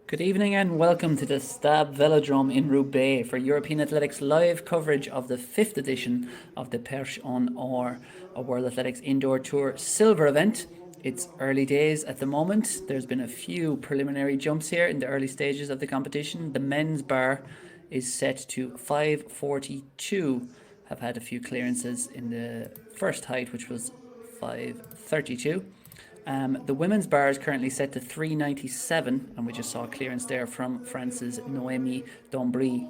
Good evening and welcome to the Stab Velodrome in Roubaix for European Athletics live coverage of the 5th edition of the Perche on Or, a World Athletics Indoor Tour silver event. It's early days at the moment. There's been a few preliminary jumps here in the early stages of the competition. The men's bar is set to 5:42. Have had a few clearances in the first height, which was 5:32. The women's bar is currently set to 3:97, and we just saw clearance there from France's Noemie DAMBRY.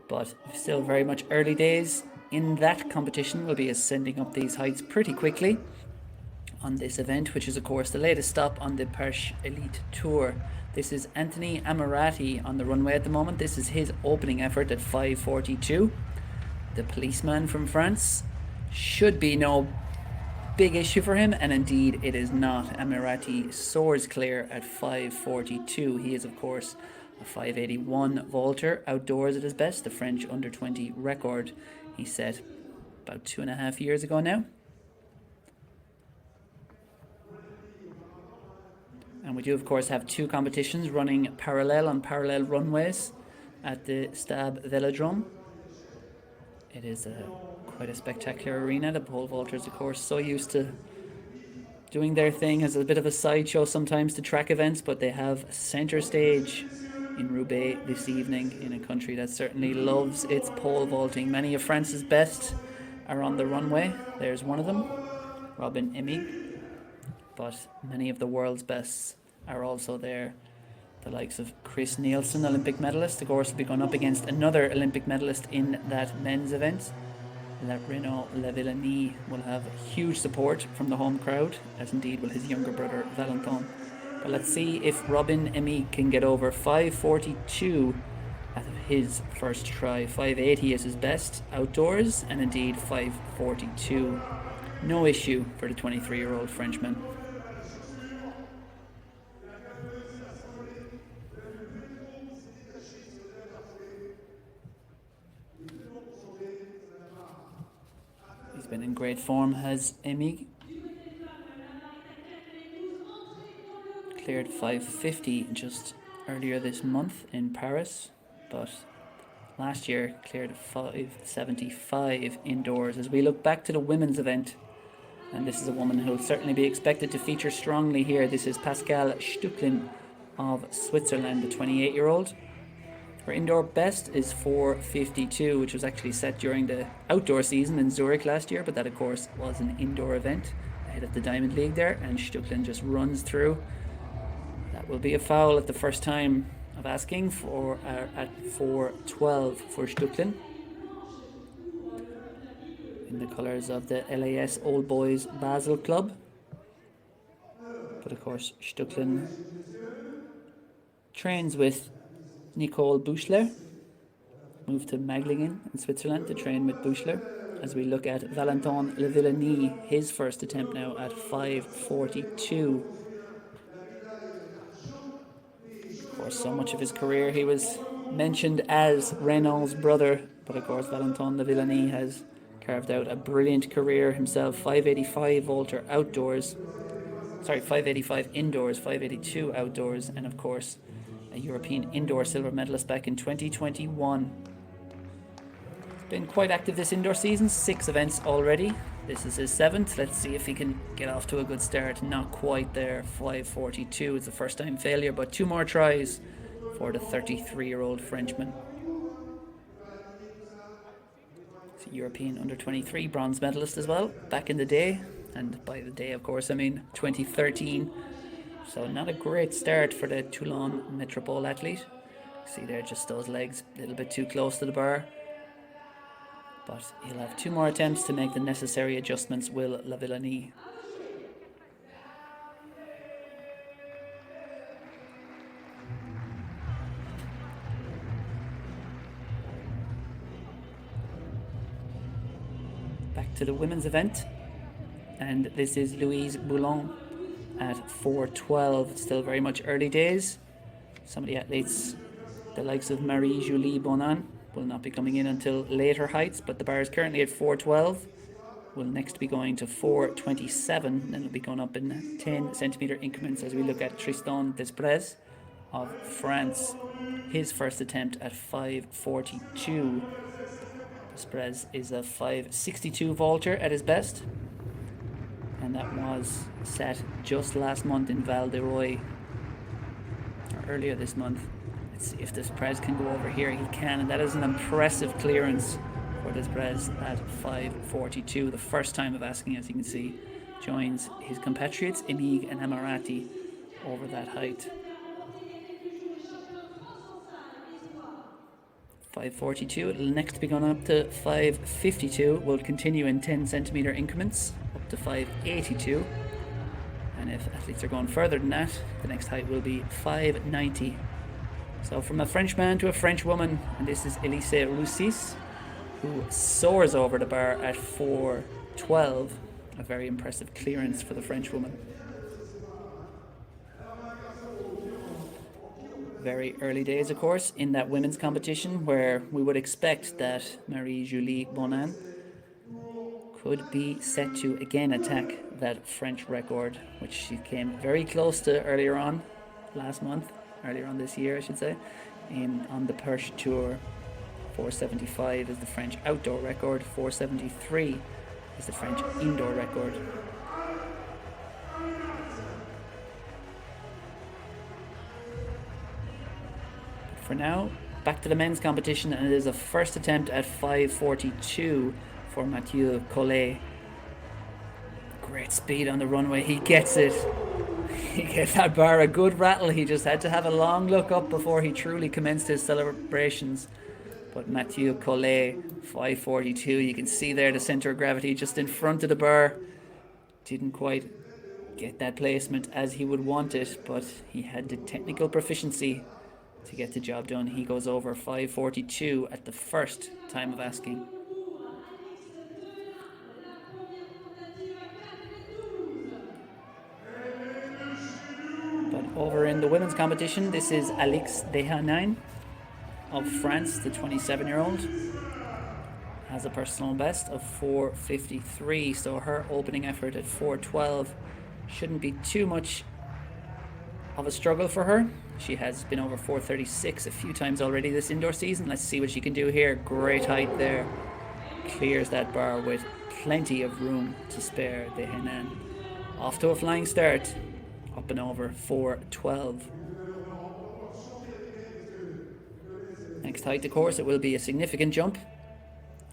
But still very much early days in that competition. We'll be ascending up these heights pretty quickly on this event, which is of course the latest stop on the Perche Elite Tour. This is Anthony Ammirati on the runway at the moment. This is his opening effort at 5:42. The policeman from France should be no big issue for him, and indeed it is not. Ammirati soars clear at 5:42. He is of course a 5:81 vaulter outdoors at his best. The French under 20 record he set about 2.5 years ago now. And we do of course have two competitions running parallel on parallel runways at the Stab Velodrome. It is quite a spectacular arena. The pole vaulters, of course, so used to doing their thing as a bit of a sideshow sometimes to track events, but they have center stage in Roubaix this evening in a country that certainly loves its pole vaulting. Many of France's best are on the runway. There's one of them, Robin Emig, but many of the world's best are also there. The likes of Chris Nielsen, Olympic medalist, of course, will be going up against another Olympic medalist in that men's event. That Renaud LAVILLENIE will have huge support from the home crowd, as indeed will his younger brother Valentin. But let's see if Robin Emig can get over 5:42 at his first try. 5:80 is his best outdoors, and indeed 5:42. No issue for the 23-year-old Frenchman. Been in great form, has Emig. Cleared 5:50 just earlier this month in Paris, but last year cleared 5:75 indoors. As we look back to the women's event, and this is a woman who will certainly be expected to feature strongly here. This is Pascale STÖCKLIN of Switzerland, the 28-year-old. Her indoor best is 4:52, which was actually set during the outdoor season in Zurich last year, but that of course was an indoor event ahead of the Diamond League there, and STÖCKLIN just runs through. That will be a foul at the first time of asking for at 4:12 for STÖCKLIN. In the colours of the LAS Old Boys Basel Club. But of course STÖCKLIN trains with Nicole Buchler, moved to Maglingen in Switzerland to train with Buchler. As we look at Valentin LAVILLENIE, his first attempt now at 5:42. Of course, so much of his career he was mentioned as Renaud's brother, but of course Valentin LAVILLENIE has carved out a brilliant career himself. 5:85 vaulter outdoors, 5:85 indoors, 5:82 outdoors, and of course a European indoor silver medalist back in 2021. He's been quite active this indoor season, 6 events already. This is his 7th. Let's see if he can get off to a good start. Not quite there. 5:42 is the first time failure, but 2 more tries for the 33-year-old Frenchman. He's a European under 23 bronze medalist as well, back in the day. And by the day, of course, I mean 2013. So not a great start for the Toulon Metropole athlete. See there, just those legs a little bit too close to the bar. But he'll have 2 more attempts to make the necessary adjustments, will LAVILLENIE. Back to the women's event. And this is Louise Boulent at 4:12. Still very much early days. Some of the athletes, the likes of Marie-Julie Bonin, will not be coming in until later heights, but the bar is currently at 4:12. Will next be going to 4:27, then it'll be going up in 10 centimetre increments as we look at Tristan Desprez of France. His first attempt at 5:42. Perez is a 5:62 vaulter at his best. And that was set just last month in Val d'Eroi, or earlier this month. Let's see if this Perez can go over here. He can, and that is an impressive clearance for this Perez at 5:42. The first time of asking, as you can see, joins his compatriots Emig and Ammirati over that height. 5:42. It'll next be going up to 5:52. Will continue in 10 centimeter increments up to 5:82. And if athletes are going further than that, the next height will be 5:90. So from a Frenchman to a French woman, and this is Elise RUSSIS, who soars over the bar at 4:12. A very impressive clearance for the French woman. Very early days, of course, in that women's competition, where we would expect that Marie-Julie Bonin could be set to again attack that French record, which she came very close to earlier on this year, I should say, on the Perche Tour. 4:75 is the French outdoor record, 4:73 is the French indoor record. For now, back to the men's competition, and it is a first attempt at 5:42 for Mathieu Collet. Great speed on the runway, he gets it. He gave that bar a good rattle. He just had to have a long look up before he truly commenced his celebrations. But Mathieu Collet, 5:42, you can see there the center of gravity just in front of the bar. Didn't quite get that placement as he would want it, but he had the technical proficiency to get the job done. He goes over 5:42 at the first time of asking. But over in the women's competition, this is Alix DEHAYNAIN of France, the 27-year-old. Has a personal best of 4:53, so her opening effort at 4:12 shouldn't be too much of a struggle for her. She has been over 4:36 a few times already this indoor season. Let's see what she can do here. Great height there. Clears that bar with plenty of room to spare. DEHAYNAIN off to a flying start. Up and over 4:12. Next height, of course, it will be a significant jump.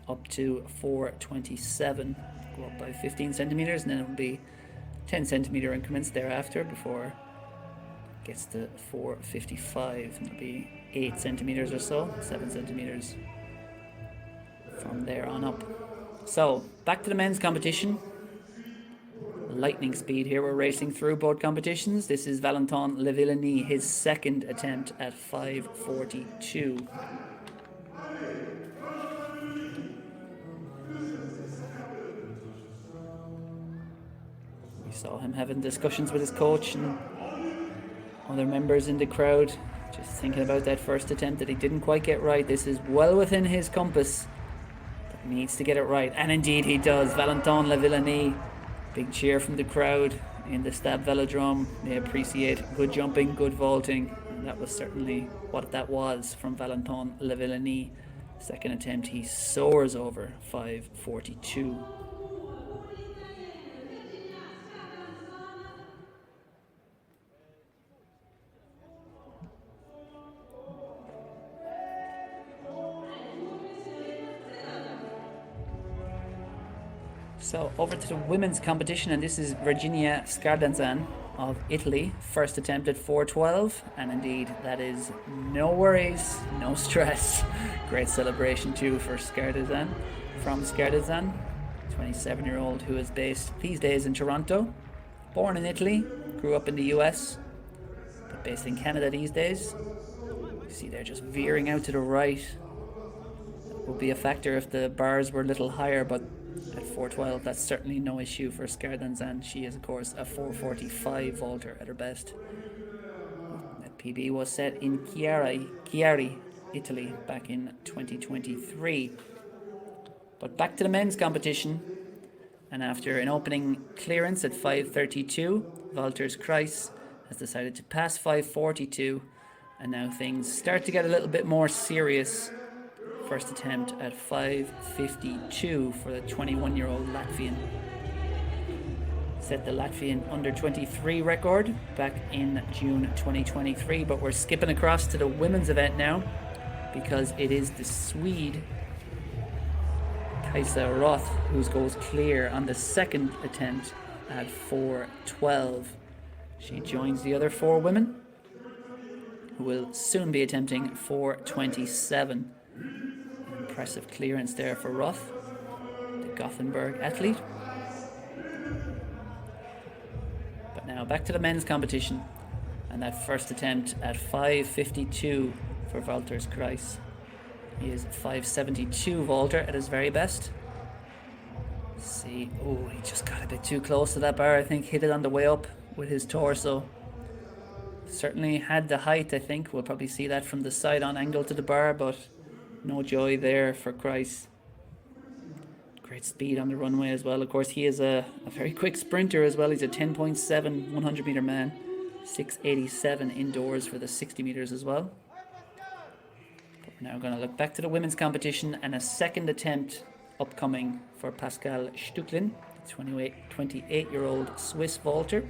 Up to 4:27. Go up by 15 centimeters, and then it will be 10 centimeter increments thereafter before gets to 4:55, and it'll be 8 centimeters or so, 7 centimeters from there on up. So back to the men's competition. Lightning speed here. We're racing through both competitions. This is Valentin Lavillenie, his second attempt at 5:42. We saw him having discussions with his coach and other members in the crowd, just thinking about that first attempt that he didn't quite get right. This is well within his compass, but he needs to get it right, and indeed he does. Valentin Lavillenie, big cheer from the crowd in the Stade Velodrome. They appreciate good jumping, good vaulting, and that was certainly what that was from Valentin Lavillenie. Second attempt, he soars over 5:42. So over to the women's competition, and this is Virginia SCARDANZAN of Italy. First attempt at 4:12, and indeed that is no worries, no stress. Great celebration too for SCARDANZAN. From SCARDANZAN, 27-year-old who is based these days in Toronto. Born in Italy, grew up in the US, but based in Canada these days. You see they're just veering out to the right. That would be a factor if the bars were a little higher, but at 4:12, that's certainly no issue for SCARDANZAN. She is, of course, a 4:45 vaulter at her best. That PB was set in Chiari, Italy, back in 2023. But back to the men's competition, and after an opening clearance at 5:32, Valters KREIŠS has decided to pass 5:42 And now things start to get a little bit more serious. First attempt at 5:52 for the 21-year-old Latvian. Set the Latvian under 23 record back in June 2023, but we're skipping across to the women's event now because it is the Swede Kajsa Roth who goes clear on the second attempt at 4:12. She joins the other four women who will soon be attempting 4:27. Impressive clearance there for Roth, the Gothenburg athlete. But now back to the men's competition, and that first attempt at 5:52 for Valters KREIŠS. He is 5:72 vaulter at his very best. Let's see, oh, he just got a bit too close to that bar. I think hit it on the way up with his torso. Certainly had the height, I think. We'll probably see that from the side-on angle to the bar, but no joy there for KREIŠS. Great speed on the runway as well. Of course, he is a very quick sprinter as well. He's a 10.7 100-meter man. 6:87 indoors for the 60 meters as well. But we're now going to look back to the women's competition and a second attempt upcoming for Pascale STÖCKLIN, the 28-year-old Swiss vaulter.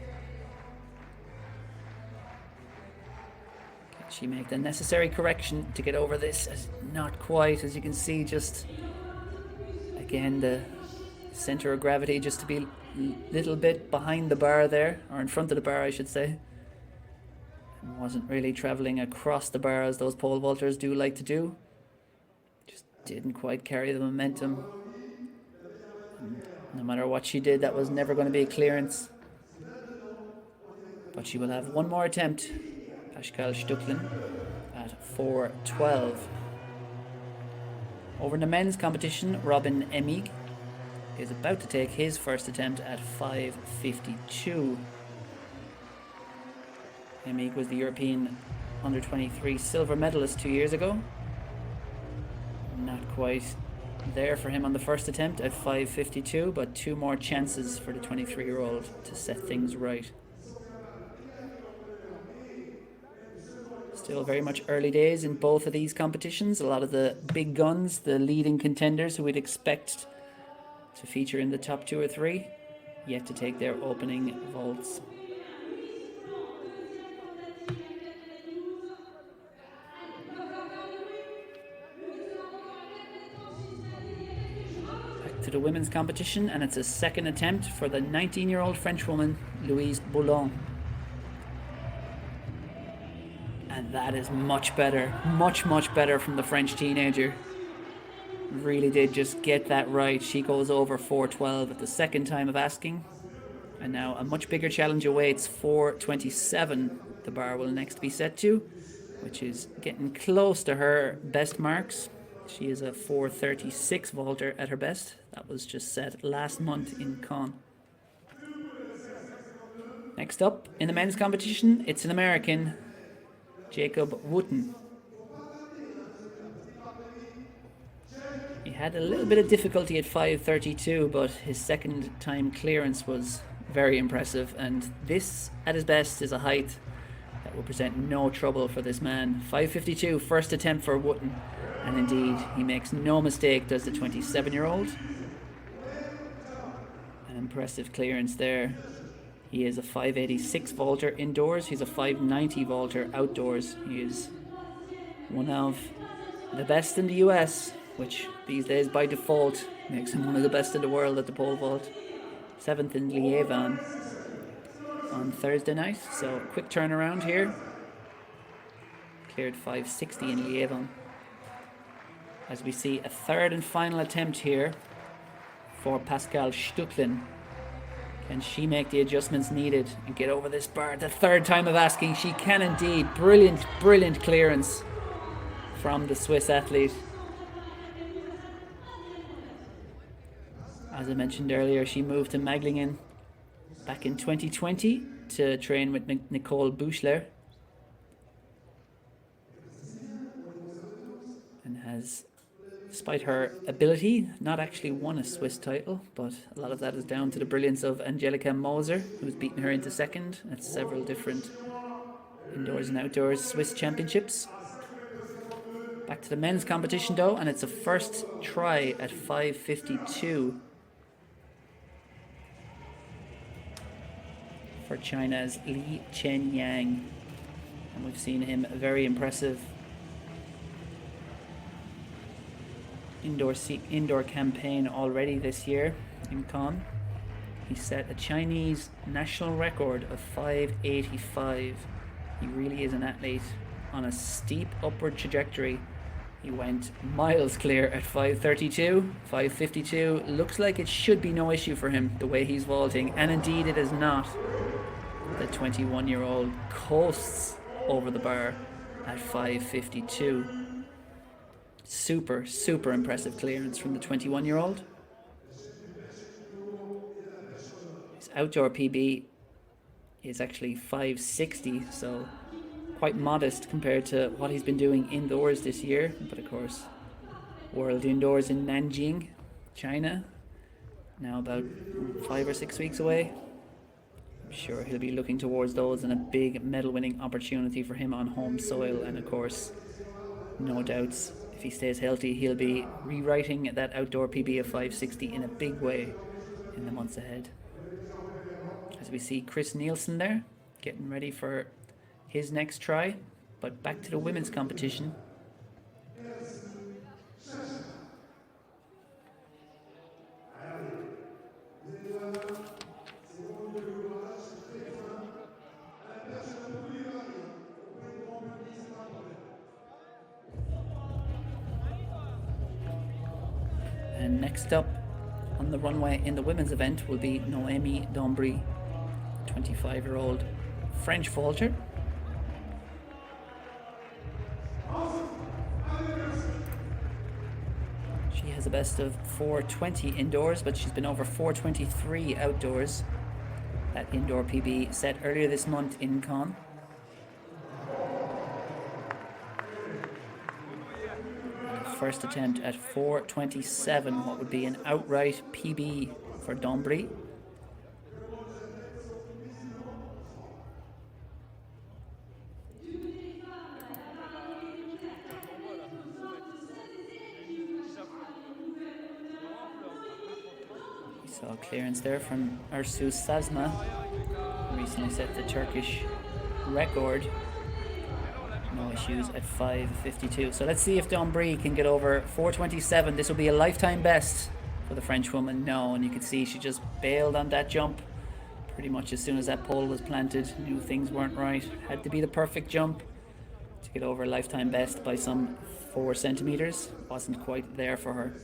Can she make the necessary correction to get over this? Not quite, as you can see, just again the center of gravity just to be a little bit behind the bar there, or in front of the bar I should say. And wasn't really traveling across the bar as those pole vaulters do like to do. Just didn't quite carry the momentum. And no matter what she did, that was never going to be a clearance. But she will have one more attempt, Pascale STÖCKLIN, at 4:12. Over in the men's competition, Robin Emig is about to take his first attempt at 5:52. Emig was the European under-23 silver medalist 2 years ago. Not quite there for him on the first attempt at 5:52, but two more chances for the 23-year-old to set things right. Still very much early days in both of these competitions. A lot of the big guns, the leading contenders who we'd expect to feature in the top 2 or 3, yet to take their opening vaults. Back to the women's competition, and it's a second attempt for the 19-year-old Frenchwoman Louise BOULENT. And that is much better, much better from the French teenager. Really did just get that right. She goes over 4:12 at the second time of asking. And now a much bigger challenge awaits. 4:27 the bar will next be set to, which is getting close to her best marks. She is a 4:36 vaulter at her best. That was just set last month in Cannes. Next up in the men's competition, it's an American, Jacob Wooten. He had a little bit of difficulty at 5:32, but his second time clearance was very impressive, and this at his best is a height that will present no trouble for this man. 5:52 first attempt for Wooten, and indeed he makes no mistake, does the 27-year-old. An impressive clearance there. He is a 5:86 vaulter indoors. He's a 5:90 vaulter outdoors. He is one of the best in the US, which these days by default makes him one of the best in the world at the pole vault. 7th in Lieven on Thursday night, so quick turnaround here. Cleared 5:60 in Lieven. As we see a third and final attempt here for Pascale STÖCKLIN. Can she make the adjustments needed and get over this bar? The third time of asking, she can indeed. Brilliant clearance from the Swiss athlete. As I mentioned earlier, she moved to Maglingen back in 2020 to train with Nicole Buchler. And has, despite her ability, not actually won a Swiss title, but a lot of that is down to the brilliance of Angelika Moser, who's beaten her into second at several different Indoors and Outdoors Swiss Championships. Back to the men's competition though, and it's a first try at 5:52 for China's Li Chenyang. And we've seen him very impressive indoor campaign already this year in Cannes. He set a Chinese national record of 5:85. He really is an athlete on a steep upward trajectory. He went miles clear at 5:32, 5:52. Looks like it should be no issue for him the way he's vaulting, and indeed it is not. The 21-year-old coasts over the bar at 5:52. Super, super impressive clearance from the 21-year-old. His outdoor PB is actually 5:60, so quite modest compared to what he's been doing indoors this year. But of course, World Indoors in Nanjing, China, now about 5 or 6 weeks away. I'm sure he'll be looking towards those, and a big medal winning opportunity for him on home soil. And of course, no doubts, if he stays healthy, he'll be rewriting that outdoor PB of 5:60 in a big way in the months ahead. As we see Chris Nielsen there, getting ready for his next try. But back to the women's competition. And next up on the runway in the women's event will be Noemie DAMBRY, 25-year-old French vaulter. She has a best of 4:20 indoors, but she's been over 4:23 outdoors. That indoor PB set earlier this month in Cannes. First attempt at 4:27, what would be an outright PB for DAMBRY. We saw a clearance there from Ersu ŞAŞMA, recently set the Turkish record. No issues at 5:52. So let's see if DAMBRY can get over 4:27. This will be a lifetime best for the French woman. No, and you can see she just bailed on that jump pretty much as soon as that pole was planted. Knew things weren't right. Had to be the perfect jump to get over a lifetime best by some 4 centimeters. Wasn't quite there for her.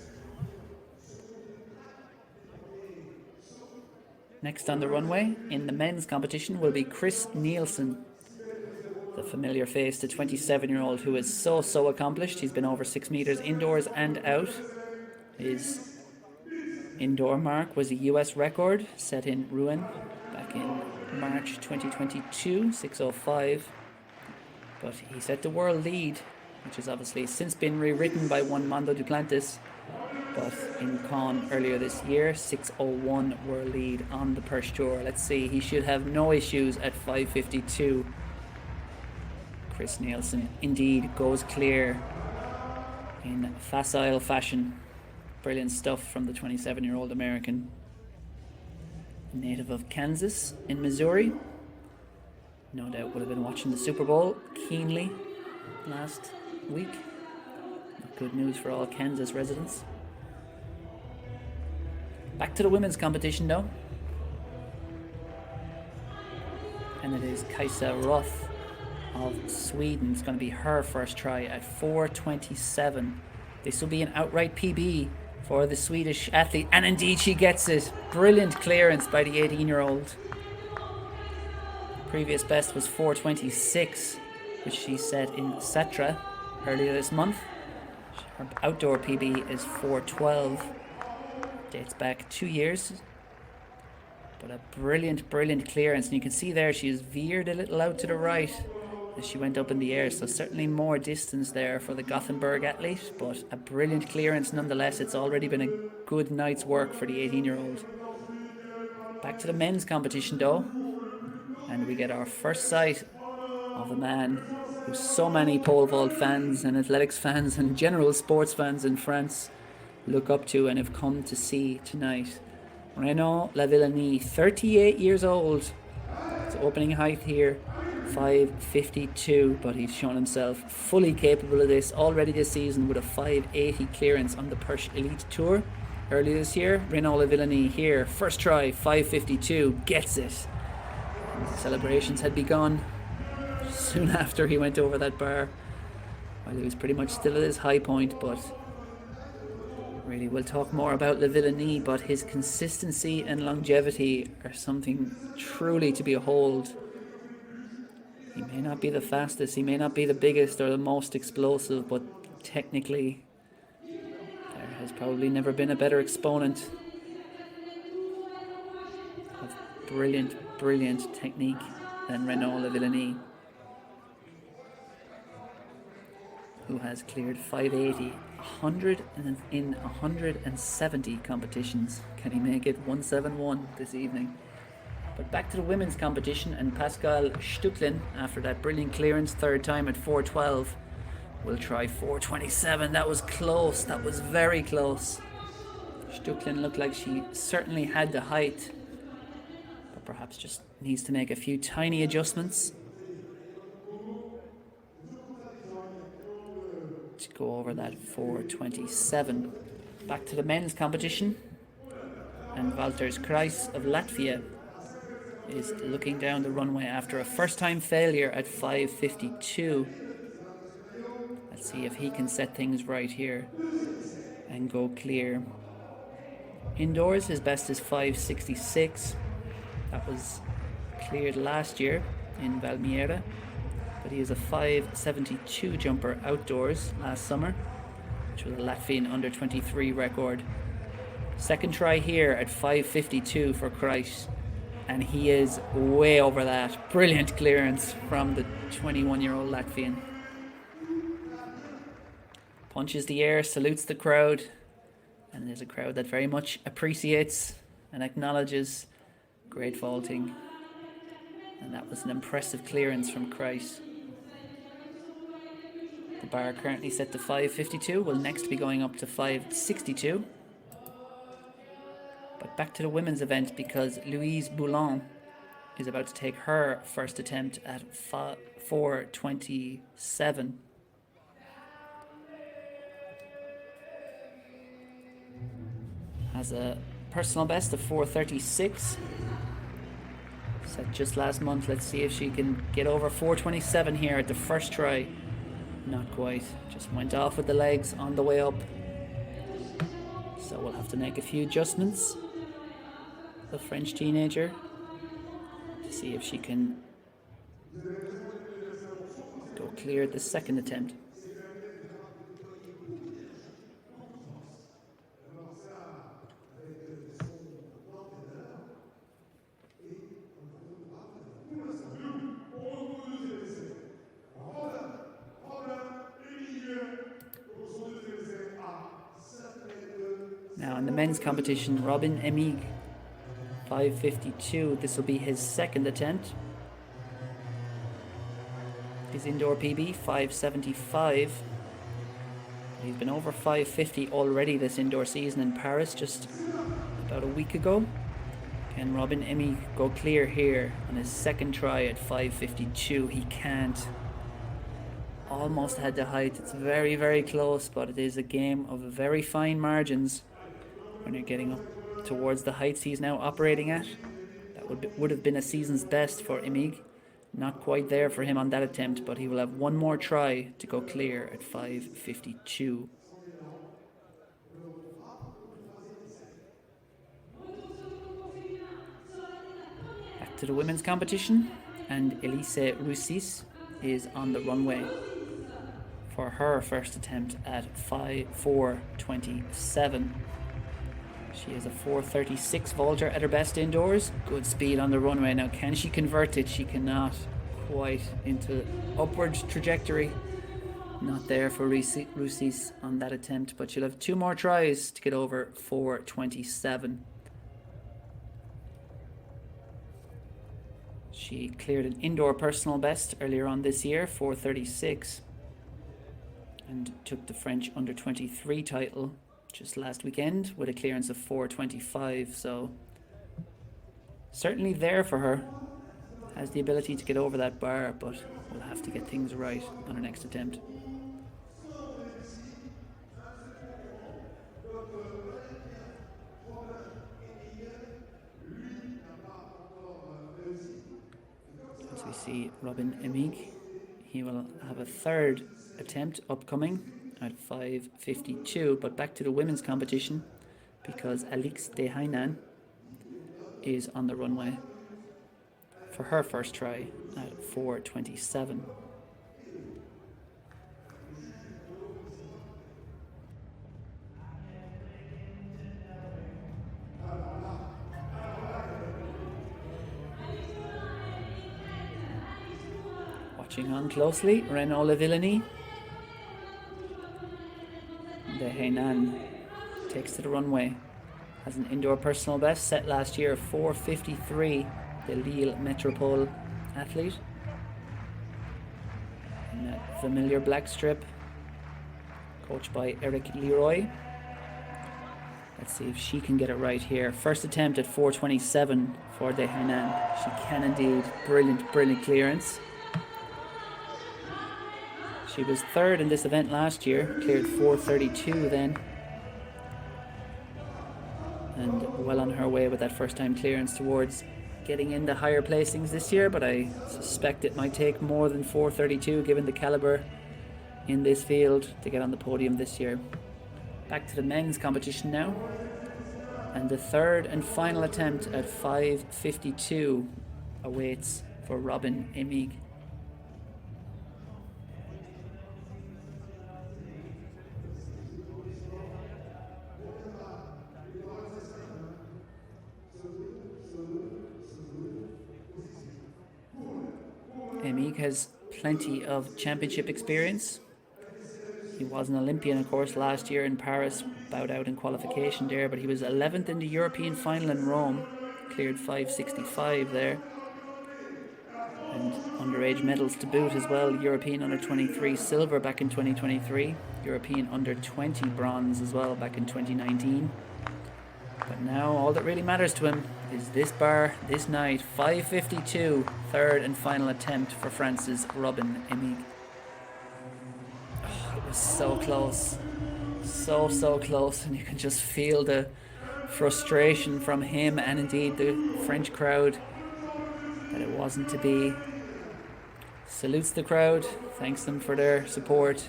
Next on the runway in the men's competition will be Chris Nielsen, the familiar face, the 27-year-old who is so accomplished. He's been over 6 meters indoors and out. His indoor mark was a US record set in Rouen back in March 2022, 6:05. But he set the world lead, which has obviously since been rewritten by one Mondo Duplantis. But in Cannes earlier this year, 6:01 world lead on the Perche Tour. Let's see, he should have no issues at 5:52. Chris Nielsen indeed goes clear in facile fashion. Brilliant stuff from the 27-year-old American. Native of Kansas in Missouri. No doubt would have been watching the Super Bowl keenly last week. Good news for all Kansas residents. Back to the women's competition though. And it is Kajsa Roth of Sweden. It's going to be her first try at 4:27. This will be an outright PB for the Swedish athlete, and indeed she gets it. Brilliant clearance by the 18-year-old. Previous best was 4:26, which she set in Sätra earlier this month. Her outdoor PB is 4:12. Dates back 2 years. But a brilliant clearance, and you can see there she's veered a little out to the right as she went up in the air, so certainly more distance there for the Gothenburg athlete, but a brilliant clearance nonetheless. It's already been a good night's work for the 18-year-old. Back to the men's competition though, and we get our first sight of a man who so many pole vault fans and athletics fans and general sports fans in France look up to and have come to see tonight. Renaud LAVILLENIE, 38 years old. His opening height here, 5'52", but he's shown himself fully capable of this already this season with a 5'80" clearance on the Perche Elite Tour. Early this year, Renaud LAVILLENIE here, first try, 5'52", gets it. And the celebrations had begun soon after he went over that bar, while he was pretty much still at his high point, but really we'll talk more about LAVILLENIE, but his consistency and longevity are something truly to behold. He may not be the fastest, he may not be the biggest or the most explosive, but technically there has probably never been a better exponent of brilliant technique than Renaud LAVILLENIE, who has cleared 5'80", 170 competitions. Can he make it 171 this evening? But back to the women's competition, and Pascale STÖCKLIN, after that brilliant clearance, third time at 4:12, will try 4:27. That was close, that was very close. STÖCKLIN looked like she certainly had the height, but perhaps just needs to make a few tiny adjustments to go over that 4:27. Back to the men's competition, and Valters KREIŠS of Latvia is looking down the runway after a first-time failure at 5:52. Let's see if he can set things right here and go clear. Indoors, his best is 5:66. That was cleared last year in Valmiera, but he is a 5:72 jumper outdoors last summer, which was a Latvian under-23 record. Second try here at 5:52 for KREIŠS, and he is way over that. Brilliant clearance from the 21-year-old Latvian. Punches the air, salutes the crowd, and there's a crowd that very much appreciates and acknowledges great vaulting. And that was an impressive clearance from KREIŠS. The bar currently set to 5:52, will next be going up to 5:62. But back to the women's event, because Louise BOULENT is about to take her first attempt at 4:27. Has a personal best of 4:36. Set just last month. Let's see if she can get over 4:27 here at the first try. Not quite. Just went off with the legs on the way up. So we'll have to make a few adjustments. The French teenager, to see if she can go clear at the second attempt. Now in the men's competition, Robin Emig, 5:52. This will be his second attempt. His indoor PB, 5:75. He's been over 5:50 already this indoor season in Paris just about a week ago. Can Robin Emig go clear here on his second try at 5:52? He can't. Almost had the height. It's very, very close, but it is a game of very fine margins when you're getting up towards the heights he's now operating at. That would have been a season's best for Emig. Not quite there for him on that attempt, but he will have one more try to go clear at 5:52. Back to the women's competition, and Elise RUSSIS is on the runway for her first attempt at 4:27. She is a 4:36 vaulter at her best indoors. Good speed on the runway. Now, can she convert it? She cannot quite into upward trajectory. Not there for RUSSIS on that attempt, but she'll have two more tries to get over 4:27. She cleared an indoor personal best earlier on this year, 4:36, and took the French under-23 title just last weekend with a clearance of 4:25, so certainly there for her. Has the ability to get over that bar, but will have to get things right on her next attempt. As we see Robin Emig, he will have a third attempt upcoming at 5:52, but back to the women's competition because Alix DEHAYNAIN is on the runway for her first try at 4:27. Watching on closely, Renaud LAVILLENIE. DEHAYNAIN takes to the runway. Has an indoor personal best set last year, 4:53. The Lille Metropole athlete. In that familiar black strip, coached by Eric Leroy. Let's see if she can get it right here. First attempt at 4:27 for DEHAYNAIN. She can indeed. Brilliant, brilliant clearance. She was third in this event last year, cleared 4:32 then. And well on her way with that first time clearance towards getting into higher placings this year, but I suspect it might take more than 4:32 given the caliber in this field to get on the podium this year. Back to the men's competition now, and the third and final attempt at 5:52 awaits for Robin Emig. Emig has plenty of championship experience. He was an Olympian, of course, last year in Paris, bowed out in qualification there, but he was 11th in the European final in Rome, cleared 5:65 there. And underage medals to boot as well. European under-23 silver back in 2023, European under-20 bronze as well back in 2019. But now all that really matters to him is this bar this night, 5:52, third and final attempt for France's Robin Emig. Oh, it was so close, so close, and you can just feel the frustration from him and indeed the French crowd that it wasn't to be. Salutes the crowd, thanks them for their support,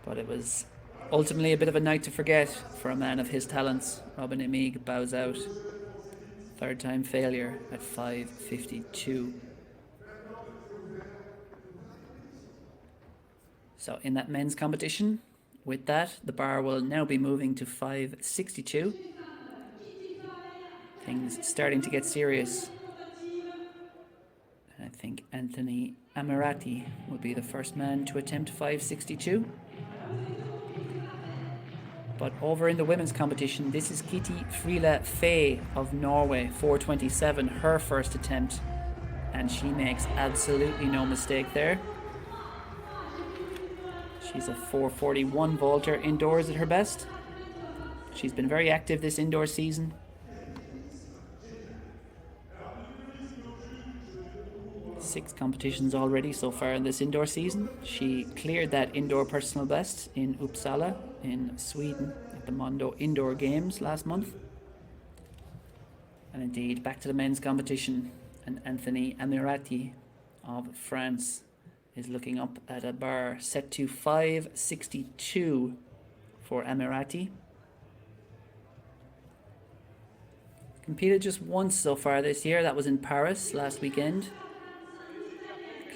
but it was ultimately a bit of a night to forget for a man of his talents. Robin Emig bows out. Third time failure at 5:52. So in that men's competition, with that, the bar will now be moving to 5:62. Things starting to get serious. And I think Anthony AMMIRATI will be the first man to attempt 5:62. But over in the women's competition, this is Kitty Friele FAYE of Norway, 4:27, her first attempt. And she makes absolutely no mistake there. She's a 4:41 vaulter indoors at her best. She's been very active this indoor season. Six competitions already so far in this indoor season. She cleared that indoor personal best in Uppsala in Sweden at the Mondo Indoor Games last month. And indeed, back to the men's competition, and Anthony AMMIRATI of France is looking up at a bar set to 5:62 for AMMIRATI. Competed just once so far this year, that was in Paris last weekend.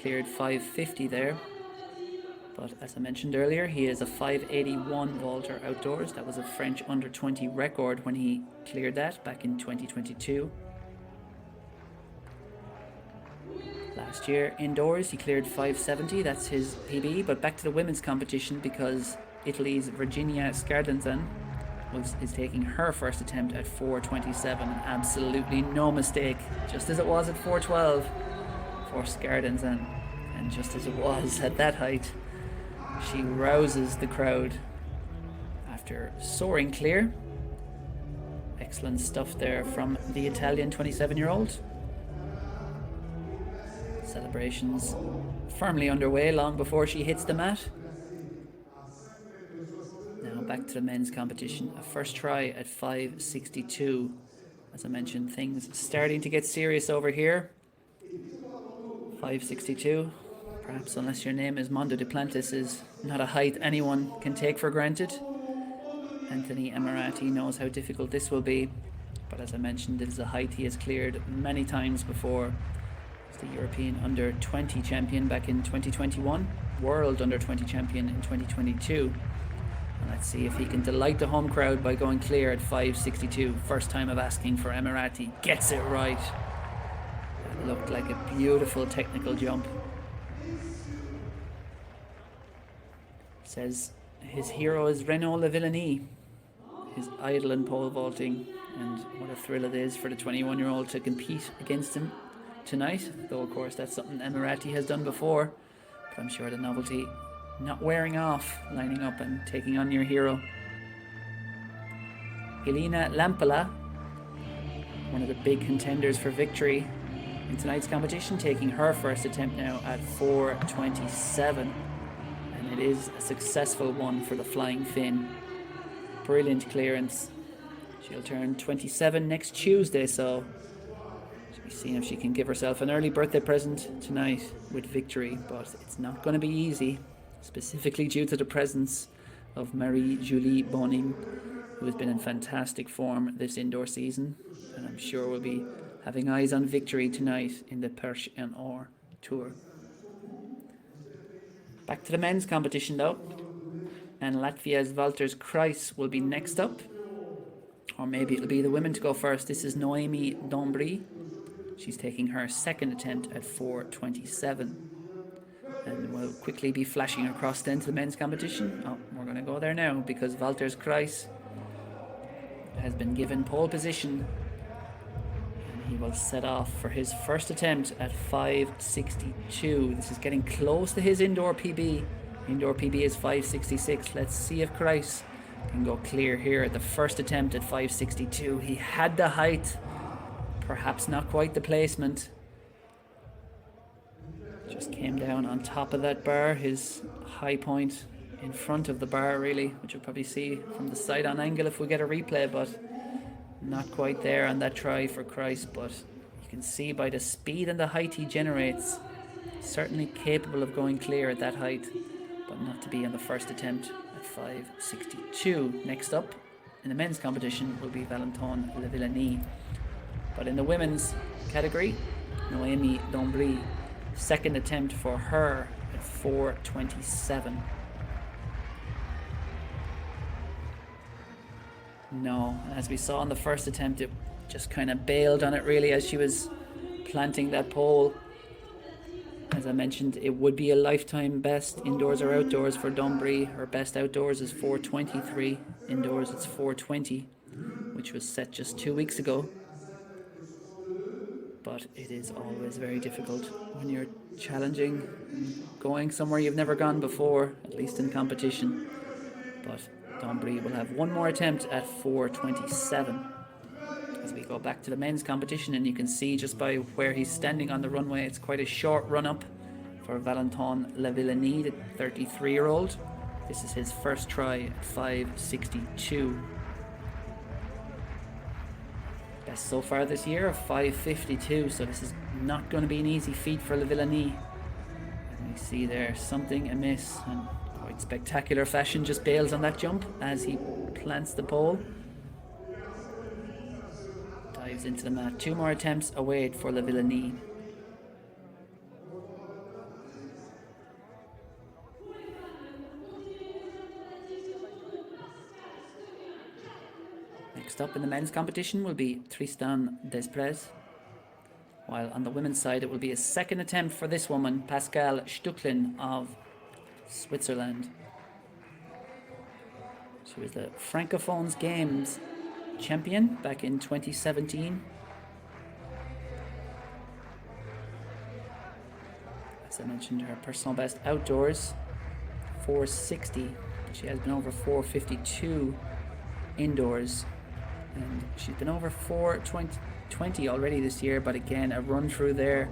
Cleared 5:50 there. But as I mentioned earlier, he is a 5:81 vaulter outdoors. That was a French under-20 record when he cleared that back in 2022. Last year indoors he cleared 5:70, that's his PB. But back to the women's competition because Italy's Virginia SCARDANZAN is taking her first attempt at 4:27. Absolutely no mistake, just as it was at 4:12. for SCARDANZAN. And just as it was at that height, she rouses the crowd after soaring clear. Excellent stuff there from the Italian 27-year-old. Celebrations firmly underway long before she hits the mat. Now back to the men's competition. A first try at 5:62. As I mentioned, things starting to get serious over here. 5:62. Perhaps unless your name is Mondo Duplantis is not a height anyone can take for granted. Anthony AMMIRATI knows how difficult this will be. But as I mentioned, it is a height he has cleared many times before. He's the European Under-20 champion back in 2021. World Under-20 champion in 2022. And let's see if he can delight the home crowd by going clear at 5:62. First time of asking for AMMIRATI. Gets it right. That looked like a beautiful technical jump. Says his hero is Renaud LAVILLENIE, his idol in pole vaulting. And what a thrill it is for the 21-year-old to compete against him tonight. Though, of course, that's something AMMIRATI has done before. But I'm sure the novelty not wearing off, lining up and taking on your hero. Elina LAMPELA, one of the big contenders for victory in tonight's competition, taking her first attempt now at 4:27. And it is a successful one for the Flying Finn. Brilliant clearance. She'll turn 27 next Tuesday, so she'll be seeing if she can give herself an early birthday present tonight with victory. But it's not going to be easy, specifically due to the presence of Marie-Julie BONNIN, who has been in fantastic form this indoor season, and I'm sure will be having eyes on victory tonight in the Perche Tour. Back to the men's competition though, and Latvia's Valters KREIŠS will be next up, or maybe it'll be the women to go first. This is Noemie DAMBRY. She's taking her second attempt at 4:27. And we'll quickly be flashing across then to the men's competition. Oh, we're going to go there now because Valters KREIŠS has been given pole position. And he will set off for his first attempt at 5:62. This is getting close to his indoor PB. Indoor PB is 5:66. Let's see if KREIŠS can go clear here at the first attempt at 5:62. He had the height, perhaps not quite the placement. Just came down on top of that bar, his high point in front of the bar really, which you'll probably see from the side on angle if we get a replay, but not quite there on that try for KREIŠS. But you can see by the speed and the height he generates, certainly capable of going clear at that height, but not to be on the first attempt at 5:62. Next up in the men's competition will be Valentin LAVILLENIE. But in the women's category, Noemie DAMBRY, second attempt for her at 4:27. No, as we saw in the first attempt, it just kind of bailed on it really as she was planting that pole. As I mentioned, it would be a lifetime best, indoors or outdoors, for DAMBRY. Her best outdoors is 4:23. Indoors it's 4:20, which was set just 2 weeks ago. But it is always very difficult when you're challenging, going somewhere you've never gone before, at least in competition. But DAMBRY will have one more attempt at 4:27. As we go back to the men's competition, and you can see just by where he's standing on the runway, it's quite a short run up for Valentin LAVILLENIE, the 33-year-old. This is his first try at 5:62. Best so far this year of 5:52, so this is not going to be an easy feat for LAVILLENIE. And we see there something amiss, and quite spectacular fashion, just bails on that jump as he plants the pole. Dives into the mat. Two more attempts await for LAVILLENIE. Next up in the men's competition will be Tristan Desprez, while on the women's side it will be a second attempt for this woman, Pascale STÖCKLIN of Switzerland. She was the Francophones Games champion back in 2017. As I mentioned, her personal best outdoors, 460. She has been over 452 indoors, and she's been over 420 already this year, but again, a run through there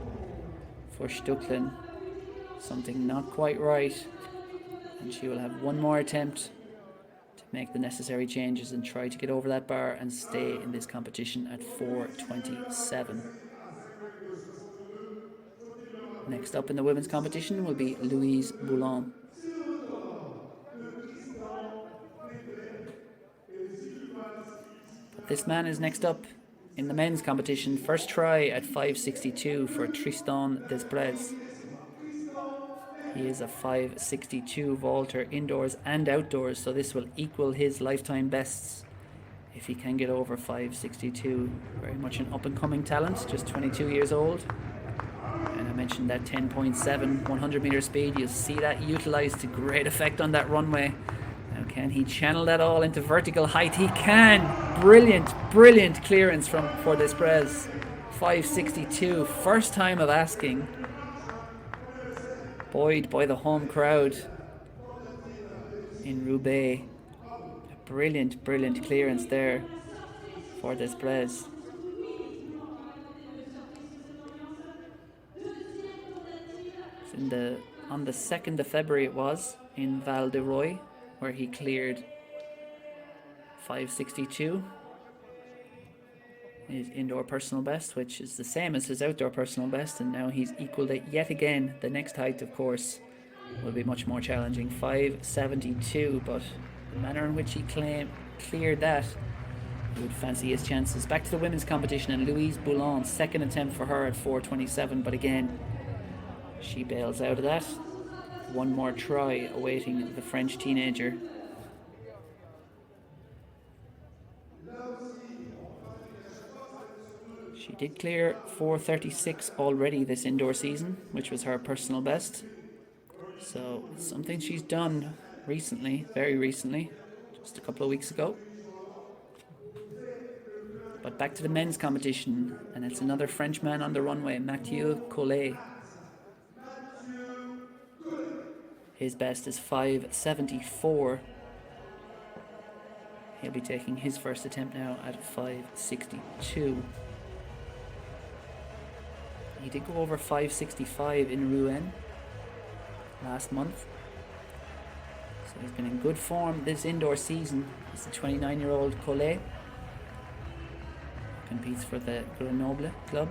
for Stöcklin. Something not quite right, and she will have one more attempt to make the necessary changes and try to get over that bar and stay in this competition at 427. Next up in the women's competition will be Louise BOULENT. But this man is next up in the men's competition. First try at 562 for Tristan Desprez. He is a 562 vaulter indoors and outdoors, so this will equal his lifetime bests if he can get over 562. Very much an up-and-coming talent, just 22 years old. And I mentioned that 10.7 100 meter speed. You'll see that utilized to great effect on that runway. Now, can he channel that all into vertical height? He can. Brilliant clearance for Desprez. 562, first time of asking. Buoyed by the home crowd in Roubaix. A brilliant clearance there for Desprez. On the 2nd of February it was, in Val de Roy, where he cleared 562. His indoor personal best, which is the same as his outdoor personal best, and now he's equaled it yet again. The next height, of course, will be much more challenging, 572, but the manner in which he cleared that, he would fancy his chances. Back to the women's competition, and Louise BOULENT, second attempt for her at 427, but again, she bails out of that. One more try awaiting the French teenager. She did clear 436 already this indoor season, which was her personal best. So it's something she's done recently, very recently, just a couple of weeks ago. But back to the men's competition, and it's another Frenchman on the runway, Mathieu COLLET. His best is 574. He'll be taking his first attempt now at 562. He did go over 565 in Rouen last month. So he's been in good form this indoor season. He's the 29-year-old Collet. Competes for the Grenoble club.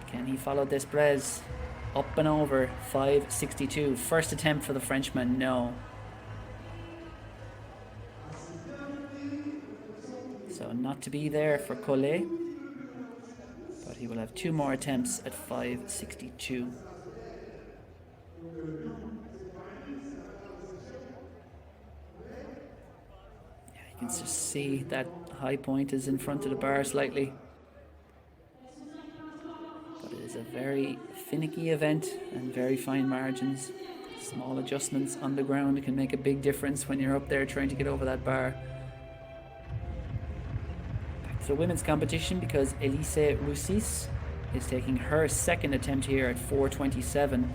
Can he follow Desprez? Up and over 562. First attempt for the Frenchman, no. So not to be there for Collet, but he will have two more attempts at 562. Yeah, you can just see that high point is in front of the bar slightly. But it is a very finicky event and very fine margins. Small adjustments on the ground can make a big difference when you're up there trying to get over that bar. The women's competition, because Elise RUSSIS is taking her second attempt here at 427,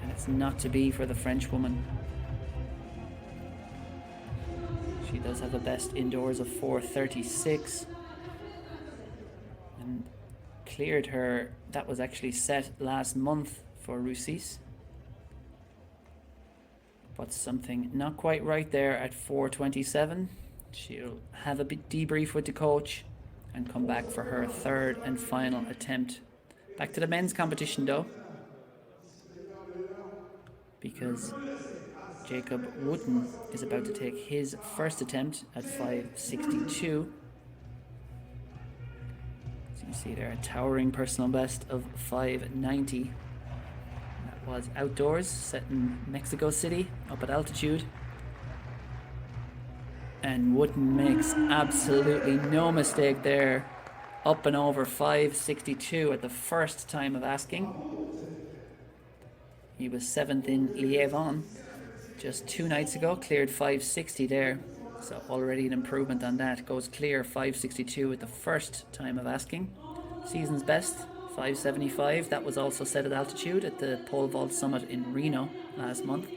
and it's not to be for the French woman. She does have a best indoors of 436 and cleared her. That was actually set last month for RUSSIS, but something not quite right there at 427. She'll have a bit debrief with the coach and come back for her third and final attempt. Back to the men's competition though, because Jacob Wooten is about to take his first attempt at 562. So you see there a towering personal best of 590. That was outdoors, set in Mexico City, up at altitude. And Wooten makes absolutely no mistake there. Up and over 562 at the first time of asking. He was 7th in Liévin just 2 nights ago, cleared 560 there. So already an improvement on that. Goes clear 562 at the first time of asking. season's best, 5.75. That was also set at altitude at the pole vault summit in Reno last month.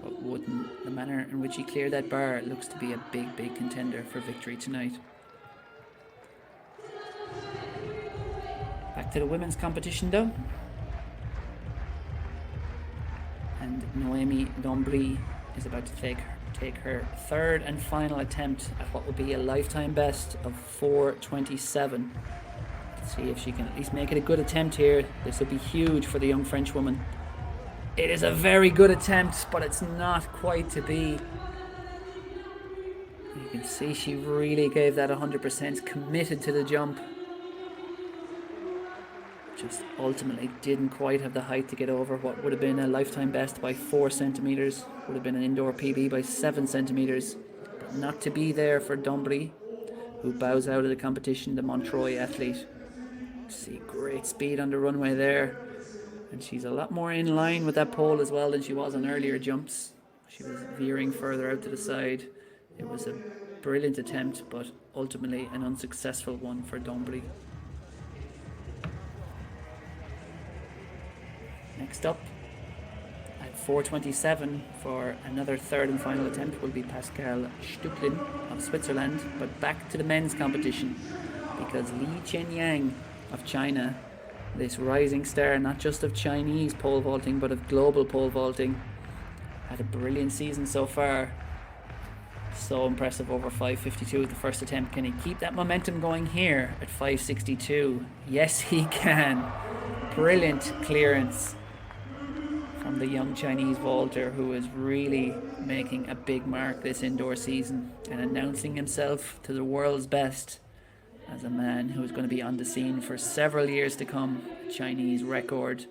But Wooden, the manner in which he cleared that bar, looks to be a big contender for victory tonight. Back to the women's competition though. And Noemie DAMBRY is about to take her third and final attempt at what will be a lifetime best of 4:27. Let's see if she can at least make it a good attempt here. This will be huge for the young French woman. It is a very good attempt, but it's not quite to be. You can see she really gave that 100%, committed to the jump. Just ultimately didn't quite have the height to get over what would have been a lifetime best by 4 centimeters. Would have been an indoor PB by 7 centimeters. But not to be there for DAMBRY, who bows out of the competition, the Montreuil athlete. See, great speed on the runway there. And she's a lot more in line with that pole as well than she was on earlier jumps. She was veering further out to the side. It was a brilliant attempt, but ultimately an unsuccessful one for DAMBRY. Next up, at 4:27 for another third and final attempt will be Pascale STÖCKLIN of Switzerland. But back to the men's competition, because Li Chenyang of China, this rising star not just of Chinese pole vaulting but of global pole vaulting, had a brilliant season so far. So impressive, over 5:52 at the first attempt. Can he keep that momentum going here at 5:62? Yes, he can. Brilliant clearance from the young Chinese vaulter, who is really making a big mark this indoor season and announcing himself to the world's best as a man who is going to be on the scene for several years to come. Chinese record,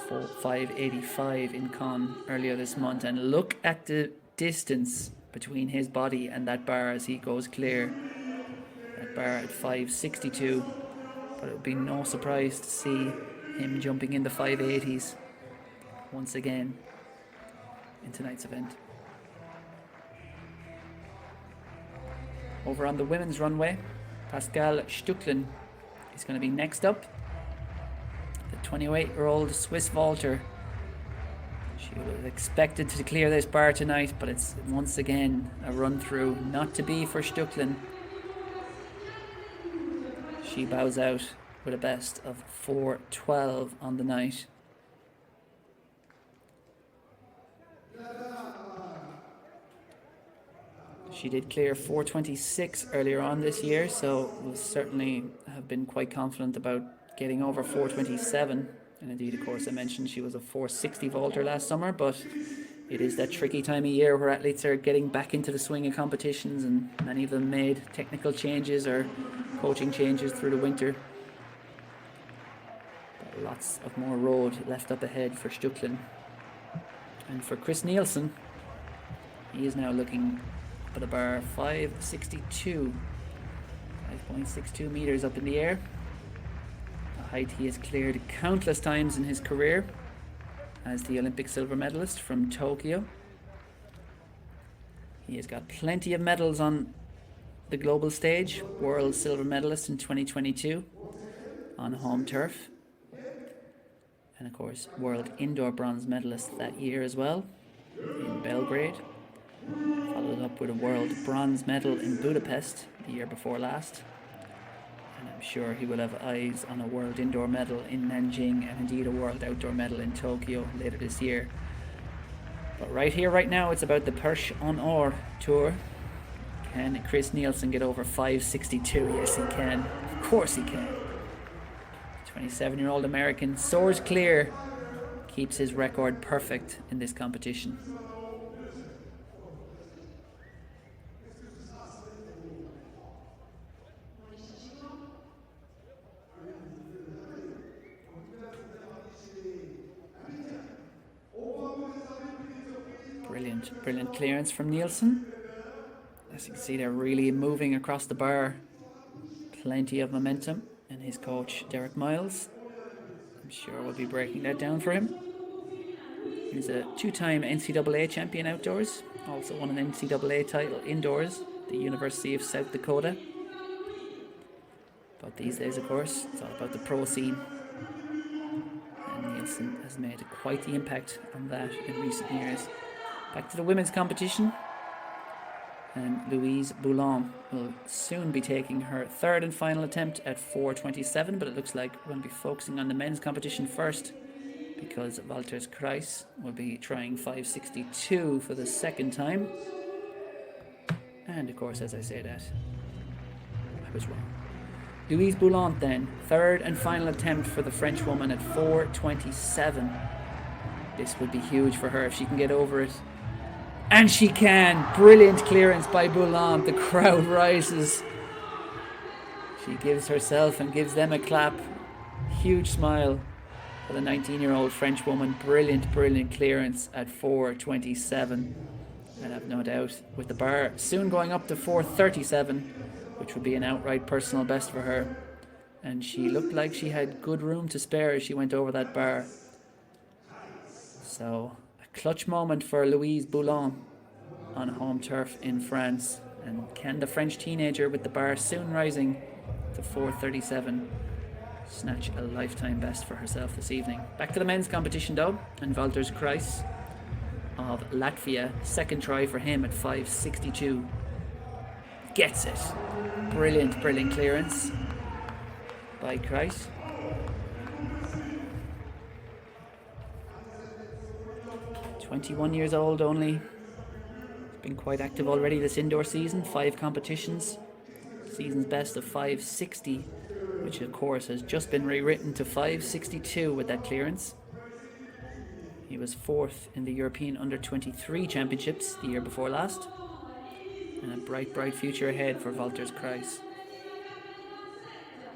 5:85 in Cannes earlier this month. And look at the distance between his body and that bar as he goes clear. That bar at 5:62. But it would be no surprise to see him jumping in the 5:80s once again in tonight's event. Over on the women's runway, Pascale STÖCKLIN is going to be next up. The 28-year-old Swiss vaulter. She was expected to clear this bar tonight, but it's once again a run through not to be for STÖCKLIN. She bows out with a best of 4:12 on the night. She did clear 4:26 earlier on this year, so will certainly have been quite confident about getting over 4:27. And indeed, of course, I mentioned she was a 4:60 vaulter last summer, but it is that tricky time of year where athletes are getting back into the swing of competitions, and many of them made technical changes or coaching changes through the winter. But lots of more road left up ahead for STÖCKLIN. And for Chris Nielsen, he is now looking at a bar 5.62, 5.62 meters up in the air. A height he has cleared countless times in his career as the Olympic silver medalist from Tokyo. He has got plenty of medals on the global stage. World silver medalist in 2022 on home turf. And of course, world indoor bronze medalist that year as well in Belgrade. Followed up with a world bronze medal in Budapest the year before last. And I'm sure he will have eyes on a world indoor medal in Nanjing and indeed a world outdoor medal in Tokyo later this year. But right here, right now, it's about the Perche en Or Tour. Can Chris Nielsen get over 5.62? Yes, he can. Of course he can. 27-year-old American soars clear, keeps his record perfect in this competition. Brilliant clearance from Nielsen. As you can see, they're really moving across the bar. Plenty of momentum, and his coach Derek Miles, I'm sure, will be breaking that down for him. He's a two-time NCAA champion outdoors, also won an NCAA title indoors, the University of South Dakota. But these days, of course, it's all about the pro scene. And Nielsen has made quite the impact on that in recent years. Back to the women's competition. And Louise Boulent will soon be taking her third and final attempt at 4:27, but it looks like we'll be focusing on the men's competition first, because Valters KREIŠS will be trying 5:62 for the second time. And of course, as I say that, I was wrong. Louise Boulent then, third and final attempt for the French woman at 4:27. This would be huge for her if she can get over it. And she can! Brilliant clearance by Boulent. The crowd rises. She gives herself and gives them a clap. Huge smile for the 19-year-old French woman. Brilliant, brilliant clearance at 4:27. And I've no doubt with the bar soon going up to 4:37, which would be an outright personal best for her. And she looked like she had good room to spare as she went over that bar. So a clutch moment for Louise Boulent on home turf in France. And can the French teenager with the bar soon rising to 4:37 snatch a lifetime best for herself this evening? Back to the men's competition though, and Valters KREIŠS of Latvia, second try for him at 5:62. Gets it. Brilliant, brilliant clearance by KREIŠS. 21 years old only. He's been quite active already this indoor season. 5 competitions. Season's best of 5:60, which of course has just been rewritten to 5:62 with that clearance. He was 4th in the European Under-23 Championships the year before last. And a bright, bright future ahead for Valters KREIŠS,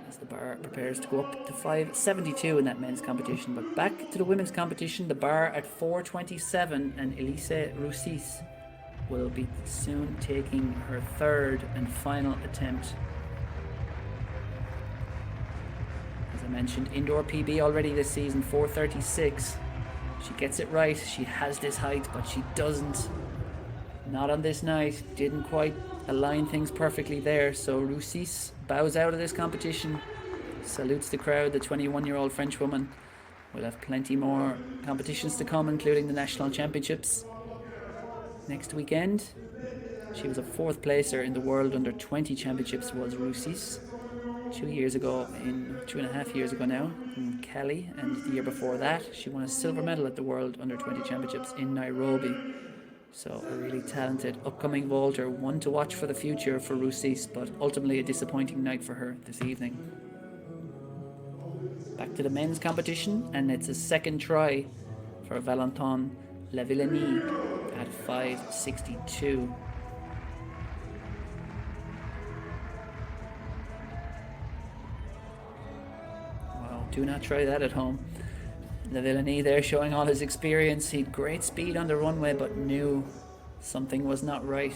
as the bar prepares to go up to 5:72 in that men's competition. But back to the women's competition, the bar at 4:27, and Elise RUSSIS will be soon taking her third and final attempt. As I mentioned, indoor PB already this season, 4:36. She gets it right. She has this height, but she doesn't. Not on this night. Didn't quite align things perfectly there. So RUSSIS bows out of this competition. Salutes the crowd. The 21-year-old French woman will have plenty more competitions to come, including the national championships next weekend. She was a 4th placer in the World Under-20 Championships, was RUSSIS. 2 years ago, 2.5 years ago now, in Cali, and the year before that, she won a silver medal at the World Under-20 Championships in Nairobi. So a really talented upcoming vaulter, one to watch for the future for RUSSIS, but ultimately a disappointing night for her this evening. Back to the men's competition, and it's a second try for Valentin Lavillenie at 5:62. Wow, do not try that at home. Lavillenie there showing all his experience. He had great speed on the runway, but knew something was not right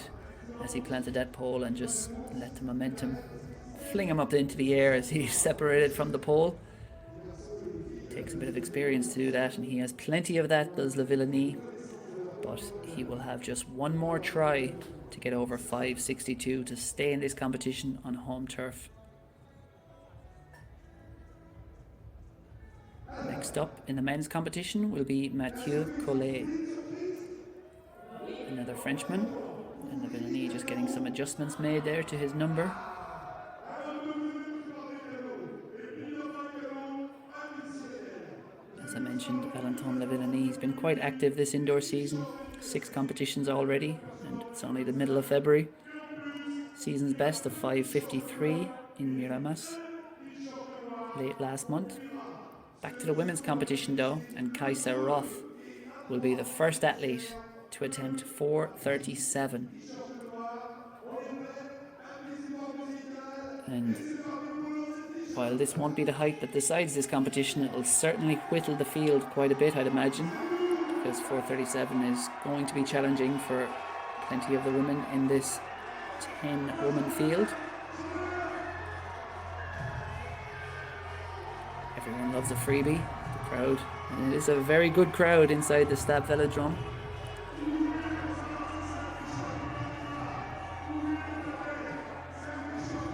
as he planted that pole and just let the momentum fling him up into the air as he separated from the pole. Takes a bit of experience to do that, and he has plenty of that, does Lavillenie. But he will have just one more try to get over 5:62 to stay in this competition on home turf. Next up in the men's competition will be Mathieu COLLET, another Frenchman, and Lavillenie just getting some adjustments made there to his number. As I mentioned, Valentin Lavillenie has been quite active this indoor season. 6 competitions already, and it's only the middle of February. Season's best of 5:53 in Miramas late last month. Back to the women's competition though, and Kajsa Roth will be the first athlete to attempt 4:37. And while this won't be the height that decides this competition, it'll certainly whittle the field quite a bit, I'd imagine, because 4:37 is going to be challenging for plenty of the women in this 10-woman field. Everyone loves a freebie, the crowd, and it is a very good crowd inside the Stab Velodrome.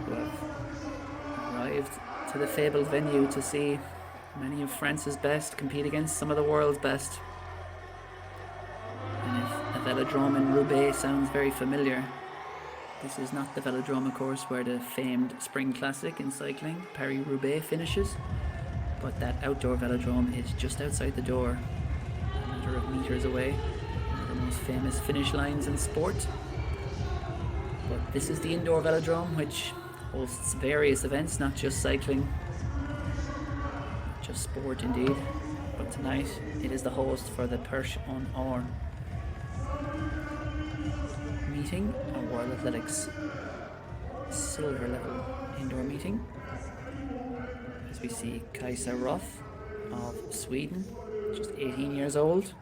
Who have arrived to the fabled venue to see many of France's best compete against some of the world's best. And if a velodrome in Roubaix sounds very familiar, this is not the velodrome, of course, where the famed Spring Classic in cycling, Paris-Roubaix, finishes, but that outdoor velodrome is just outside the door, a matter of meters away, one of the most famous finish lines in sport. But this is the indoor velodrome, which hosts various events, not just cycling, just sport indeed. But tonight it is the host for the Perche on Or meeting, a World Athletics silver level indoor meeting. As we see Kajsa ROTH of Sweden, just 18 years old,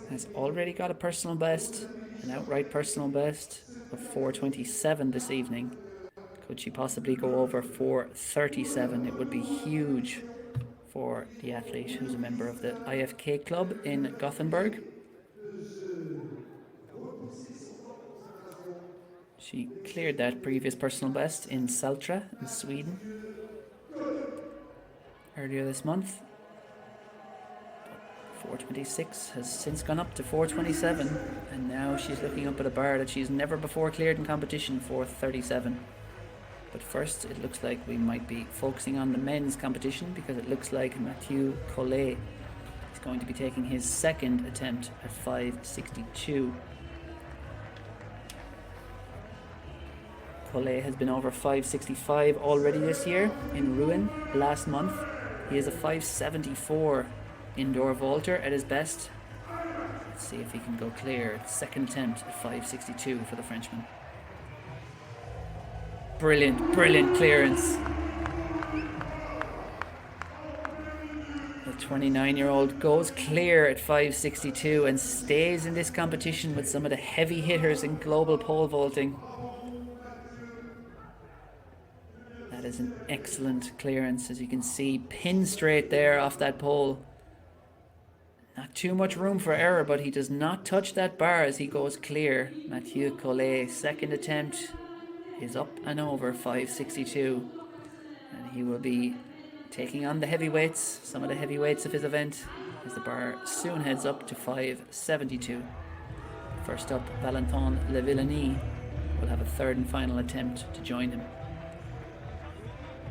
has already got a personal best, an outright personal best of 4:27 this evening. Could she possibly go over 4:37? It would be huge for the athlete who's a member of the IFK club in Gothenburg. She cleared that previous personal best in Saltra in Sweden earlier this month. 4:26 has since gone up to 4:27, and now she's looking up at a bar that she's never before cleared in competition, 4:37. But first, it looks like we might be focusing on the men's competition, because it looks like Mathieu COLLET is going to be taking his second attempt at 5:62. Collet has been over 5:65 already this year in Rouen last month. He is a 5:74 indoor vaulter at his best. Let's see if he can go clear. Second attempt at 5:62 for the Frenchman. Brilliant, brilliant clearance. The 29-year-old goes clear at 5:62 and stays in this competition with some of the heavy hitters in global pole vaulting. That is an excellent clearance, as you can see, pin straight there off that pole. Not too much room for error, but he does not touch that bar as he goes clear. Mathieu COLLET, second attempt, is up and over 5:62, and he will be taking on the heavyweights, some of the heavyweights of his event, as the bar soon heads up to 5:72. First up, Valters LAVILLENIE will have a third and final attempt to join him.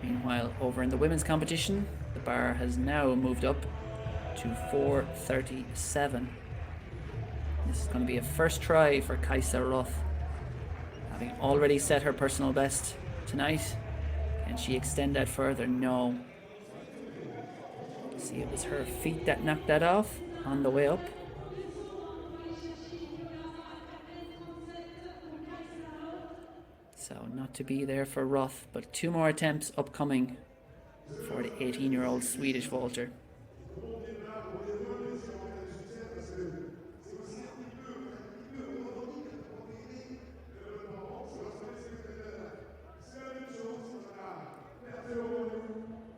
Meanwhile, over in the women's competition, the bar has now moved up to 4:37. This is going to be a first try for Kajsa ROTH, having already set her personal best tonight. Can she extend that further? No. See, it was her feet that knocked that off on the way up. So not to be there for ROTH, but two more attempts upcoming for the 18-year-old Swedish vaulter.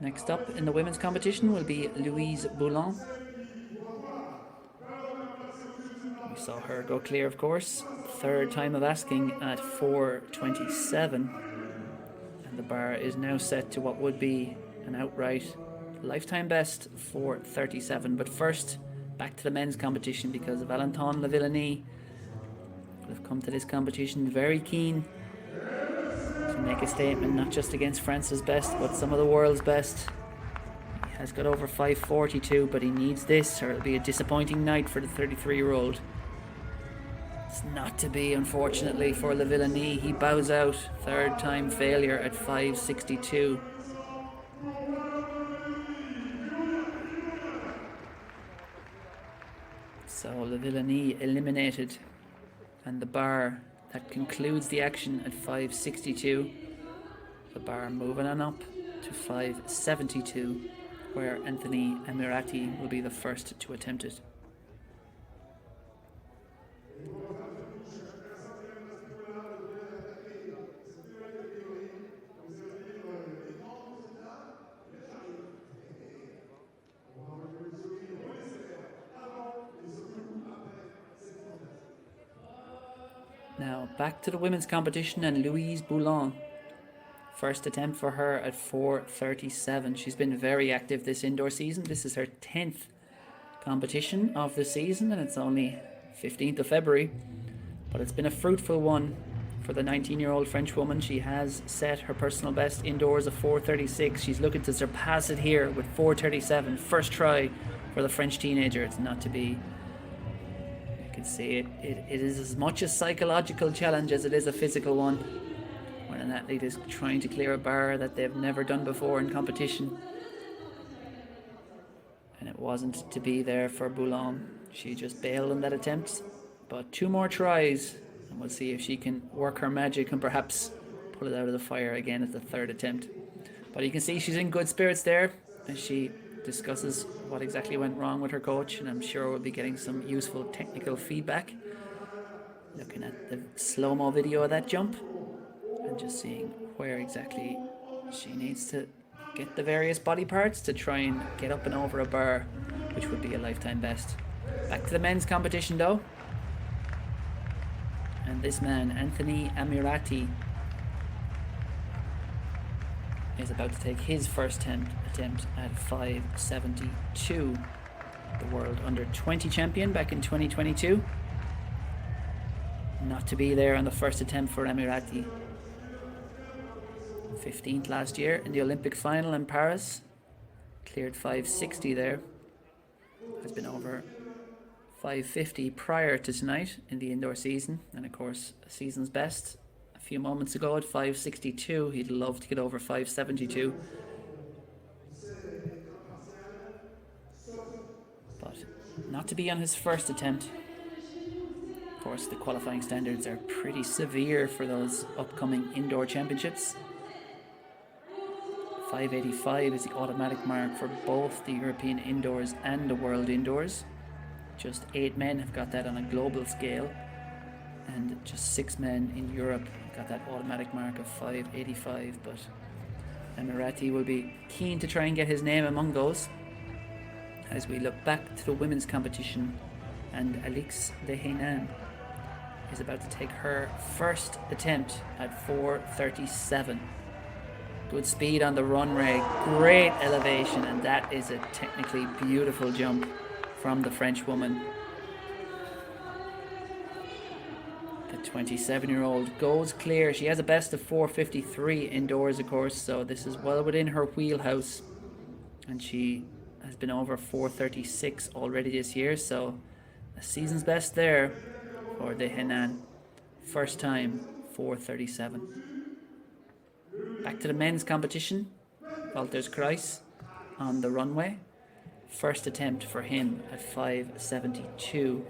Next up in the women's competition will be Louise BOULENT. We saw her go clear, of course. Third time of asking at 4:27. And the bar is now set to what would be an outright lifetime best, 4:37. But first, back to the men's competition, because Valters LAVILLENIE will have come to this competition very keen to make a statement, not just against France's best, but some of the world's best. He has got over 5:42, but he needs this, or it'll be a disappointing night for the 33-year-old. It's not to be, unfortunately, for LAVILLENIE. He bows out. Third time failure at 5:62. So LAVILLENIE eliminated, and the bar that concludes the action at 5:62. The bar moving on up to 5:72, where Anthony AMMIRATI will be the first to attempt it. Now back to the women's competition, and Louise BOULENT. First attempt for her at 4:37. She's been very active this indoor season. This is her 10th competition of the season, and it's only 15th of February. But it's been a fruitful one for the 19-year-old French woman. She has set her personal best indoors of 4:36. She's looking to surpass it here with 4:37. First try for the French teenager. It's not to be. You can see it is as much a psychological challenge as it is a physical one, when an athlete is trying to clear a bar that they've never done before in competition. And it wasn't to be there for BOULENT. She just bailed on that attempt. But 2 more tries, and we'll see if she can work her magic and perhaps pull it out of the fire again at the 3rd attempt. But you can see she's in good spirits there as she discusses what exactly went wrong with her coach, and I'm sure we'll be getting some useful technical feedback. Looking at the slow-mo video of that jump and just seeing where exactly she needs to get the various body parts to try and get up and over a bar, which would be a lifetime best. Back to the men's competition though. And this man, Anthony AMMIRATI, is about to take his first attempt at 5:72. The world under 20 champion back in 2022. Not to be there on the first attempt for AMMIRATI. 15th last year in the Olympic final in Paris. Cleared 5:60 there. Has been over 5:50 prior to tonight in the indoor season, and of course a season's best a few moments ago at 5:62. He'd love to get over 5:72, but not to be on his first attempt. Of course, the qualifying standards are pretty severe for those upcoming indoor championships. 5:85 is the automatic mark for both the European indoors and the world indoors. Just 8 men have got that on a global scale, and just 6 men in Europe got that automatic mark of 5:85. But AMMIRATI will be keen to try and get his name among those. As we look back to the women's competition, and Alix DEHAYNAIN is about to take her first attempt at 4:37. Good speed on the runway, great elevation, and that is a technically beautiful jump from the French woman. The 27-year-old goes clear. She has a best of 4:53 indoors, of course, so this is well within her wheelhouse. And she has been over 4:36 already this year, so a season's best there for DEHAYNAIN. First time, 4:37. Back to the men's competition. Valters KREIŠS on the runway. First attempt for him at 5:72.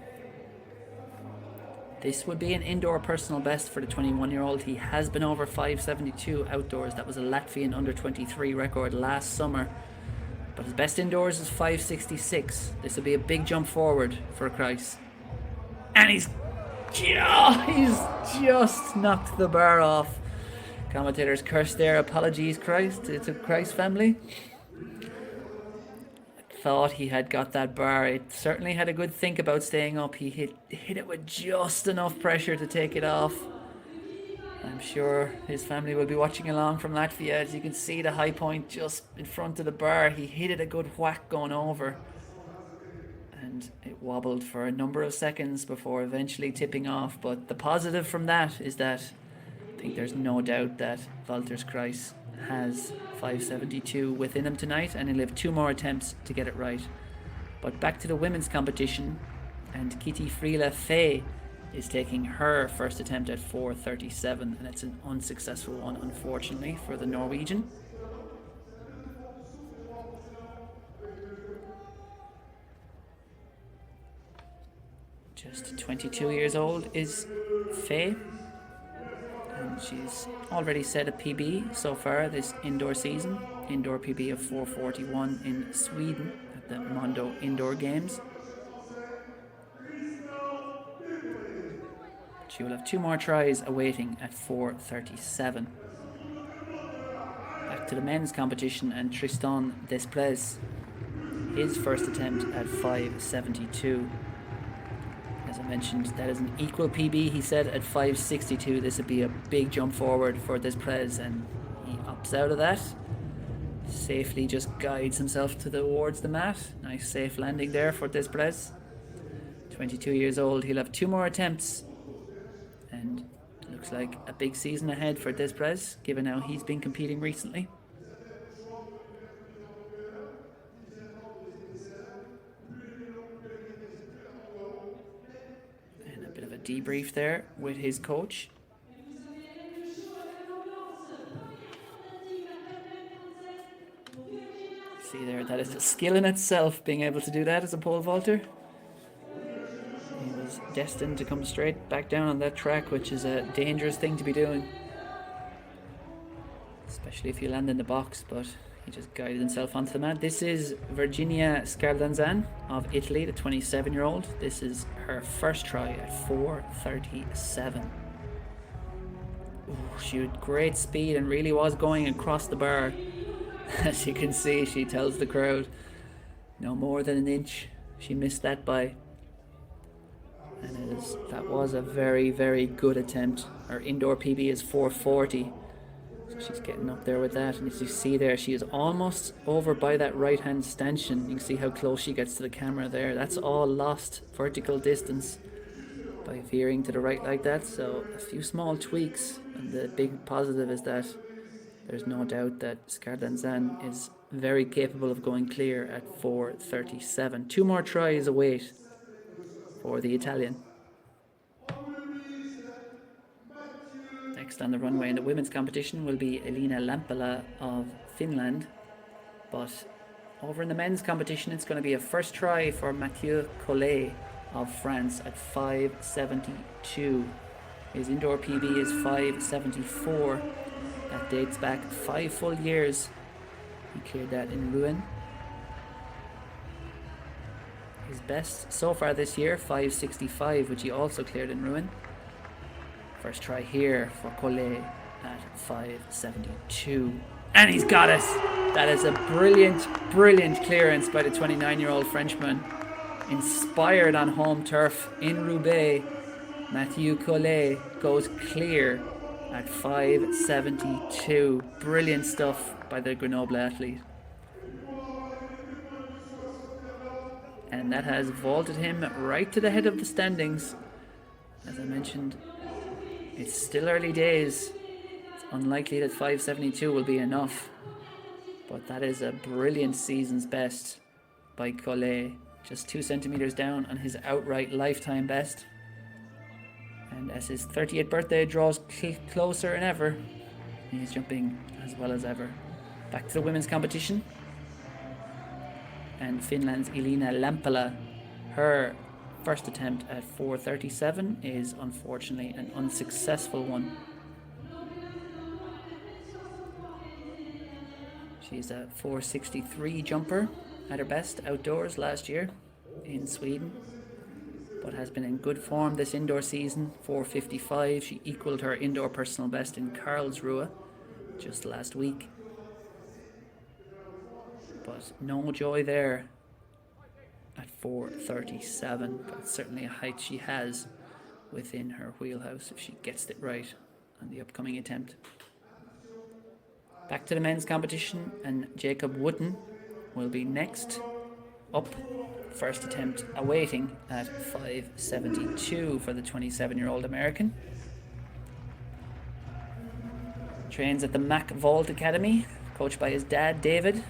This would be an indoor personal best for the 21-year-old. He has been over 5:72 outdoors. That was a Latvian under 23 record last summer. But his best indoors is 5:66. This will be a big jump forward for KREIŠS. And he's just knocked the bar off. Commentators curse there. Apologies, KREIŠS, to the KREIŠS family. Thought he had got that bar. It certainly had a good think about staying up. He hit it with just enough pressure to take it off. I'm sure his family will be watching along from Latvia. As you can see, the high point just in front of the bar. He hit it a good whack going over, and it wobbled for a number of seconds before eventually tipping off. But the positive from that is that I think there's no doubt that Valters KREIŠS has 5:72 within him tonight, and he'll have 2 more attempts to get it right. But back to the women's competition, and Kitty Friele FAYE is taking her first attempt at 4:37, and it's an unsuccessful one, unfortunately, for the Norwegian. Just 22 years old is FAYE, and she's already set a PB so far this indoor season. Indoor PB of 4:41 in Sweden at the Mondo Indoor Games. She will have 2 more tries awaiting at 4:37. Back to the men's competition, and Tristan Desprez, his first attempt at 5:72. As I mentioned, that is an equal PB, he said, at 5.62. This would be a big jump forward for Desprez, and he opts out of that. Safely just guides himself towards the mat. Nice safe landing there for Desprez. 22 years old. He'll have 2 more attempts. And looks like a big season ahead for Desprez, given how he's been competing recently. And a bit of a debrief there with his coach. See there, that is a skill in itself, being able to do that as a pole vaulter. He was destined to come straight back down on that track, which is a dangerous thing to be doing, especially if you land in the box, but he just guided himself onto the mat. This is Virginia SCARDANZAN of Italy, the 27-year-old. This is her first try at 4.37. Ooh, she had great speed and really was going across the bar. As you can see, she tells the crowd no more than an inch. She missed that by. And that was a very, very good attempt. Her indoor PB is 4.40. So she's getting up there with that. And as you see there, she is almost over by that right-hand stanchion. You can see how close she gets to the camera there. That's all lost vertical distance by veering to the right like that. So a few small tweaks. And the big positive is that there's no doubt that SCARDANZAN is very capable of going clear at 4.37. 2 more tries await for the Italian. Next on the runway in the women's competition will be Elina LAMPELA of Finland. But over in the men's competition, it's going to be a first try for Mathieu COLLET of France at 5.72. His indoor PB is 5.74. That dates back 5 full years. He cleared that in Rouen. His best so far this year, 5.65, which he also cleared in Rouen. First try here for Collet at 5.72. And he's got it! That is a brilliant, brilliant clearance by the 29-year-old Frenchman. Inspired on home turf in Roubaix, Mathieu Collet goes clear at 5.72. Brilliant stuff by the Grenoble athlete. And that has vaulted him right to the head of the standings. As I mentioned, it's still early days. It's unlikely that 5.72 will be enough. But that is a brilliant season's best by Collet. Just 2 centimeters down on his outright lifetime best. And as his 30th birthday draws closer than ever, he's jumping as well as ever. Back to the women's competition. And Finland's Elina LAMPELA, her first attempt at 4.37 is unfortunately an unsuccessful one. She's a 4.63 jumper at her best outdoors last year in Sweden, but has been in good form this indoor season. 4.55. She equaled her indoor personal best in Karlsruhe just last week. But no joy there at 4.37. But it's certainly a height she has within her wheelhouse if she gets it right on the upcoming attempt. Back to the men's competition, and Jacob Wooten will be next up. First attempt awaiting at 5.72 for the 27-year-old American. Trains at the Mac Vault Academy, coached by his dad, David.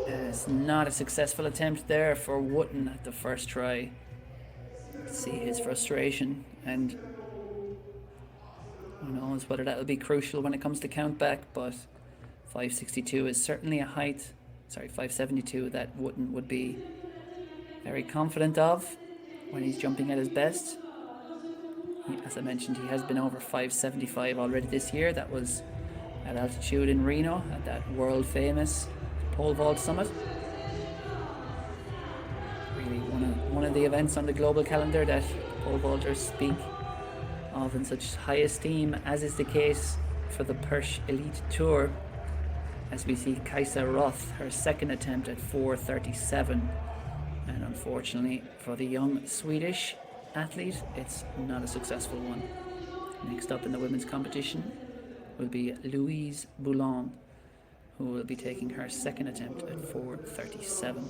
It's not a successful attempt there for Wooten at the first try. See his frustration, and who knows whether that will be crucial when it comes to countback, but 5.62 is certainly a height. 5.72 that Wooten would be very confident of when he's jumping at his best. As I mentioned, he has been over 5.75 already this year. That was at altitude in Reno at that world famous pole vault summit. Really one of the events on the global calendar that pole vaulters speak of in such high esteem, as is the case for the Perche Elite Tour. As we see Kajsa Roth, her second attempt at 4.37 And unfortunately for the young Swedish athlete, it's not a successful one. Next up in the women's competition will be Louise BOULENT, who will be taking her second attempt at 4:37.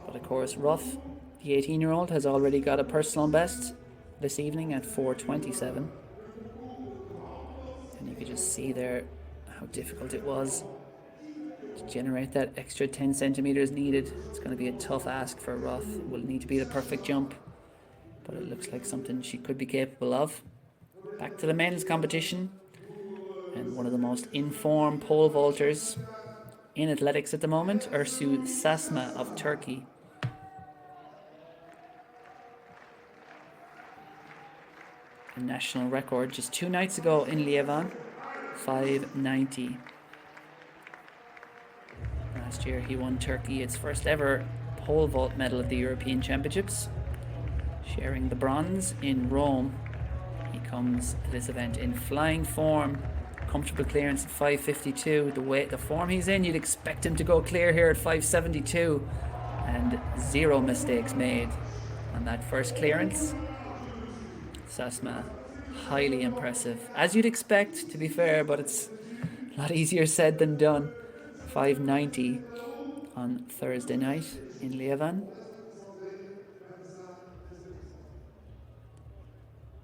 But of course, Roth, the 18-year-old, has already got a personal best this evening at 4:27. And you can just see there how difficult it was to generate that extra 10 centimeters needed. It's going to be a tough ask for Roth. It will need to be the perfect jump, but it looks like something she could be capable of. Back to the men's competition, and one of the most informed pole vaulters in athletics at the moment, Ersu ŞAŞMA of Turkey. A national record just 2 nights ago in Yerevan, 5:90. Last year he won Turkey its first ever pole vault medal at the European Championships, sharing the bronze in Rome. He comes to this event in flying form, comfortable clearance at 5:52. The form he's in, you'd expect him to go clear here at 5:72, and 0 mistakes made on that first clearance. ŞAŞMA, highly impressive, as you'd expect, to be fair, but it's a lot easier said than done. 5:90 on Thursday night in Yerevan.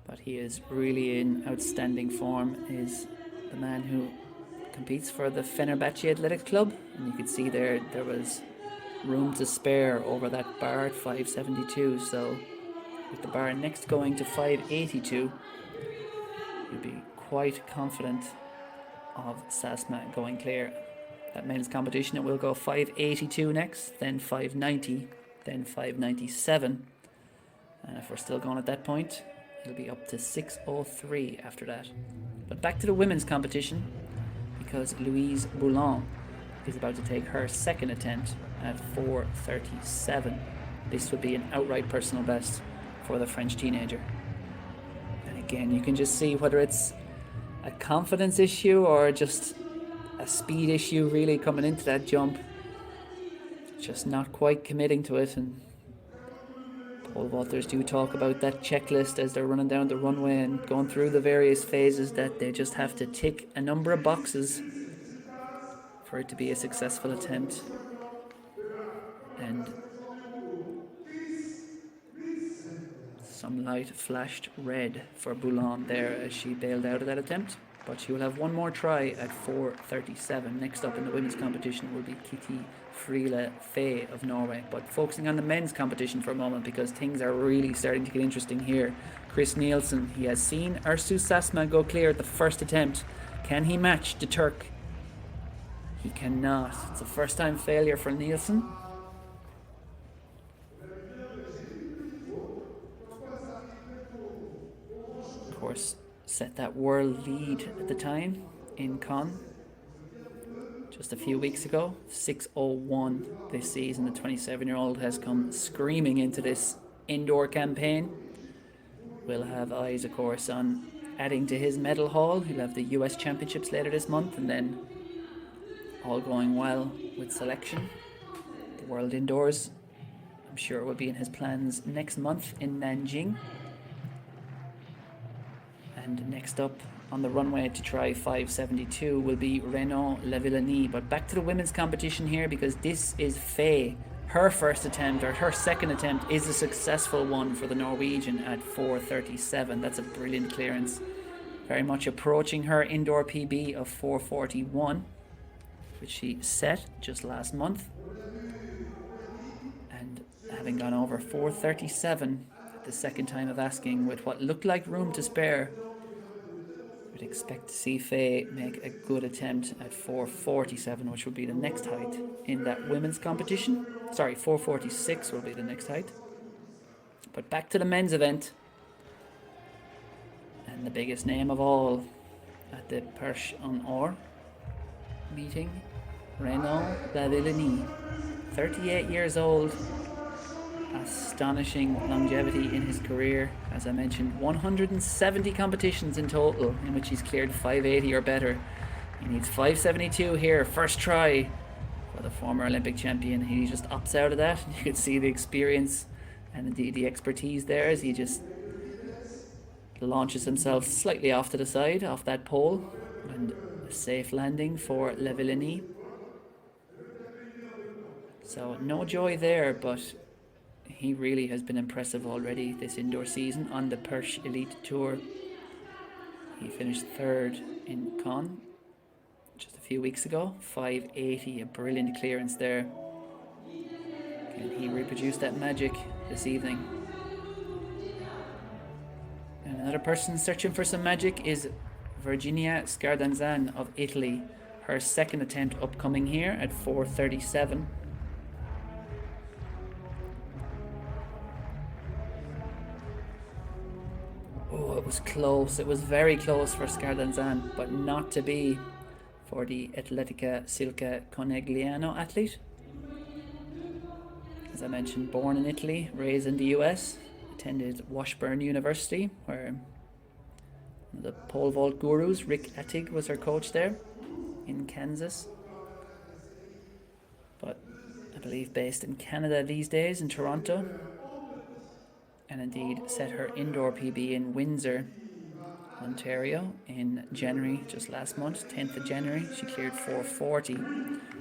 But he is really in outstanding form. Is the man who competes for the Fenerbahce Athletic Club, and you can see there was room to spare over that bar at 5:72. So with the bar next going to 5:82, you'd be quite confident of ŠAŠMA going clear. That men's competition, it will go 5:82 next, then 5:90, then 5:97, and if we're still going at that point, it'll be up to 6:03 after that. But back to the women's competition, because Louise BOULENT is about to take her second attempt at 4:37. This would be an outright personal best for the French teenager. And again, you can just see whether it's a confidence issue or just a speed issue really coming into that jump. Just not quite committing to it. And pole vaulters do talk about that checklist as they're running down the runway and going through the various phases, that they just have to tick a number of boxes for it to be a successful attempt. And some light flashed red for BOULENT there as she bailed out of that attempt, but she will have one more try at 4:37. Next up in the women's competition will be Friele FAYE of Norway. But focusing on the men's competition for a moment, because things are really starting to get interesting here. Chris Nielsen, he has seen Ersu ŞAŞMA go clear at the first attempt. Can he match the Turk? He cannot. It's a first time failure for Nielsen. Of course, set that world lead at the time in Cannes just a few weeks ago, 6:01 this season. The 27-year-old has come screaming into this indoor campaign. We'll have eyes, of course, on adding to his medal haul. He'll have the US Championships later this month, and then, all going well with selection, the World Indoors, I'm sure, will be in his plans next month in Nanjing. And next up on the runway to try 5:72 will be Renaud LAVILLENIE. But back to the women's competition here, because this is FAYE. Her first attempt, or her second attempt, is a successful one for the Norwegian at 4:37. That's a brilliant clearance. Very much approaching her indoor PB of 4:41, which she set just last month. And having gone over 4:37 the second time of asking with what looked like room to spare, we'd expect to see FAYE make a good attempt at 4:47, which will be the next height in that women's competition. Sorry, 4:46 will be the next height. But back to the men's event, and the biggest name of all at the Perche en Or meeting, Renaud LAVILLENIE, 38 years old. Astonishing longevity in his career. As I mentioned, 170 competitions in total in which he's cleared 580 or better. He needs 572 here, first try. But the former Olympic champion, he just opts out of that. You can see the experience and indeed the expertise there as he just launches himself slightly off to the side, off that pole, and a safe landing for LAVILLENIE. So no joy there, but he really has been impressive already this indoor season on the Perche Elite Tour. He finished third in Cannes just a few weeks ago, 580, a brilliant clearance there. Can he reproduce that magic this evening? And another person searching for some magic is Virginia SCARDANZAN of Italy. Her second attempt upcoming here at 4:37. Oh, it was close. It was very close for SCARDANZAN, but not to be for the Atletica Silke Conegliano athlete. As I mentioned, born in Italy, raised in the US, attended Washburn University, where the pole vault gurus, Rick Attig, was her coach there in Kansas. But I believe based in Canada these days, in Toronto. And indeed set her indoor PB in Windsor, Ontario in January, just last month, 10th of January. She cleared 4:40.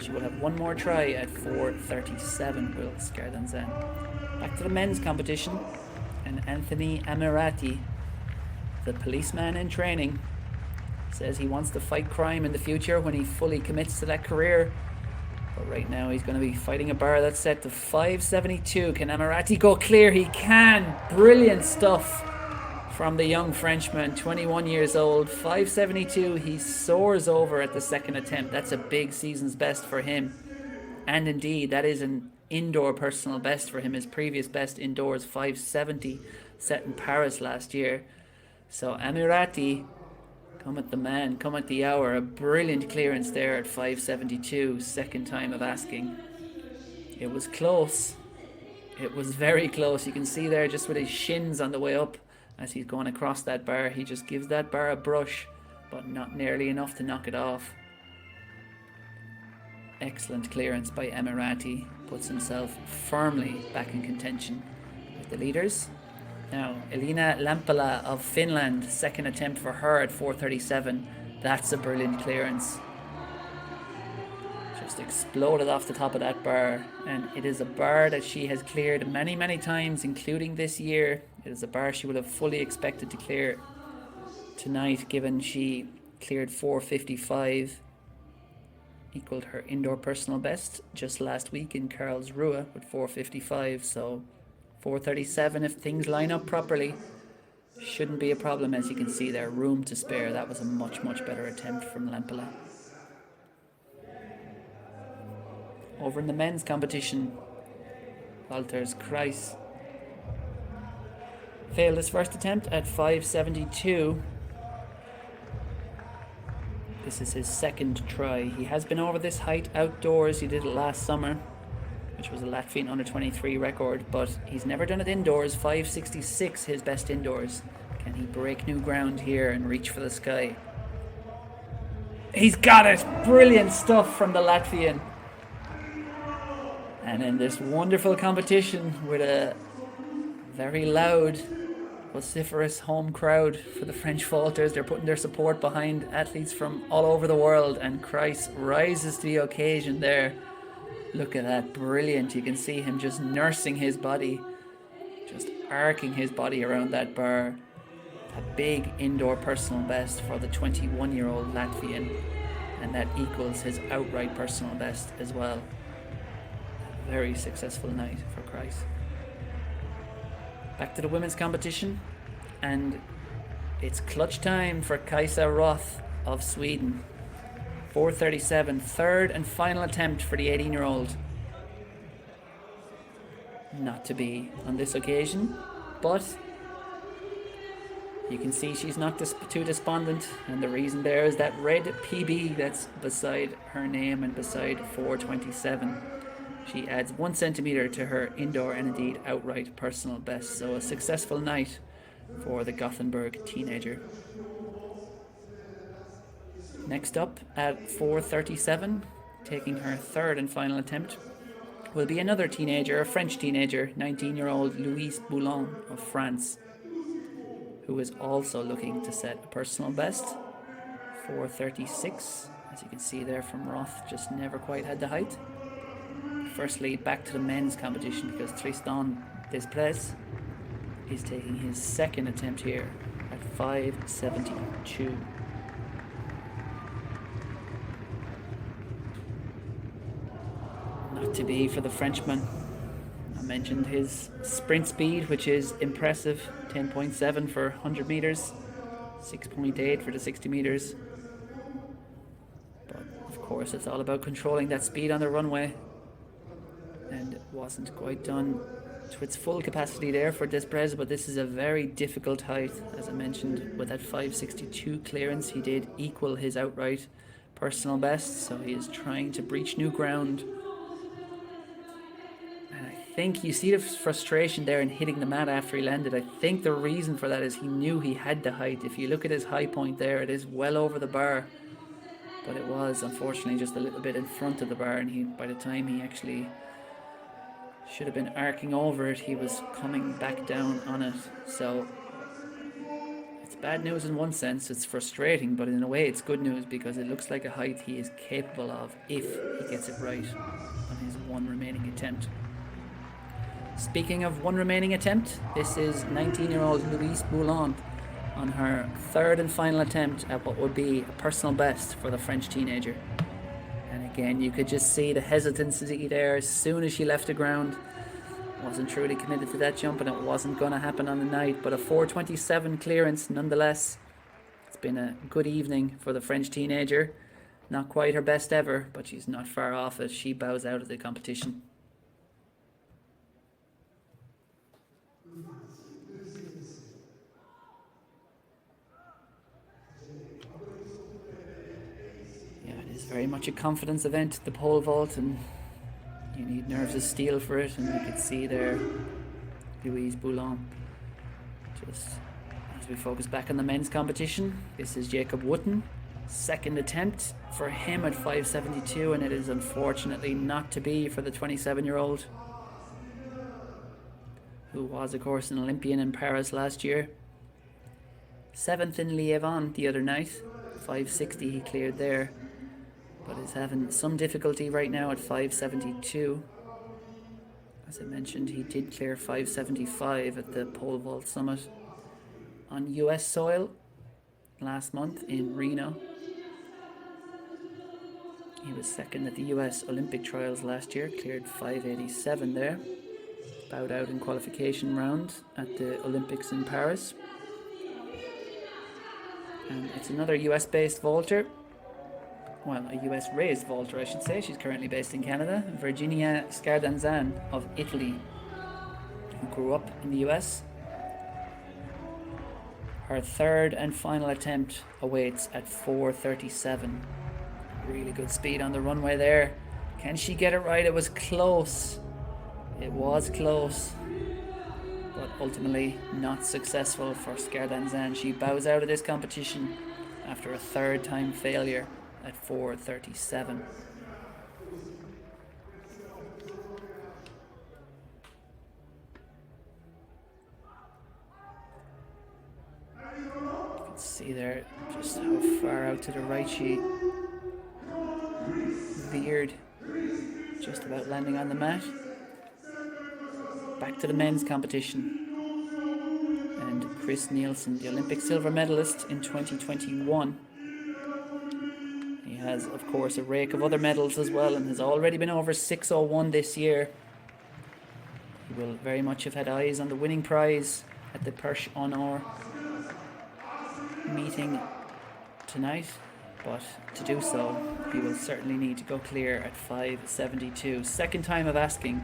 She will have one more try at 4:37, will SCARDANZAN. Back to the men's competition, and Anthony AMMIRATI, the policeman in training, says he wants to fight crime in the future when he fully commits to that career. But right now he's going to be fighting a bar that's set to 5:72. Can AMMIRATI go clear? He can! Brilliant stuff from the young Frenchman, 21 years old. 5:72, he soars over at the second attempt. That's a big season's best for him. And indeed, that is an indoor personal best for him. His previous best indoors, 5:70, set in Paris last year. So AMMIRATI, come at the man, come at the hour. A brilliant clearance there at 5:72, second time of asking. It was close. It was very close. You can see there just with his shins on the way up as he's going across that bar. He just gives that bar a brush, but not nearly enough to knock it off. Excellent clearance by AMMIRATI. Puts himself firmly back in contention with the leaders. Now, Elina LAMPELA of Finland, second attempt for her at 4:37. That's a brilliant clearance. Just exploded off the top of that bar. And it is a bar that she has cleared many, many times, including this year. It is a bar she would have fully expected to clear tonight, given she cleared 4:55. Equaled her indoor personal best just last week in Karlsruhe with 4:55. So 4:37, if things line up properly, shouldn't be a problem. As you can see there, room to spare. That was a much, much better attempt from LAMPELA. Over in the men's competition, Valters KREIŠS failed his first attempt at 5:72. This is his second try. He has been over this height outdoors. He did it last summer, which was a Latvian under-23 record, but he's never done it indoors. 5:66, his best indoors. Can he break new ground here and reach for the sky? He's got it! Brilliant stuff from the Latvian. And in this wonderful competition with a very loud, vociferous home crowd for the French vaulters, they're putting their support behind athletes from all over the world, and KREIŠS rises to the occasion there. Look at that, brilliant. You can see him just nursing his body, just arcing his body around that bar. A big indoor personal best for the 21-year-old Latvian, and that equals his outright personal best as well. A very successful night for KREIŠS. Back to the women's competition, and it's clutch time for Kajsa ROTH of Sweden. 4:37, third and final attempt for the 18-year-old. Not to be on this occasion, but you can see she's not too despondent, and the reason there is that red PB that's beside her name and beside 4:27. She adds 1 centimetre to her indoor and indeed outright personal best. So a successful night for the Gothenburg teenager. Next up at 4:37, taking her third and final attempt will be another teenager, a French teenager, 19-year-old Louise BOULENT of France, who is also looking to set a personal best, 4:36. As you can see there from Roth, just never quite had the height. Firstly, back to the men's competition, because Tristan Desprez is taking his second attempt here at 5:72. Not to be for the Frenchman. I mentioned his sprint speed, which is impressive, 10.7 for 100 meters, 6.8 for the 60 meters. But of course, it's all about controlling that speed on the runway, and it wasn't quite done to its full capacity there for Desprez. But this is a very difficult height. As I mentioned, with that 5:62 clearance, he did equal his outright personal best, so he is trying to breach new ground. And I think you see the frustration there in hitting the mat after he landed. I think the reason for that is he knew he had the height. If you look at his high point there, it is well over the bar, but it was unfortunately just a little bit in front of the bar, and by the time he actually should have been arcing over it, he was coming back down on it. So it's bad news in one sense, it's frustrating, but in a way it's good news, because it looks like a height he is capable of if he gets it right on his one remaining attempt. Speaking of one remaining attempt, this is 19-year-old Louise BOULENT on her third and final attempt at what would be a personal best for the French teenager. And again, you could just see the hesitancy there as soon as she left the ground. Wasn't truly committed to that jump, and it wasn't going to happen on the night. But a 4:27 clearance nonetheless. It's been a good evening for the French teenager. Not quite her best ever, but she's not far off as she bows out of the competition. Very much a confidence event, the pole vault, and you need nerves of steel for it. And you can see there Louise BOULENT. Just as we focus back on the men's competition, this is Jacob Wootton, second attempt for him at 5:72, and it is unfortunately not to be for the 27-year-old, who was of course an Olympian in Paris last year. 7th in Liévin the other night, 5:60 he cleared there, but is having some difficulty right now at 5:72. As I mentioned, he did clear 5:75 at the pole vault summit on US soil last month in Reno. He was second at the US Olympic trials last year, cleared 5:87 there, bowed out in qualification round at the Olympics in Paris. And it's another US based vaulter. Well, a US raised vaulter, I should say. She's currently based in Canada. Virginia SCARDANZAN of Italy, who grew up in the US. Her third and final attempt awaits at 4:37. Really good speed on the runway there. Can she get it right? It was close. It was close, but ultimately not successful for SCARDANZAN. She bows out of this competition after a third time failure at 4:37. You can see there just how far out to the right she veered, just about landing on the mat. Back to the men's competition. And Chris Nielsen, the Olympic silver medalist in 2021. He has, of course, a rake of other medals as well, and has already been over 6:01 this year. He will very much have had eyes on the winning prize at the Perche Honor meeting tonight, but to do so, he will certainly need to go clear at 5:72. Second time of asking.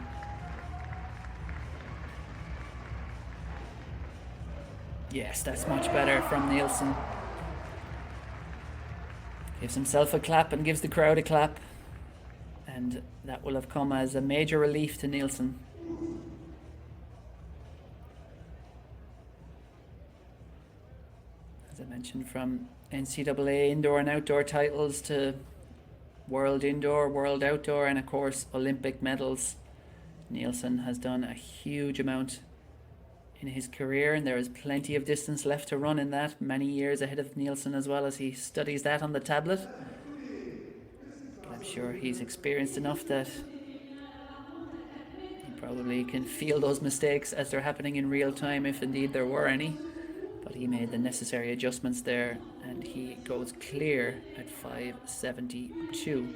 Yes, that's much better from Nielsen. Gives himself a clap and gives the crowd a clap. And that will have come as a major relief to Nielsen. As I mentioned, from NCAA indoor and outdoor titles to World indoor, world outdoor, and of course Olympic medals. Nielsen has done a huge amount in his career, and there is plenty of distance left to run in that. Many years ahead of Nielsen as well, as he studies that on the tablet. But I'm sure he's experienced enough that he probably can feel those mistakes as they're happening in real time, if indeed there were any. But he made the necessary adjustments there, and he goes clear at 5:72.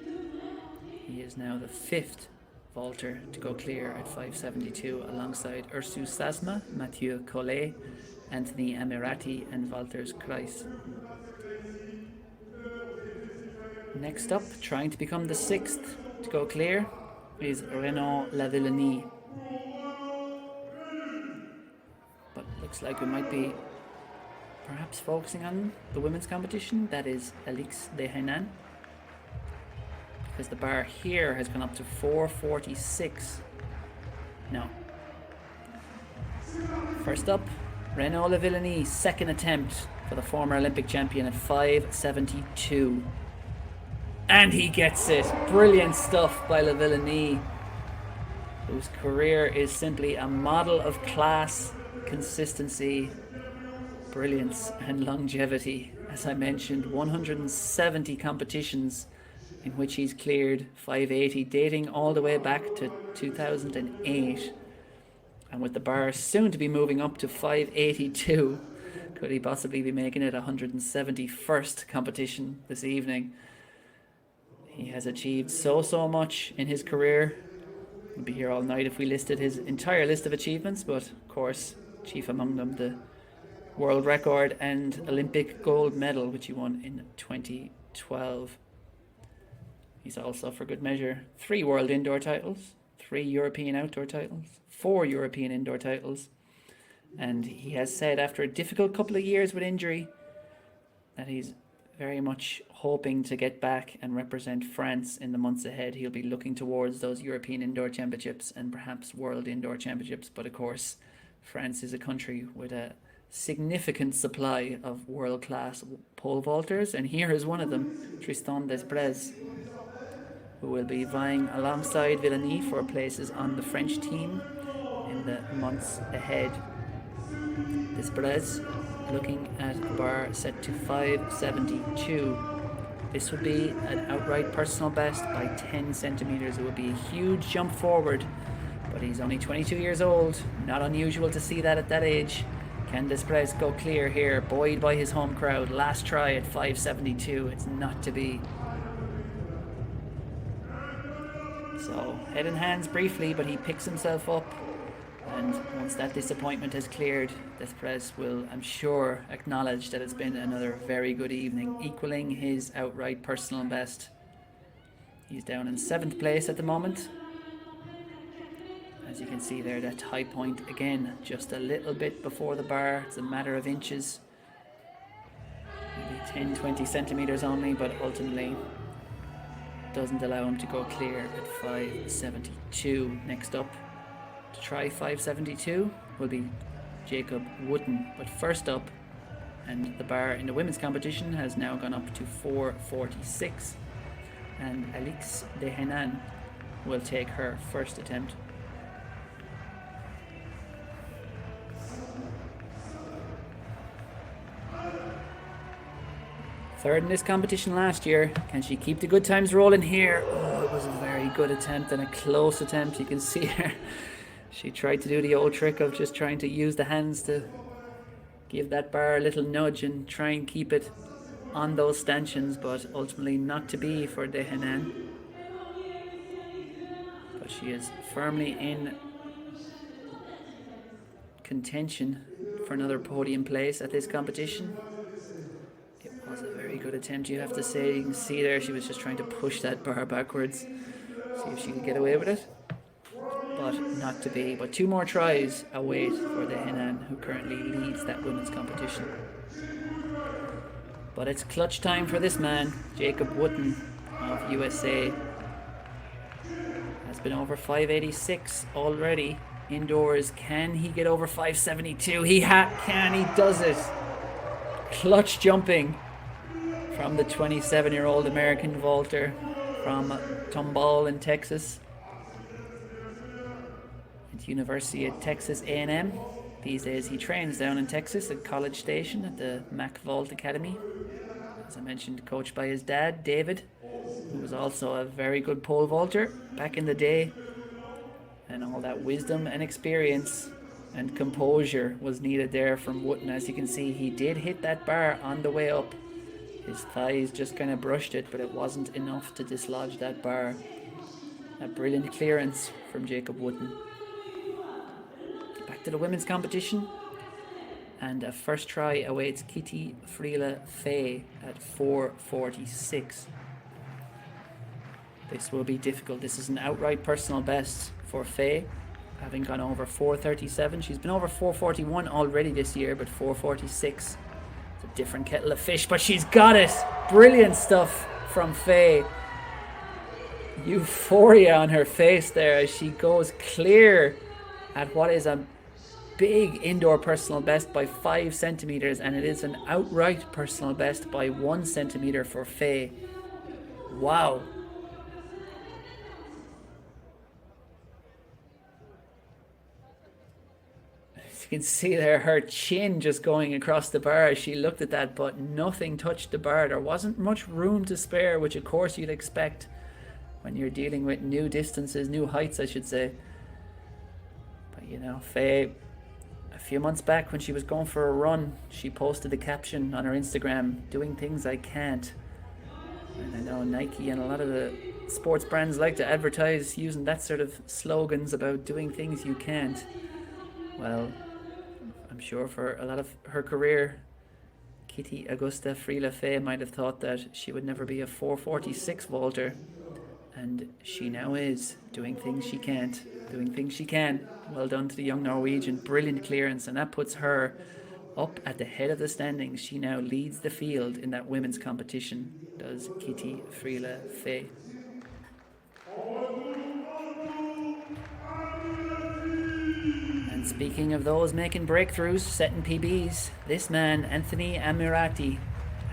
He is now the 5th vaulter to go clear at 5:72, alongside Ersu ŞAŞMA, Mathieu COLLET, Anthony AMMIRATI, and Valters KREIŠS. Next up, trying to become the 6th to go clear, is Renaud LAVILLENIE. But looks like we might be perhaps focusing on the women's competition. That is Alix DEHAYNAIN, because the bar here has gone up to 4:46. No. First up, Renaud LAVILLENIE, second attempt for the former Olympic champion at 5:72. And he gets it. Brilliant stuff by LAVILLENIE, whose career is simply a model of class, consistency, brilliance and longevity. As I mentioned, 170 competitions in which he's cleared 580, dating all the way back to 2008. And with the bar soon to be moving up to 582, could he possibly be making it 171st competition this evening? He has achieved so much in his career. We'd be here all night if we listed his entire list of achievements, but of course, chief among them, the world record and Olympic gold medal, which he won in 2012. He's also, for good measure, 3 world indoor titles, 3 European outdoor titles, 4 European indoor titles. And he has said, after a difficult couple of years with injury, that he's very much hoping to get back and represent France in the months ahead. He'll be looking towards those European Indoor Championships and perhaps World Indoor Championships. But of course, France is a country with a significant supply of world-class pole vaulters, and here is one of them, Tristan Desprez, who will be vying alongside Villeneuve for places on the French team in the months ahead. Desprez looking at a bar set to 5:72. This would be an outright personal best by 10 centimeters. It would be a huge jump forward, but he's only 22 years old. Not unusual to see that at that age. Can Desprez go clear here, buoyed by his home crowd? Last try at 5:72. It's not to be. So head and hands briefly, but he picks himself up. And once that disappointment has cleared, Desprez will, I'm sure, acknowledge that it's been another very good evening, equaling his outright personal best. He's down in 7th place at the moment. As you can see there, that high point again, just a little bit before the bar. It's a matter of inches, maybe 10-20 centimeters only, but ultimately doesn't allow him to go clear at 5:72. Next up to try 5:72 will be Jacob Wooten. But first up, and the bar in the women's competition has now gone up to 4:46, and Alix DEHAYNAIN will take her first attempt. Third in this competition last year. Can she keep the good times rolling here? Oh, it was a very good attempt and a close attempt. You can see her. She tried to do the old trick of just trying to use the hands to give that bar a little nudge and try and keep it on those stanchions, but ultimately not to be for DEHAYNAIN. But she is firmly in contention for another podium place at this competition. It was a very good attempt, you have to say. You can see there she was just trying to push that bar backwards, see if she could get away with it, but not to be. But 2 more tries await for DEHAYNAIN, who currently leads that women's competition. But it's clutch time for this man. Jacob Wooten of USA has been over 5:86 already indoors. Can he get over 5:72? He can, he does it. Clutch jumping from the 27-year-old American vaulter. from Tomball in Texas. At University of Texas A&M. These days he trains down in Texas at College Station at the Mac Vault Academy. As I mentioned, coached by his dad, David, who was also a very good pole vaulter back in the day. And all that wisdom and experience and composure was needed there from Wotton. As you can see, he did hit that bar on the way up. His thighs just kind of brushed it, but it wasn't enough to dislodge that bar. A brilliant clearance from Jacob Wotton. Back to the women's competition. And a first try awaits Kitty Friele FAYE at 4:46. This will be difficult. This is an outright personal best for FAYE, having gone over 4:37. She's been over 4:41 already this year, but 4:46. It's a different kettle of fish, but she's got it. Brilliant stuff from FAYE. Euphoria on her face there as she goes clear at what is a big indoor personal best by 5 centimeters, and it is an outright personal best by 1 centimeter for FAYE. Wow. As you can see there, her chin just going across the bar as she looked at that, but nothing touched the bar. There wasn't much room to spare, which of course you'd expect when you're dealing with new distances, new heights I should say. But you know, FAYE, a few months back when she was going for a run, she posted a caption on her Instagram, "Doing things I can't." And I know Nike and a lot of the sports brands like to advertise using that sort of slogans about doing things you can't. Well, I'm sure for a lot of her career, Kitty Augusta Friele FAYE might have thought that she would never be a 4:46 vaulter. And she now is doing things she can't, doing things she can. Well done to the young Norwegian, brilliant clearance, and that puts her up at the head of the standings. She now leads the field in that women's competition, does Kitty Friele FAYE. And speaking of those making breakthroughs, setting PBs, this man, Anthony Ammirati,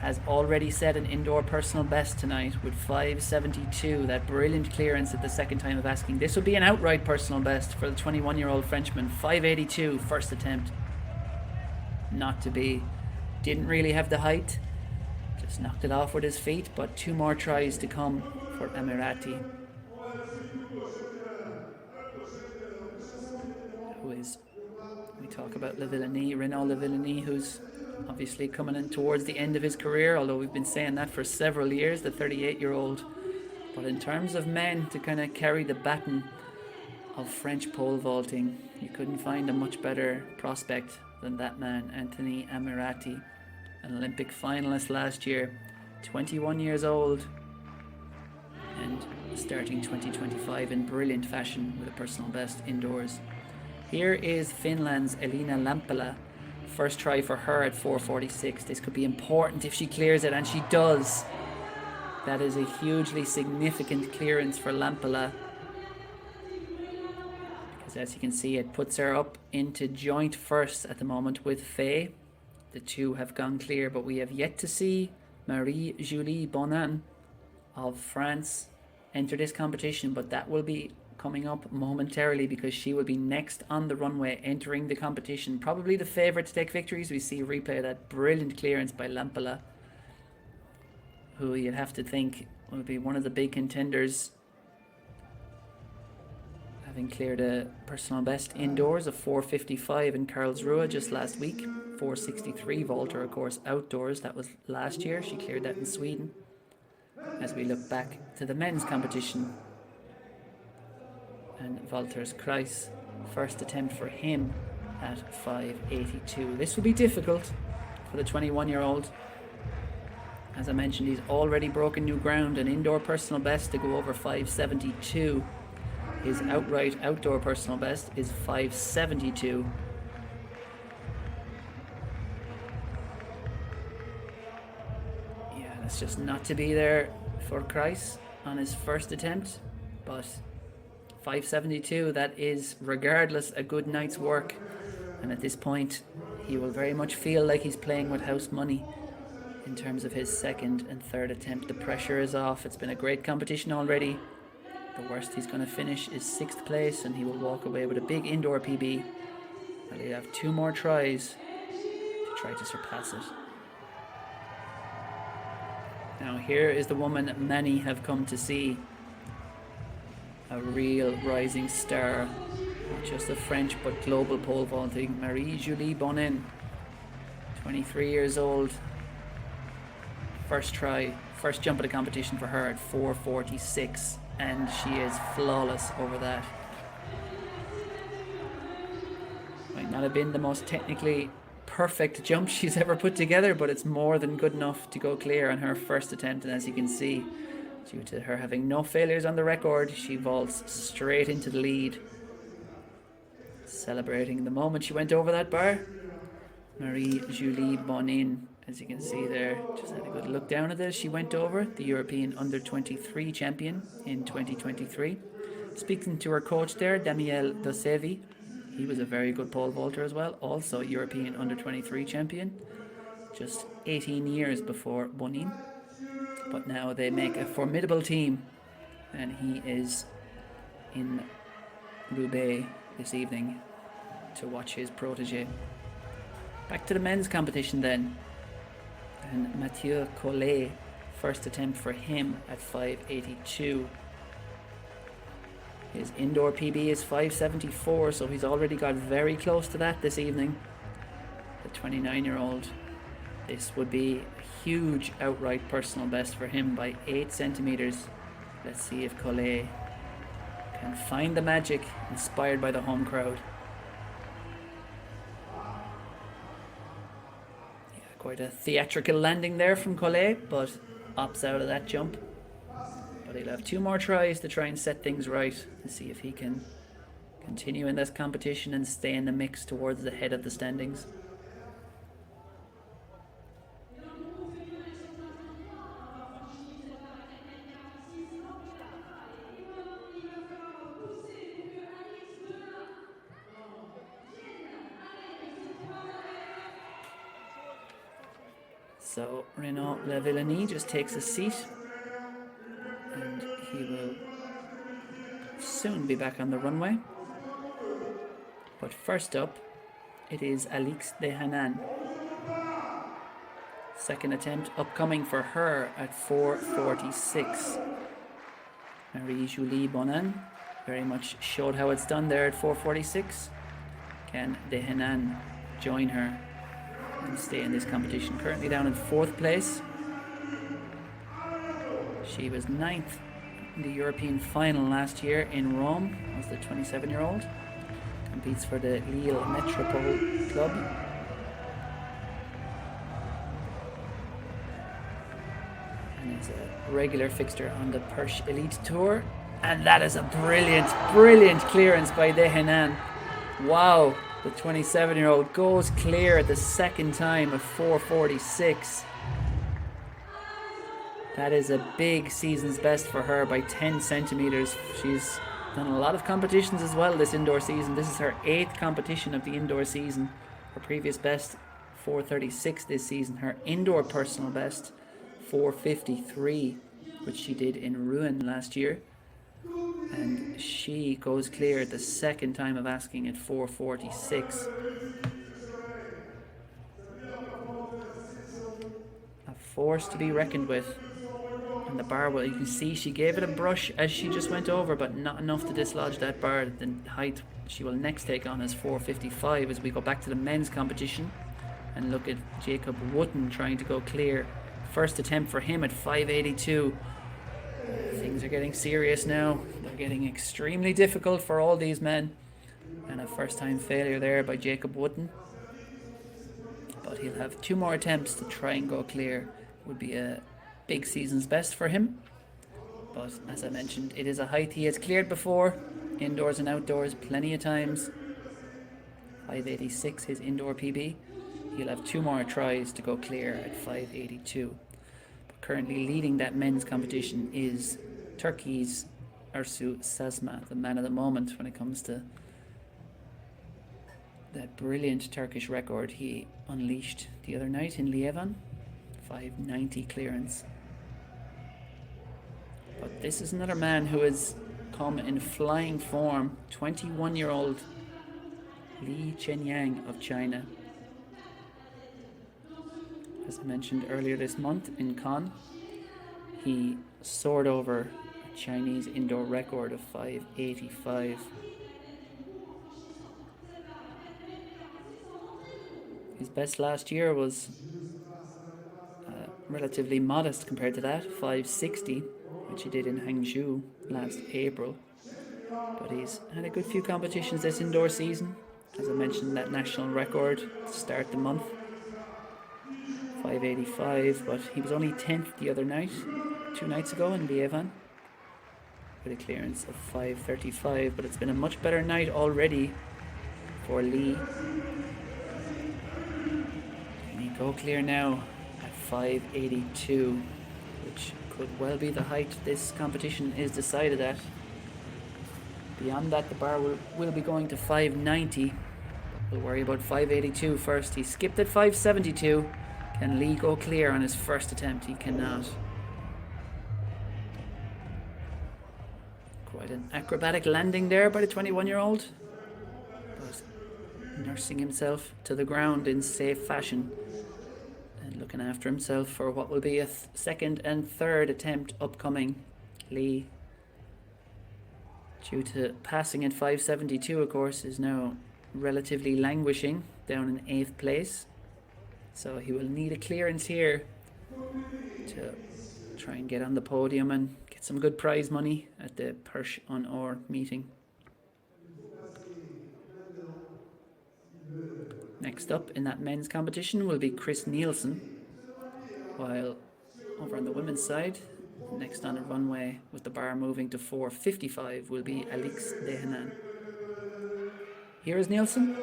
has already set an indoor personal best tonight with 5:72. That brilliant clearance at the second time of asking. This would be an outright personal best for the 21-year-old Frenchman. 5:82 first attempt. Not to be. Didn't really have the height. Just knocked it off with his feet, but 2 more tries to come for Ammirati, who is, we talk about Lavillenie, Renaud Lavillenie, who's obviously coming in towards the end of his career, although we've been saying that for several years, the 38-year-old. But in terms of men to kind of carry the baton of French pole vaulting, you couldn't find a much better prospect than that man, Anthony Ammirati, an Olympic finalist last year, 21 years old, and starting 2025 in brilliant fashion with a personal best indoors. Here is Finland's Elina LAMPELA. First try for her at 4:46. This could be important if she clears it, and she does. That is a hugely significant clearance for LAMPELA, because as you can see, it puts her up into joint first at the moment with FAYE. The two have gone clear, but we have yet to see Marie-Julie Bonnin of France enter this competition, but that will be coming up momentarily because she will be next on the runway entering the competition. Probably the favourite to take victories. We see a replay of that brilliant clearance by LAMPELA, who you'd have to think will be one of the big contenders, having cleared a personal best indoors of 4:55 in Karlsruhe just last week. 4:63 vaulter, of course, outdoors. That was last year. She cleared that in Sweden. As we look back to the men's competition, and Valters KREIŠS, first attempt for him at 5:82. This will be difficult for the 21-year-old. As I mentioned, he's already broken new ground, an indoor personal best to go over 5:72. His outright outdoor personal best is 5:72. Yeah, that's just not to be there for KREIŠS on his first attempt, but 5:72, that is regardless a good night's work, and at this point he will very much feel like he's playing with house money. in terms of his second and third attempt. The pressure is off. It's been a great competition already. The worst he's going to finish is 6th place, and he will walk away with a big indoor PB. And he'll have 2 more tries to try to surpass it. Now here is the woman many have come to see. A real rising star, not just of French but global pole vaulting. Marie-Julie Bonnin, 23 years old. First try, first jump of the competition for her at 4:46, and she is flawless over that. Might not have been the most technically perfect jump she's ever put together, but it's more than good enough to go clear on her first attempt. And as you can see, due to her having no failures on the record, she vaults straight into the lead. Celebrating the moment she went over that bar. Marie-Julie Bonnin, as you can see there, just had a good look down at this. She went over, the European under-23 champion in 2023. Speaking to her coach there, Daniel Dosevi, he was a very good pole vaulter as well, also European under-23 champion, just 18 years before Bonnin. But now they make a formidable team, and he is in Roubaix this evening to watch his protege. Back to the men's competition then, and Mathieu Collet, first attempt for him at 5:82. His indoor PB is 5:74, so he's already got very close to that this evening. The 29-year-old. This would be a huge outright personal best for him by 8 centimeters. Let's see if Collet can find the magic inspired by the home crowd. Quite a theatrical landing there from Collet, but opts out of that jump. But he'll have 2 more tries to try and set things right and see if he can continue in this competition and stay in the mix towards the head of the standings. So Renaud LAVILLENIE just takes a seat, and he will soon be back on the runway. But first up, it is Alix DEHAYNAIN. Second attempt upcoming for her at 4:46. Marie-Julie Bonnin very much showed how it's done there at 4:46. Can DEHAYNAIN join her and stay in this competition? Currently down in 4th place. She was 9th in the European final last year in Rome as the 27-year-old. Competes for the Lille Metropole Club. And is a regular fixture on the Perche Elite Tour. And that is a brilliant, brilliant clearance by DEHAYNAIN. Wow. The 27-year-old goes clear the second time at 4:46. That is a big season's best for her by 10 centimeters. She's done a lot of competitions as well this indoor season. This is her 8th competition of the indoor season. Her previous best, 4:36 this season. Her indoor personal best, 4:53, which she did in Rouen last year. And she goes clear the second time of asking at 4:46. A force to be reckoned with. And the bar, well, you can see she gave it a brush as she just went over, but not enough to dislodge that bar. The height she will next take on is 4:55 as we go back to the men's competition and look at Jacob Wootton trying to go clear. First attempt for him at 5:82. Things are getting serious now. They're getting extremely difficult for all these men. And a first-time failure there by Jacob Wootton. But he'll have 2 more attempts to try and go clear. Would be a big season's best for him. But as I mentioned, it is a height he has cleared before, indoors and outdoors, plenty of times. 5:86 his indoor PB. He'll have 2 more tries to go clear at 5:82. Currently leading that men's competition is Turkey's Ersu ŞAŞMA, the man of the moment when it comes to that brilliant Turkish record he unleashed the other night in Lievan. 590 clearance. But this is another man who has come in flying form. 21-year-old Li Chenyang of China. As I mentioned earlier this month in Cannes, he soared over a Chinese indoor record of 585. His best last year was relatively modest compared to that, 560, which he did in Hangzhou last April. But he's had a good few competitions this indoor season. As I mentioned, that national record to start the month, 585, but he was only 10th the other night, 2 nights ago in Lieven, with a clearance of 535, but it's been a much better night already for Li. Can he go clear now at 582, which could well be the height this competition is decided at. Beyond that, the bar will be going to 590. We'll worry about 582 first. He skipped at 572. Can Li go clear on his first attempt? He cannot. Quite an acrobatic landing there by the 21-year-old. But nursing himself to the ground in safe fashion. And looking after himself for what will be a second and third attempt upcoming. Li, due to passing at 572, of course, is now relatively languishing down in 8th place. So he will need a clearance here to try and get on the podium and get some good prize money at the Perche en Or meeting. Next up in that men's competition will be Chris Nielsen, while over on the women's side, next on the runway with the bar moving to 455 will be Alix DEHAYNAIN. Here is Nielsen.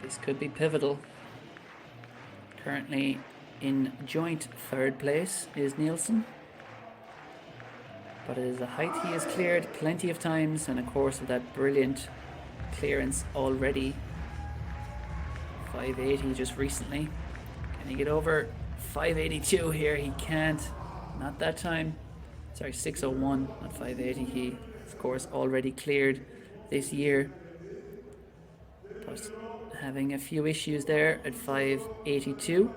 This could be pivotal. Currently in joint 3rd place is Nielsen. But it is a height he has cleared plenty of times, and of course with that brilliant clearance already. 580 just recently. Can he get over 582 here? He can't. Not that time. Sorry, 601, not 580. He, of course, already cleared this year. But having a few issues there at 582.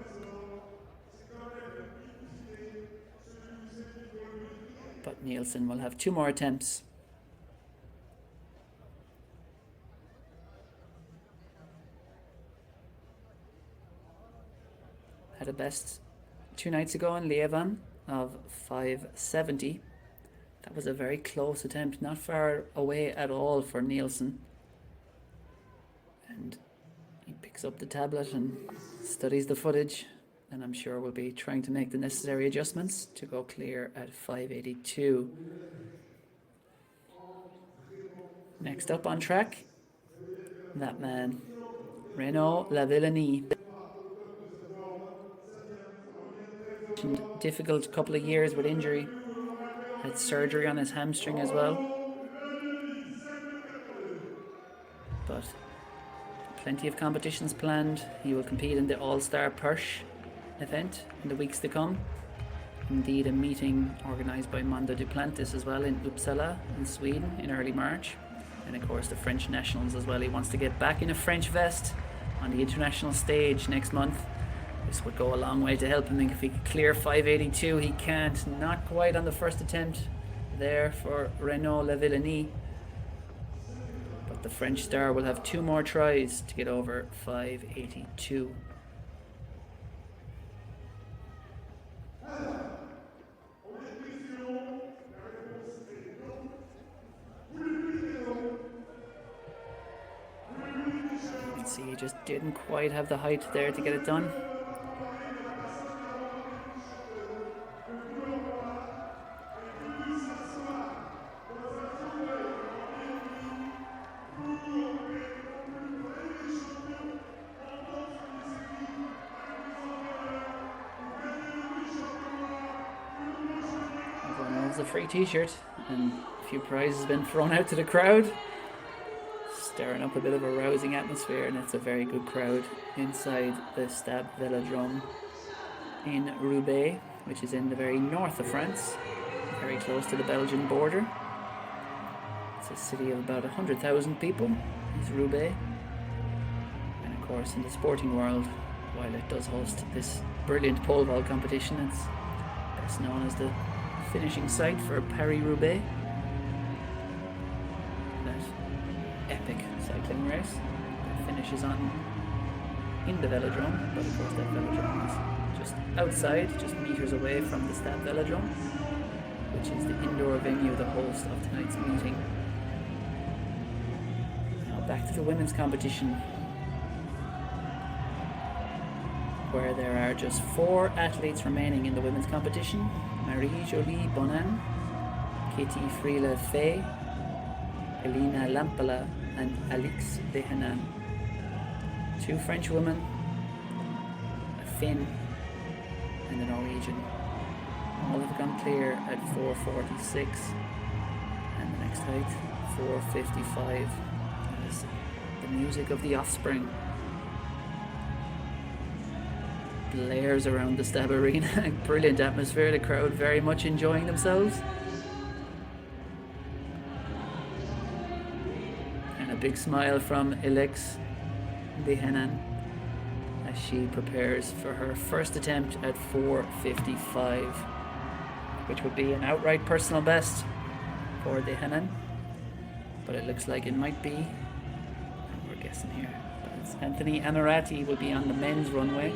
But Nielsen will have 2 more attempts. Had a best 2 nights ago in Lieven of 570. That was a very close attempt, not far away at all for Nielsen. And he picks up the tablet and studies the footage, and I'm sure we'll be trying to make the necessary adjustments to go clear at 582. Next up on track, that man, Renaud LAVILLENIE. Difficult couple of years with injury. Had surgery on his hamstring as well. But plenty of competitions planned. He will compete in the All-Star Perche event in the weeks to come. Indeed, a meeting organised by Mondo Duplantis as well in Uppsala in Sweden in early March. And of course the French nationals as well. He wants to get back in a French vest on the international stage next month. This would go a long way to help him. If he could clear 582, he can't. Not quite on the first attempt there for Renaud LAVILLENIE. But the French star will have 2 more tries to get over 582. You can see he just didn't quite have the height there to get it done. a free t-shirt, and a few prizes been thrown out to the crowd, stirring up a bit of a rousing atmosphere. And it's a very good crowd inside the Stade Velodrome in Roubaix, which is in the very north of France, very close to the Belgian border. It's a city of about 100,000 people, is Roubaix. And of course, in the sporting world, while it does host this brilliant pole vault competition, it's best known as the finishing site for Paris-Roubaix, that epic cycling race that finishes on in the Velodrome. But of course, that Velodrome is just outside, just meters away from the Stade Velodrome, which is the indoor venue, the host of tonight's meeting. Now back to the women's competition, where there are just 4 athletes remaining in the women's competition: Marie-Jolie Bonin, Katie Friele FAYE, Elina LAMPELA and Alix DEHAYNAIN. 2 French women, a Finn and a Norwegian. All have gone clear at 4:46, and the next height 4:55. As the music of the offspring blares around the Stade Arena. Brilliant atmosphere, the crowd very much enjoying themselves. And a big smile from Alix DEHAYNAIN as she prepares for her first attempt at 4:55, which would be an outright personal best for DEHAYNAIN, but it looks like it might be, we're guessing here, but it's Anthony AMMIRATI will be on the men's runway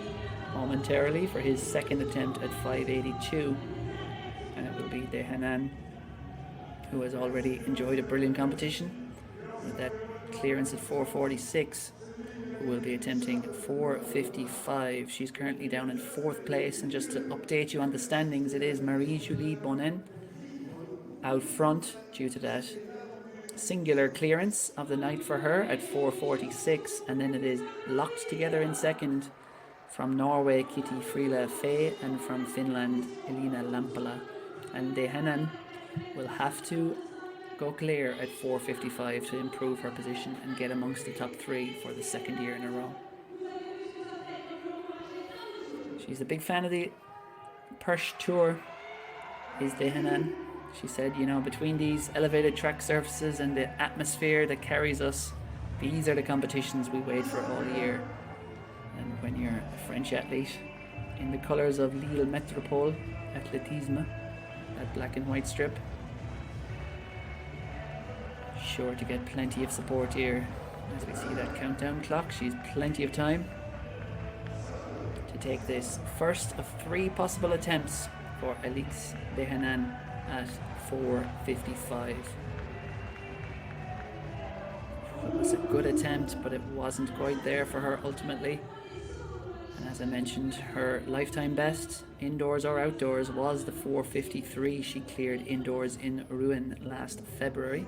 momentarily for his second attempt at 5:82, and it will be DEHAYNAIN, who has already enjoyed a brilliant competition with that clearance at 4:46, who will be attempting 4:55. She's currently down in 4th place, and just to update you on the standings, it is Marie-Jolie Bonin out front due to that singular clearance of the night for her at 4:46, and then it is locked together in second from Norway, Katie Friele FAYE, and from Finland, Elina LAMPELA. And DEHAYNAIN will have to go clear at 4:55 to improve her position and get amongst the top 3 for the 2nd year in a row. She's a big fan of the Perche Tour, is DEHAYNAIN. She said, you know, between these elevated track surfaces and the atmosphere that carries us, these are the competitions we wait for all year. And when you're a French athlete in the colours of Lille Métropole Athlétisme, that black and white strip, sure to get plenty of support here. As we see that countdown clock, she's plenty of time to take this first of 3 possible attempts for Alix DEHAYNAIN at 4:55. It was a good attempt, but it wasn't quite there for her ultimately. And as I mentioned, her lifetime best, indoors or outdoors, was the 4:53 she cleared indoors in Rouen last February.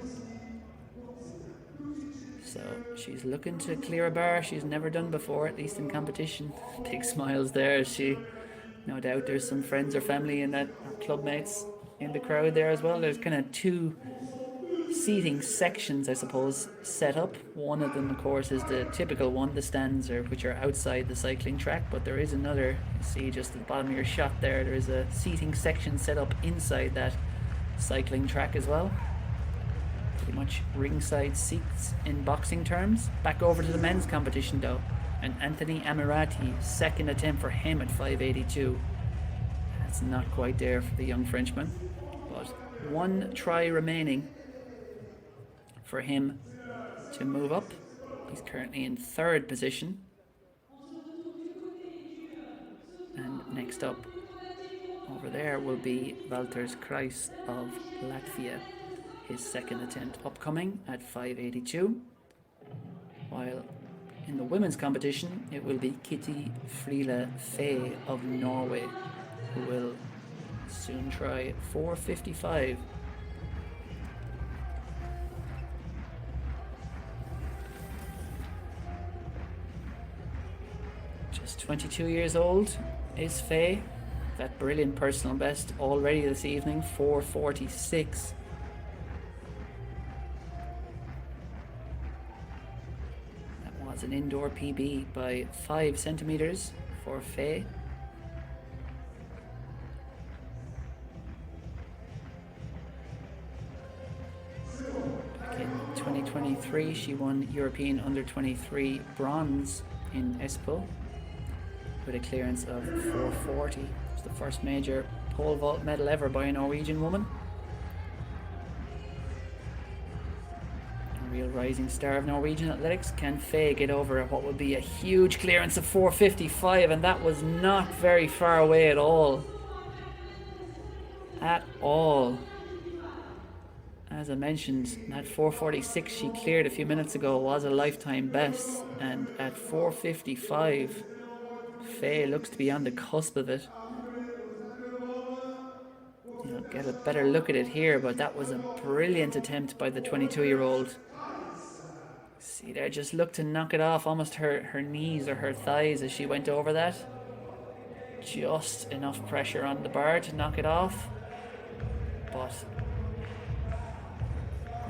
So she's looking to clear a bar she's never done before, at least in competition. Big smiles there. She, no doubt there's some friends or family in that, or club mates in the crowd there as well. There's kind of 2 seating sections, I suppose, set up. One of them, of course, is the typical one, the stands, which are outside the cycling track, but there is another, you see just at the bottom of your shot there, there is a seating section set up inside that cycling track as well. Pretty much ringside seats in boxing terms. Back over to the men's competition though, and Anthony AMMIRATI, second attempt for him at 5:82. That's not quite there for the young Frenchman, but 1 try remaining for him to move up. He's currently in 3rd position. And next up over there will be Valters KREIŠS of Latvia. His second attempt upcoming at 5:82. While in the women's competition, it will be Katie Friele FAYE of Norway, who will soon try 4:55. Just 22 years old is FAYE, that brilliant personal best already this evening, 4:46. That was an indoor PB by 5 centimeters for FAYE. Back in 2023, she won European Under-23 bronze in Espoo with a clearance of 4:40. It's the first major pole vault medal ever by a Norwegian woman. A real rising star of Norwegian athletics. Can FAYE get over what would be a huge clearance of 4:55? And that was not very far away at all. At all. As I mentioned, that 4:46 she cleared a few minutes ago was a lifetime best, and at 4:55, FAYE looks to be on the cusp of it. You'll get a better look at it here, but that was a brilliant attempt by the 22-year-old. See there, just looked to knock it off almost her knees or her thighs as she went over that. Just enough pressure on the bar to knock it off, but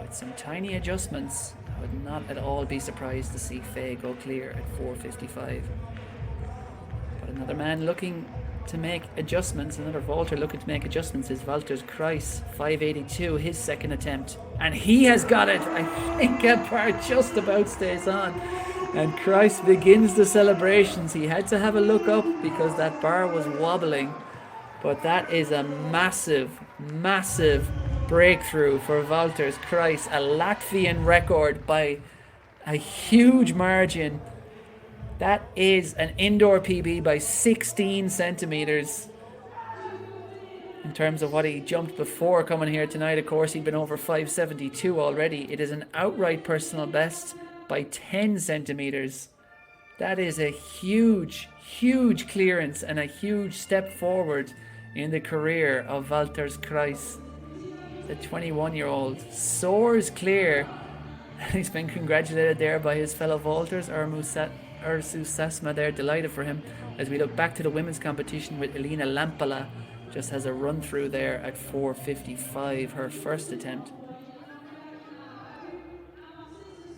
with some tiny adjustments, I would not at all be surprised to see FAYE go clear at 4:55. But another man looking to make adjustments, another vaulter looking to make adjustments is Valters KREIŠS, 5:82, his second attempt. And he has got it! I think that bar just about stays on. And KREIŠS begins the celebrations. He had to have a look up because that bar was wobbling. But that is a massive, massive breakthrough for Valters KREIŠS, a Latvian record by a huge margin. That is an indoor PB by 16 centimeters. In terms of what he jumped before coming here tonight, of course, he'd been over 5:72 already. It is an outright personal best by 10 centimeters. That is a huge, huge clearance and a huge step forward in the career of Valters KREIŠS. The 21-year-old soars clear. He's been congratulated there by his fellow vaulters. Ersu ŞAŞMA there, delighted for him. As we look back to the women's competition with Elina LAMPELA, just has a run through there at 4:55, her first attempt.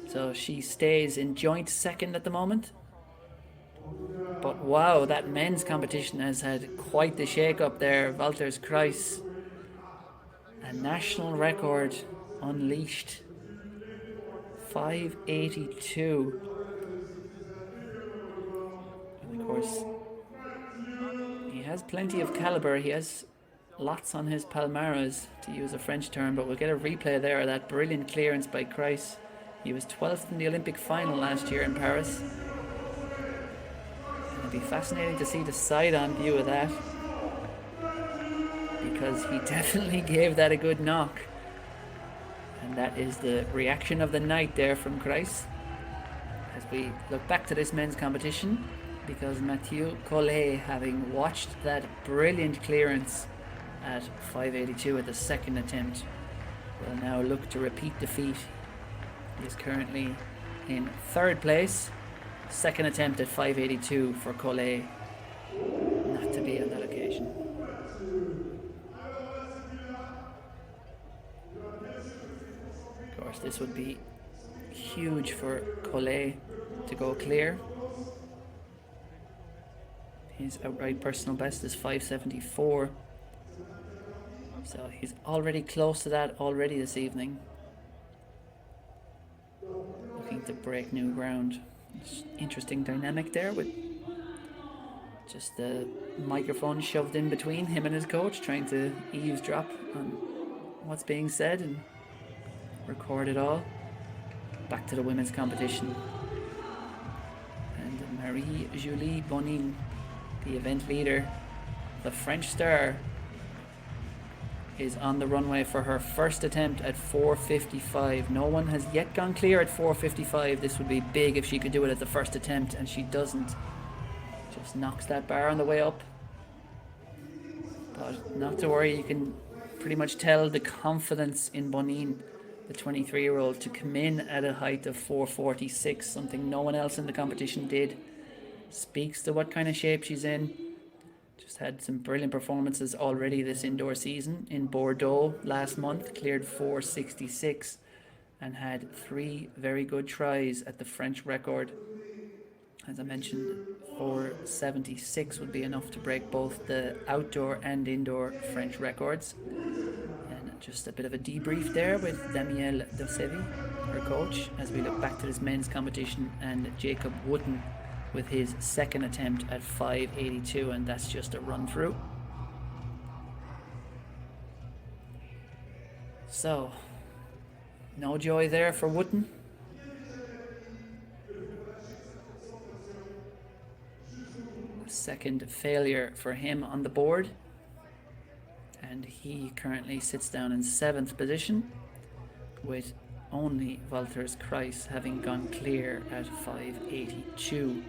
So she stays in joint second at the moment. But wow, that men's competition has had quite the shake-up there. Valters KREIŠS, a national record unleashed. 5:82. And of course, he has plenty of caliber. He has lots on his palmarès, to use a French term, but we'll get a replay there of that brilliant clearance by KREIŠS. He was 12th in the Olympic final last year in Paris. And it'll be fascinating to see the side-on view of that, because he definitely gave that a good knock. And that is the reaction of the night there from KREIŠS. As we look back to this men's competition, because Mathieu COLLET, having watched that brilliant clearance at 5:82 at the second attempt, will now look to repeat the feat. He is currently in third place. Second attempt at 5:82 for COLLET. Not to be on that occasion. Of course, this would be huge for COLLET to go clear. His outright personal best is 5:74. So he's already close to that already this evening. Looking to break new ground. It's interesting dynamic there with just the microphone shoved in between him and his coach, trying to eavesdrop on what's being said and record it all. Back to the women's competition. And Marie-Julie Bonnin, the event leader, the French star, is on the runway for her first attempt at 4:55. No one has yet gone clear at 4:55. This would be big if she could do it at the first attempt, and she doesn't. Just knocks that bar on the way up. But not to worry, you can pretty much tell the confidence in Bonnin, the 23-year-old, to come in at a height of 4:46, something no one else in the competition did. Speaks to what kind of shape she's in. Just had some brilliant performances already this indoor season. In Bordeaux last month, cleared 4:66 and had 3 very good tries at the French record. As I mentioned, 4:76 would be enough to break both the outdoor and indoor French records. And just a bit of a debrief there with Danielle Dosevi, her coach, as we look back to this men's competition, and Jacob Wooten with his second attempt at 5:82, and that's just a run through. So, no joy there for Wooten. Second failure for him on the board, and he currently sits down in 7th position, with only Valters KREIŠS having gone clear at 5:82.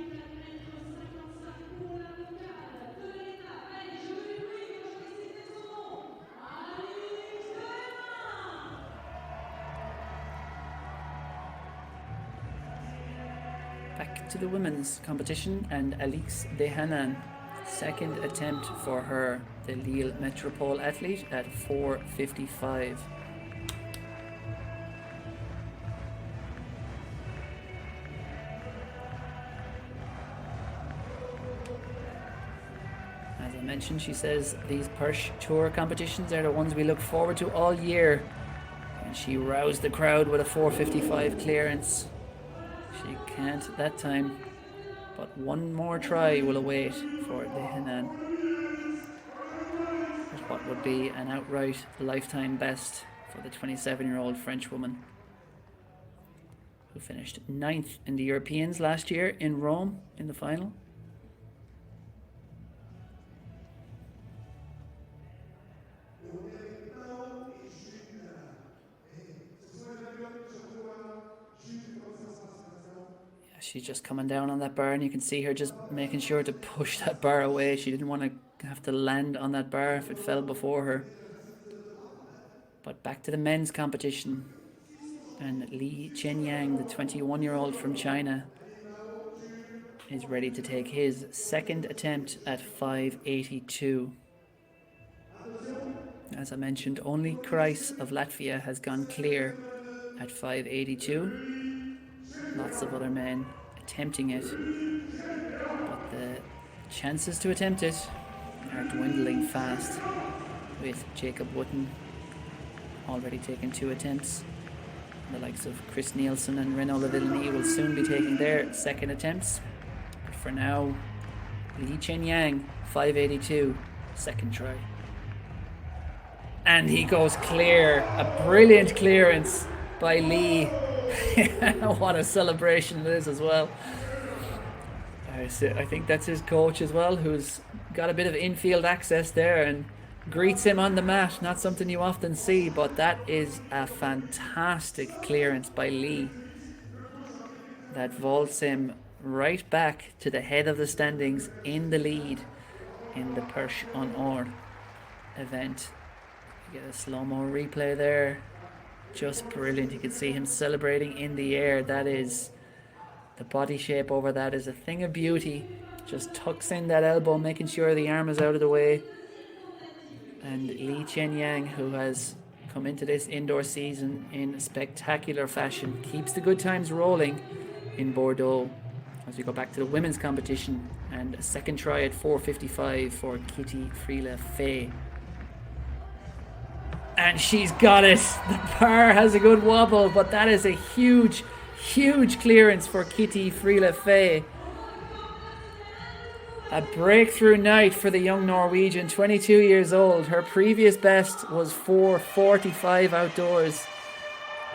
Back to the women's competition, and Alix DEHAYNAIN, second attempt for her, the Lille Metropole athlete, at 4:55. As I mentioned, she says these Perche Tour competitions are the ones we look forward to all year, and she roused the crowd with a 4:55 clearance. She can't that time, but one more try will await for DEHAYNAIN at what would be an outright lifetime best for the 27-year-old French woman, who finished 9th in the Europeans last year in Rome in the final. She's just coming down on that bar, and you can see her just making sure to push that bar away. She didn't want to have to land on that bar if it fell before her. But back to the men's competition, and Chenyang LI, the 21-year-old from China, is ready to take his second attempt at 5:82. As I mentioned, only KREIŠS of Latvia has gone clear at 5:82. Lots of other men attempting it, but the chances to attempt it are dwindling fast, with Jacob Wooten already taken 2 attempts. The likes of Chris Nielsen and Renaud LAVILLENIE will soon be taking their second attempts. But for now, Chenyang LI, 5:82, second try. And he goes clear. A brilliant clearance by Lee. What a celebration it is as well. I think that's his coach as well, who's got a bit of infield access there and greets him on the mat. Not something you often see, but that is a fantastic clearance by Lee that vaults him right back to the head of the standings in the lead in the Perche en Or event. You get a slow-mo replay there. Just brilliant. You can see him celebrating in the air. That is, the body shape over that is a thing of beauty. Just tucks in that elbow, making sure the arm is out of the way. And Chenyang, who has come into this indoor season in spectacular fashion, keeps the good times rolling in Bordeaux. As we go back to the women's competition, and a second try at 4:55 for Kitty Friele FAYE. And she's got it. The bar has a good wobble, but that is a huge, huge clearance for Kitty Friele FAYE. A breakthrough night for the young Norwegian, 22 years old. Her previous best was 4:45 outdoors.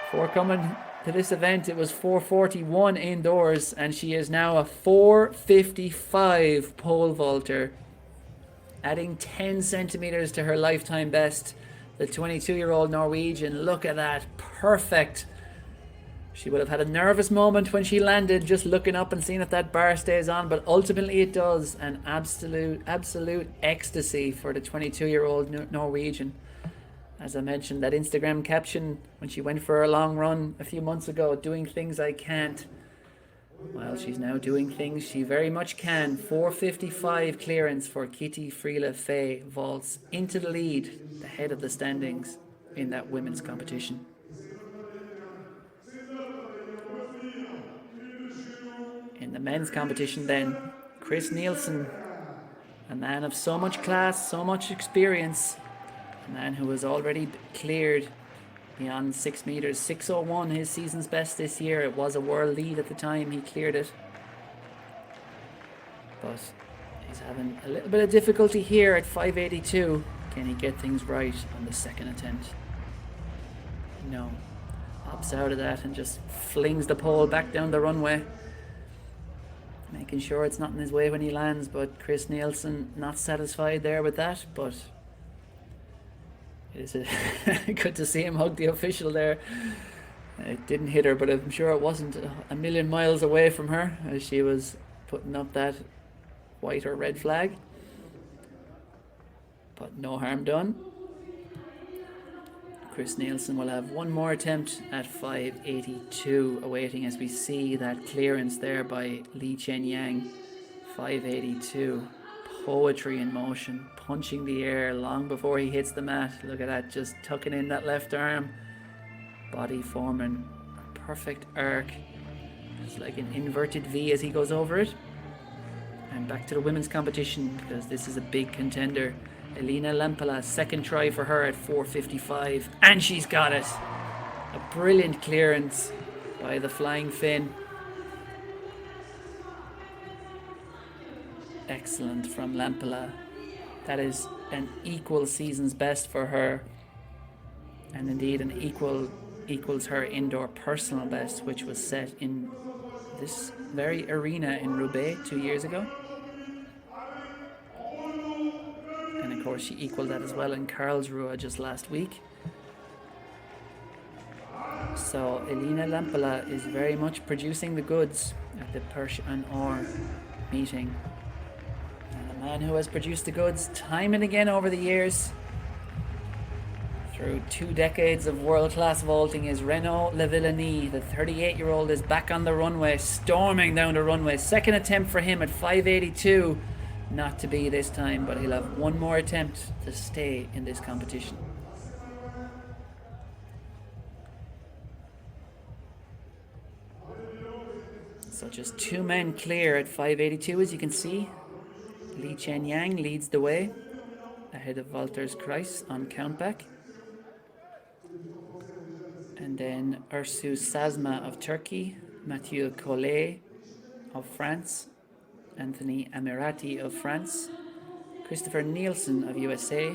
Before coming to this event, it was 4:41 indoors, and she is now a 4:55 pole vaulter, adding 10 centimeters to her lifetime best. The 22-year-old Norwegian, look at that, perfect. She would have had a nervous moment when she landed, just looking up and seeing if that bar stays on, but ultimately it does. An absolute ecstasy for the 22-year-old Norwegian. As I mentioned, that Instagram caption when she went for a long run a few months ago, doing things I can't. Well, she's now doing things she very much can. 4:55 clearance for Kitty Friele FAYE vaults into the lead, the head of the standings in that women's competition. In the men's competition then, Chris Nielsen, a man of so much class, so much experience, a man who has already cleared beyond 6 meters, 6:01, his season's best this year. It was a world lead at the time he cleared it. But he's having a little bit of difficulty here at 5:82. Can he get things right on the second attempt? No. Opts out of that and just flings the pole back down the runway, making sure it's not in his way when he lands. But Chris Nielsen not satisfied there with that, but it is good to see him hug the official there. It didn't hit her, but I'm sure it wasn't a million miles away from her as she was putting up that white or red flag. But no harm done. Chris Nielsen will have one more attempt at 5:82 awaiting as we see that clearance there by Chenyang. 5:82. Poetry in motion, punching the air long before he hits the mat. Look at that, just tucking in that left arm. Body forming a perfect arc. It's like an inverted V as he goes over it. And back to the women's competition, because this is a big contender. Elina LAMPELA, second try for her at 4:55, and she's got it. A brilliant clearance by the flying Finn. Excellent from LAMPELA. That is an equal season's best for her, and indeed an equals her indoor personal best, which was set in this very arena in Roubaix 2 years ago. And of course she equaled that as well in Karlsruhe just last week. So Elina LAMPELA is very much producing the goods at the Perche and Or meeting. And a man who has produced the goods time and again over the years, through 2 decades of world-class vaulting, is Renaud LAVILLENIE. The 38-year-old is back on the runway, storming down the runway. Second attempt for him at 5:82. Not to be this time, but he'll have one more attempt to stay in this competition. So just 2 men clear at 5:82, as you can see. Chenyang leads the way, ahead of Valters KREIŠS on countback. And then Ersu ŞAŞMA of Turkey, Mathieu COLLET of France, Anthony AMMIRATI of France, Christopher Nielsen of USA,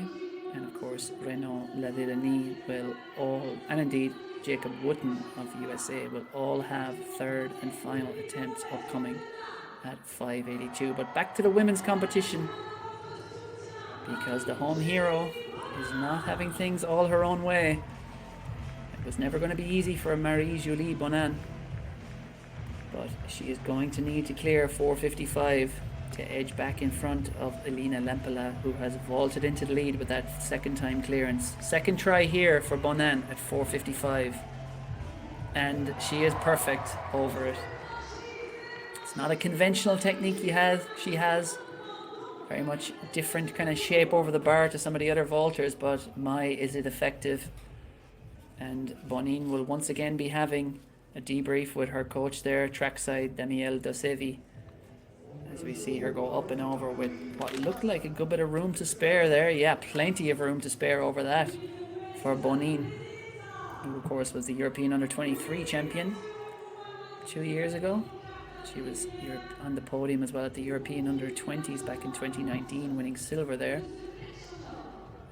and of course Renaud LAVILLENIE will all, and indeed Jacob Wooten of USA, will all have third and final attempts upcoming at 5:82. But back to the women's competition, because the home hero is not having things all her own way. It was never going to be easy for Marie-Julie Bonnin, but she is going to need to clear 4:55 to edge back in front of Elina LAMPELA, who has vaulted into the lead with that second time clearance. Second try here for Bonnin at 4:55, and she is perfect over it. It's not a conventional technique she has. Very much different kind of shape over the bar to some of the other vaulters, but my, is it effective. And Bonnin will once again be having a debrief with her coach there, trackside Danielle Dosevi, as we see her go up and over with what looked like a good bit of room to spare there. Yeah, plenty of room to spare over that for Bonnin, who of course was the European Under-23 champion 2 years ago. She was on the podium as well at the European Under-20s back in 2019, winning silver there.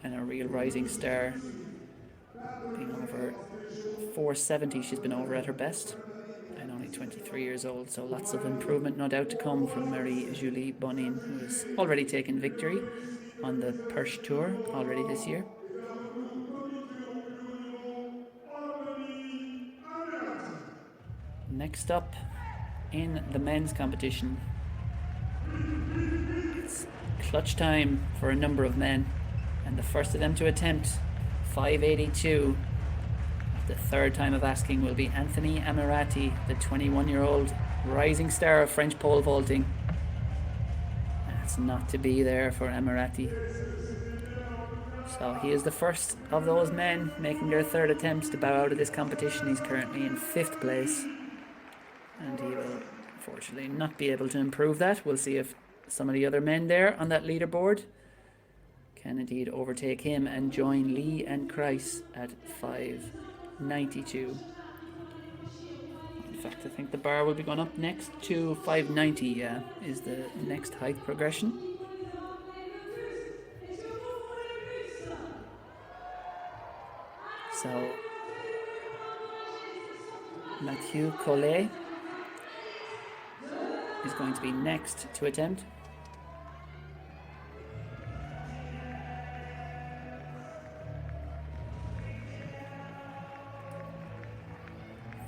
And a real rising star, being over 470 she's been over at her best, and only 23 years old, so lots of improvement no doubt to come from Marie-Julie Bonnin, who has already taken victory on the Perche Tour already this year. Next up in the men's competition, it's clutch time for a number of men, and the first of them to attempt 5:82 The third time of asking will be Anthony AMMIRATI, the 21-year-old rising star of French pole vaulting. That's not to be there for AMMIRATI. So he is the first of those men making their third attempts to bow out of this competition. He's currently in 5th place. And he will unfortunately not be able to improve that. We'll see if some of the other men there on that leaderboard can indeed overtake him and join Lee and KREIŠS at 5.92. In fact, I think the bar will be going up next to 5.90, yeah, is the next height progression. So, Mathieu COLLET is going to be next to attempt.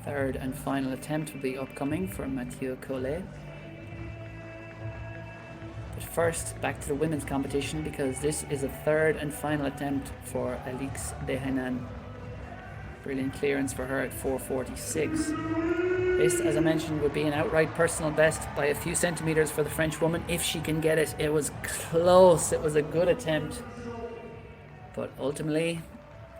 Third and final attempt will be upcoming for Mathieu COLLET. But first, back to the women's competition, because this is a third and final attempt for Alix DEHAYNAIN. Brilliant clearance for her at 4.46. This, as I mentioned, would be an outright personal best by a few centimetres for the French woman if she can get it. It was close. It was a good attempt. But ultimately,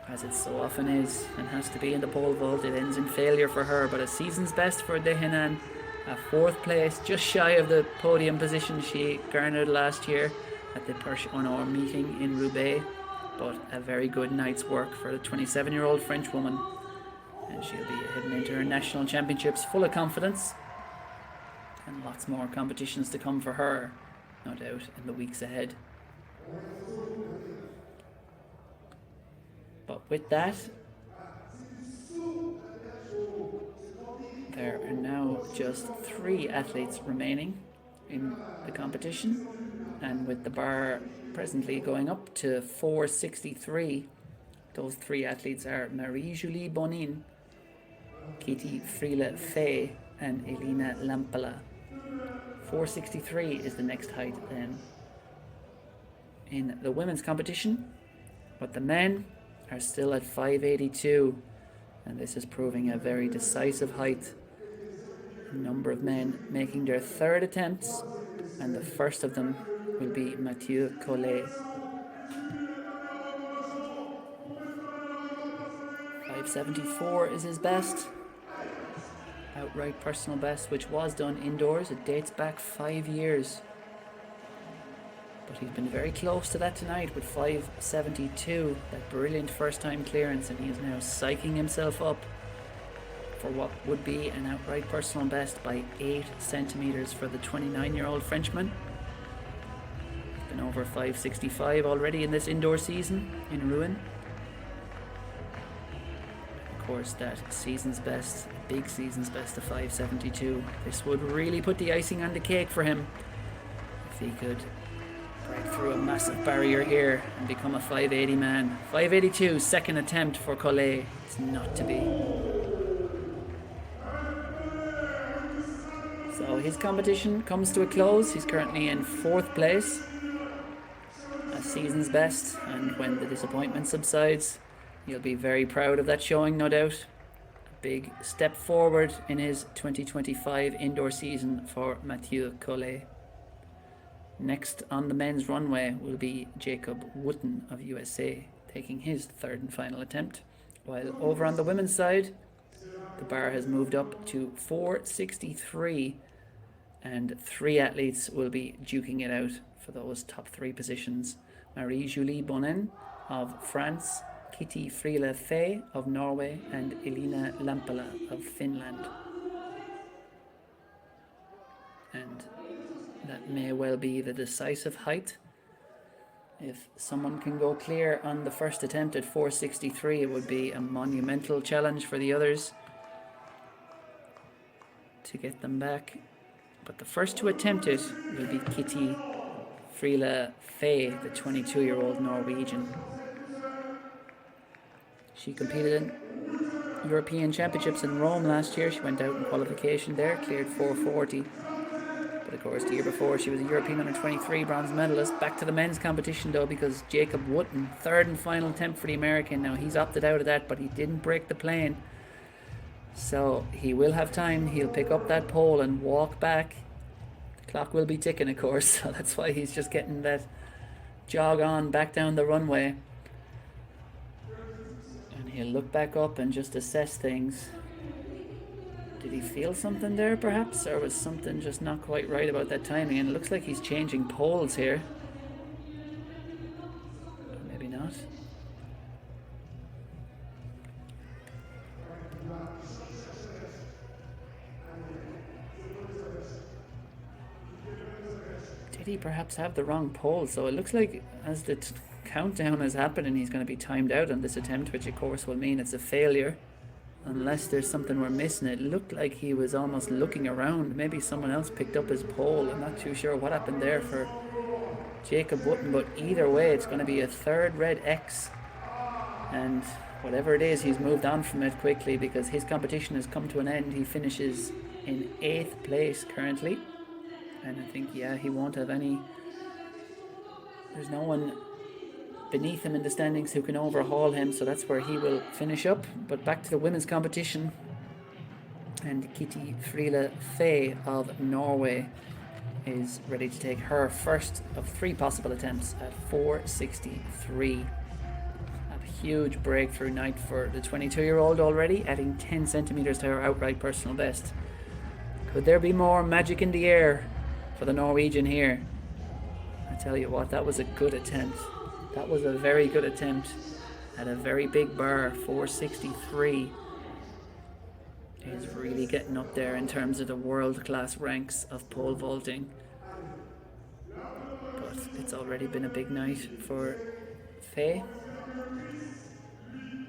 as it so often is and has to be in the pole vault, it ends in failure for her. But a season's best for DEHAYNAIN, a 4th place, just shy of the podium position she garnered last year at the Perche meeting in Roubaix. But a very good night's work for the 27-year-old French woman. And she'll be heading into her national championships full of confidence. And lots more competitions to come for her, no doubt, in the weeks ahead. But with that, there are now just 3 athletes remaining in the competition. And with the bar presently going up to 4.63, those 3 athletes are Marie-Julie BONNIN, Friele FAYE and Elina LAMPELA. 4.63 is the next height then in the women's competition, but the men are still at 5.82, and this is proving a very decisive height. A number of men making their third attempts, and the first of them will be Mathieu COLLET. 5.74 is his best, outright personal best, which was done indoors. It dates back 5 years, but he's been very close to that tonight with 5.72, that brilliant first time clearance, and he is now psyching himself up for what would be an outright personal best by 8 centimetres for the 29-year-old Frenchman. He's been over 5.65 already in this indoor season in Rouen. Of course, that season's best, big season's best of 5.72. This would really put the icing on the cake for him if he could break through a massive barrier here and become a 5.80 man. 5.82, second attempt for COLLET. It's not to be. So his competition comes to a close. He's currently in 4th place, a season's best, and when the disappointment subsides, he'll be very proud of that showing, no doubt. A big step forward in his 2025 indoor season for Mathieu COLLET. Next on the men's runway will be Jacob Wooten of USA, taking his third and final attempt. While over on the women's side, the bar has moved up to 4.63, and 3 athletes will be duking it out for those top 3 positions. Marie-Julie BONNIN of France, Friele FAYE of Norway, and Elina LAMPELA of Finland. And that may well be the decisive height. If someone can go clear on the first attempt at 4.63, it would be a monumental challenge for the others to get them back. But the first to attempt it will be Friele FAYE, the 22-year-old Norwegian. She competed in European Championships in Rome last year. She went out in qualification there, cleared 4.40. But of course, the year before, she was a European under-23 bronze medalist. Back to the men's competition, though, because Jacob Wooten, third and final attempt for the American. Now, he's opted out of that, but he didn't break the plane. So, he will have time. He'll pick up that pole and walk back. The clock will be ticking, of course, so that's why he's just getting that jog on back down the runway. And he'll look back up and just assess things. Did he feel something there, perhaps? Or was something just not quite right about that timing? And it looks like he's changing poles here. Maybe not. Did he perhaps have the wrong pole? So it looks like as the countdown is happening, he's going to be timed out on this attempt, which of course will mean it's a failure. Unless there's something we're missing. It looked like he was almost looking around. Maybe someone else picked up his pole. I'm not too sure what happened there for Jacob Wooten, but either way, it's going to be a third red X. And whatever it is, he's moved on from it quickly because his competition has come to an end. He finishes in 8th place currently. And I think, yeah, he won't have any... There's no one beneath him in the standings who can overhaul him, so that's where he will finish up. But back to the women's competition, and Kitty Friele FAYE of Norway is ready to take her first of 3 possible attempts at 4:63. A huge breakthrough night for the 22-year-old already, adding 10 centimeters to her outright personal best. Could there be more magic in the air for the Norwegian here? I tell you what, that was a good attempt. That was a very good attempt at a very big bar. 4:63 is really getting up there in terms of the world-class ranks of pole vaulting. But it's already been a big night for FAYE.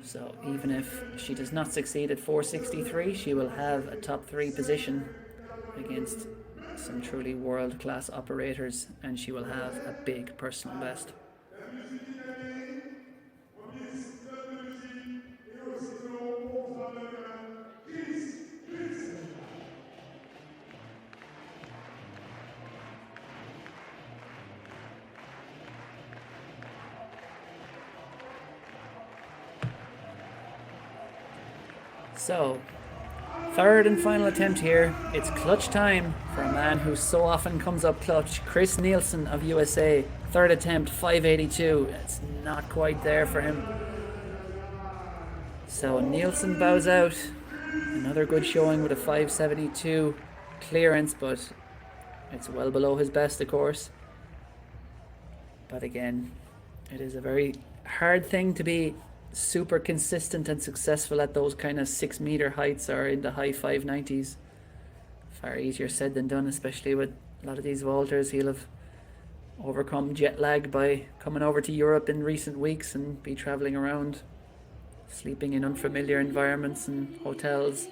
So even if she does not succeed at 4:63, she will have a top 3 position against some truly world-class operators, and she will have a big personal best. So, third and final attempt here. It's clutch time for a man who so often comes up clutch. Chris Nielsen of USA. Third attempt, 5:82. It's not quite there for him. So Nielsen bows out. Another good showing with a 5:72 clearance, but it's well below his best, of course. But again, it is a very hard thing to be super consistent and successful at those kind of 6-meter heights or in the high 590s. Far easier said than done, especially with a lot of these vaulters. He'll have overcome jet lag by coming over to Europe in recent weeks and be traveling around, sleeping in unfamiliar environments and hotels.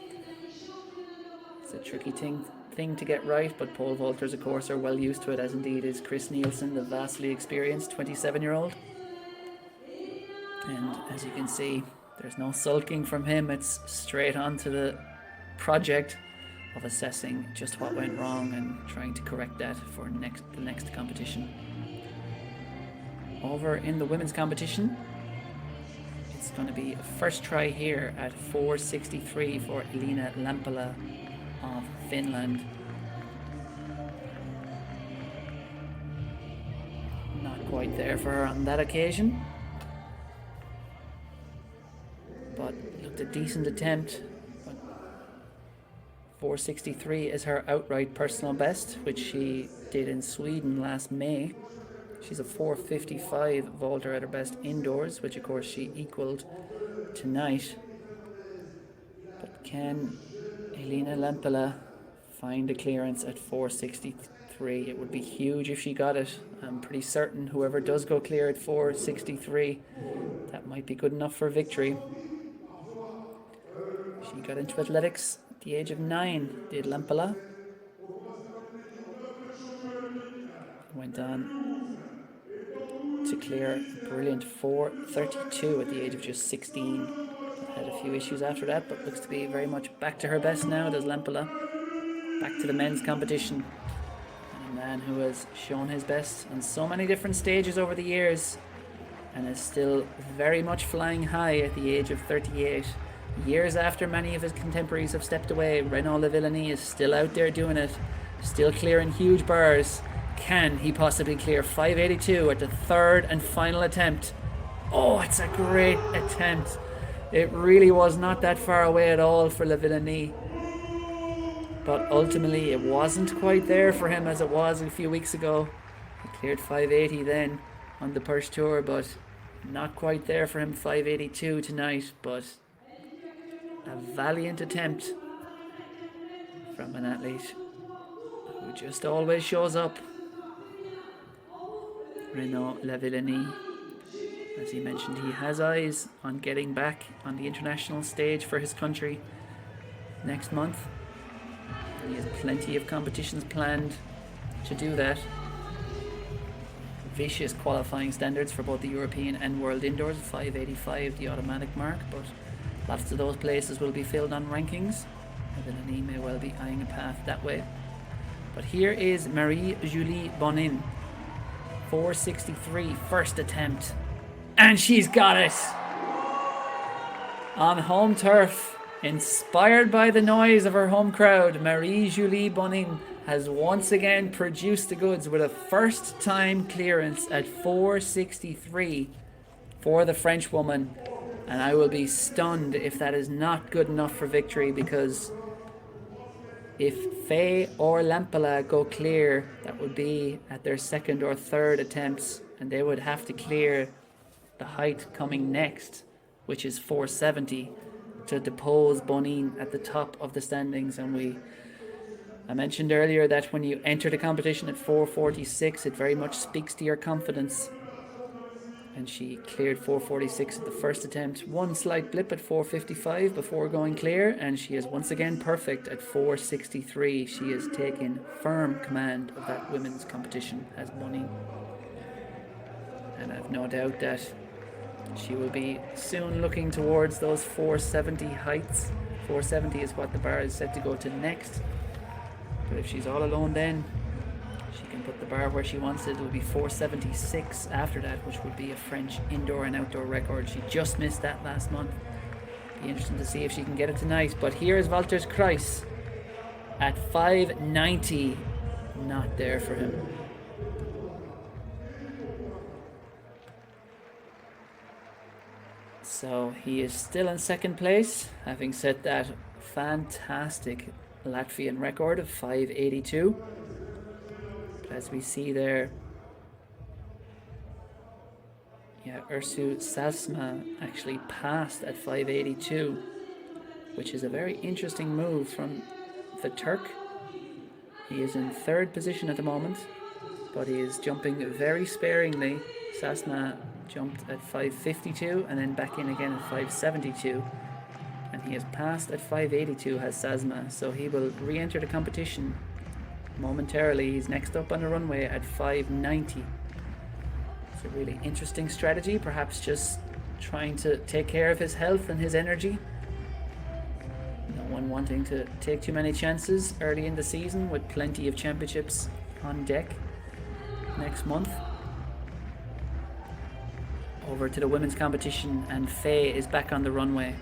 It's a tricky thing to get right, but pole vaulters, of course, are well used to it, as indeed is Chris Nielsen, the vastly experienced 27-year-old. And as you can see, there's no sulking from him. It's straight on to the project of assessing just what went wrong and trying to correct that for the next competition. Over in the women's competition, it's going to be a first try here at 4:63 for Elina LAMPELA of Finland. Not quite there for her on that occasion, but looked a decent attempt. 4:63 is her outright personal best, which she did in Sweden last May. She's a 4:55 vaulter at her best indoors, which of course she equaled tonight. But can Elina LAMPELA find a clearance at 4:63? It would be huge if she got it. I'm pretty certain whoever does go clear at 4:63, that might be good enough for victory. She got into athletics at the age of 9, did LAMPELA. Went on to clear a brilliant 4:32 at the age of just 16. Had a few issues after that, but looks to be very much back to her best now, does LAMPELA. Back to the men's competition. A man who has shown his best on so many different stages over the years and is still very much flying high at the age of 38. Years after many of his contemporaries have stepped away, Renaud LAVILLENIE is still out there doing it, still clearing huge bars. Can he possibly clear 582 at the third and final attempt? Oh, it's a great attempt. It really was not that far away at all for LAVILLENIE. But ultimately, it wasn't quite there for him as it was a few weeks ago. He cleared 580 then on the Perche Tour, but not quite there for him. 582 tonight, but a valiant attempt from an athlete who just always shows up. Renaud LAVILLENIE, as he mentioned, he has eyes on getting back on the international stage for his country next month. He has plenty of competitions planned to do that. Vicious qualifying standards for both the European and World Indoors, 585 the automatic mark, but lots of those places will be filled on rankings. LAVILLENIE may well be eyeing a path that way. But here is Marie-Julie Bonnin, 463 first attempt, and she's got it! On home turf, inspired by the noise of her home crowd, Marie-Julie Bonnin has once again produced the goods with a first time clearance at 463 for the French woman. And I will be stunned if that is not good enough for victory, because if FAYE or LAMPELA go clear, that would be at their second or third attempts, and they would have to clear the height coming next, which is 470, to depose Bonnin at the top of the standings. And I mentioned earlier that when you enter the competition at 446, it very much speaks to your confidence. And she cleared 446 at the first attempt. One slight blip at 455 before going clear, and she is once again perfect at 463. She is taking firm command of that women's competition as Bonnin. And I've no doubt that she will be soon looking towards those 470 heights. 470 is what the bar is set to go to next. But if she's all alone then, she can put the bar where she wants it. It will be 476 after that, which would be a French indoor and outdoor record. She just missed that last month. Be interesting to see if she can get it tonight. But here is Valters KREIŠS at 590. Not there for him. So he is still in second place, having set that fantastic Latvian record of 582. But as we see there, Ersu ŞAŞMA actually passed at 582, which is a very interesting move from the Turk. He is in third position at the moment, but he is jumping very sparingly. ŞAŞMA jumped at 552 and then back in again at 572, and he has passed at 582 has ŠAŠMA, so he will re-enter the competition momentarily. He's next up on the runway at 590. It's a really interesting strategy, perhaps just trying to take care of his health and his energy. No one wanting to take too many chances early in the season, with plenty of championships on deck next month. Over to the women's competition, and FAYE is back on the runway.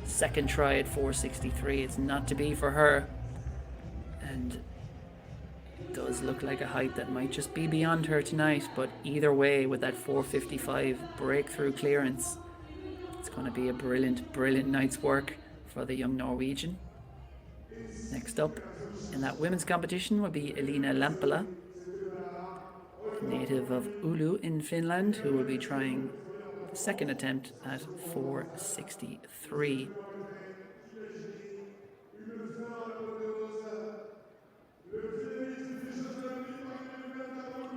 Second try at 463. It's not to be for her, and it does look like a height that might just be beyond her tonight. But either way, with that 455 breakthrough clearance, it's going to be a brilliant night's work for the young Norwegian. Next up in that women's competition will be Elina LAMPELA, native of Oulu in Finland, who will be trying the second attempt at 463.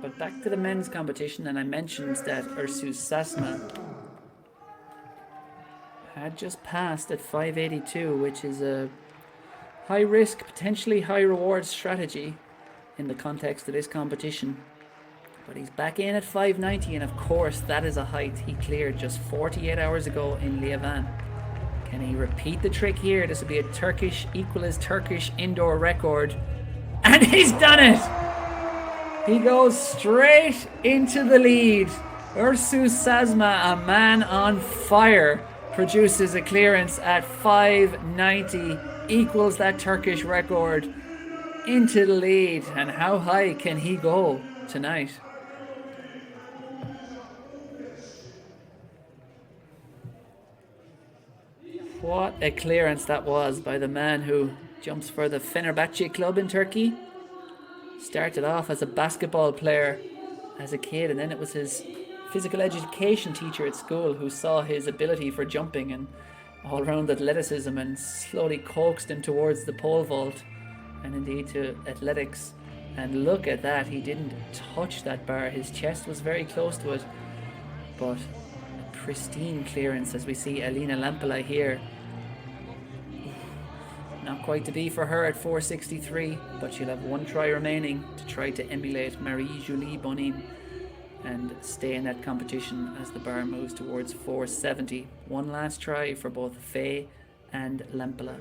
But back to the men's competition, and I mentioned that Ersu ŞAŞMA had just passed at 582, which is a high risk, potentially high reward strategy in the context of this competition. But he's back in at 590, and of course that is a height he cleared just 48 hours ago in Lieven. Can he repeat the trick here? This will be a Turkish, equal as Turkish indoor record. And he's done it! He goes straight into the lead. Ersu ŞAŞMA, a man on fire, produces a clearance at 5:90, equals that Turkish record, into the lead. And how high can he go tonight? What a clearance that was by the man who jumps for the Fenerbahçe club in Turkey. Started off as a basketball player as a kid, and then it was his physical education teacher at school who saw his ability for jumping and all-round athleticism and slowly coaxed him towards the pole vault and indeed to athletics. And look at that, he didn't touch that bar. His chest was very close to it, but a pristine clearance as we see Elina LAMPELA here. Not quite to be for her at 4:63, but she'll have one try remaining to try to emulate Marie-Julie BONNIN and stay in that competition as the bar moves towards 4:70. One last try for both FAYE and LAMPELA.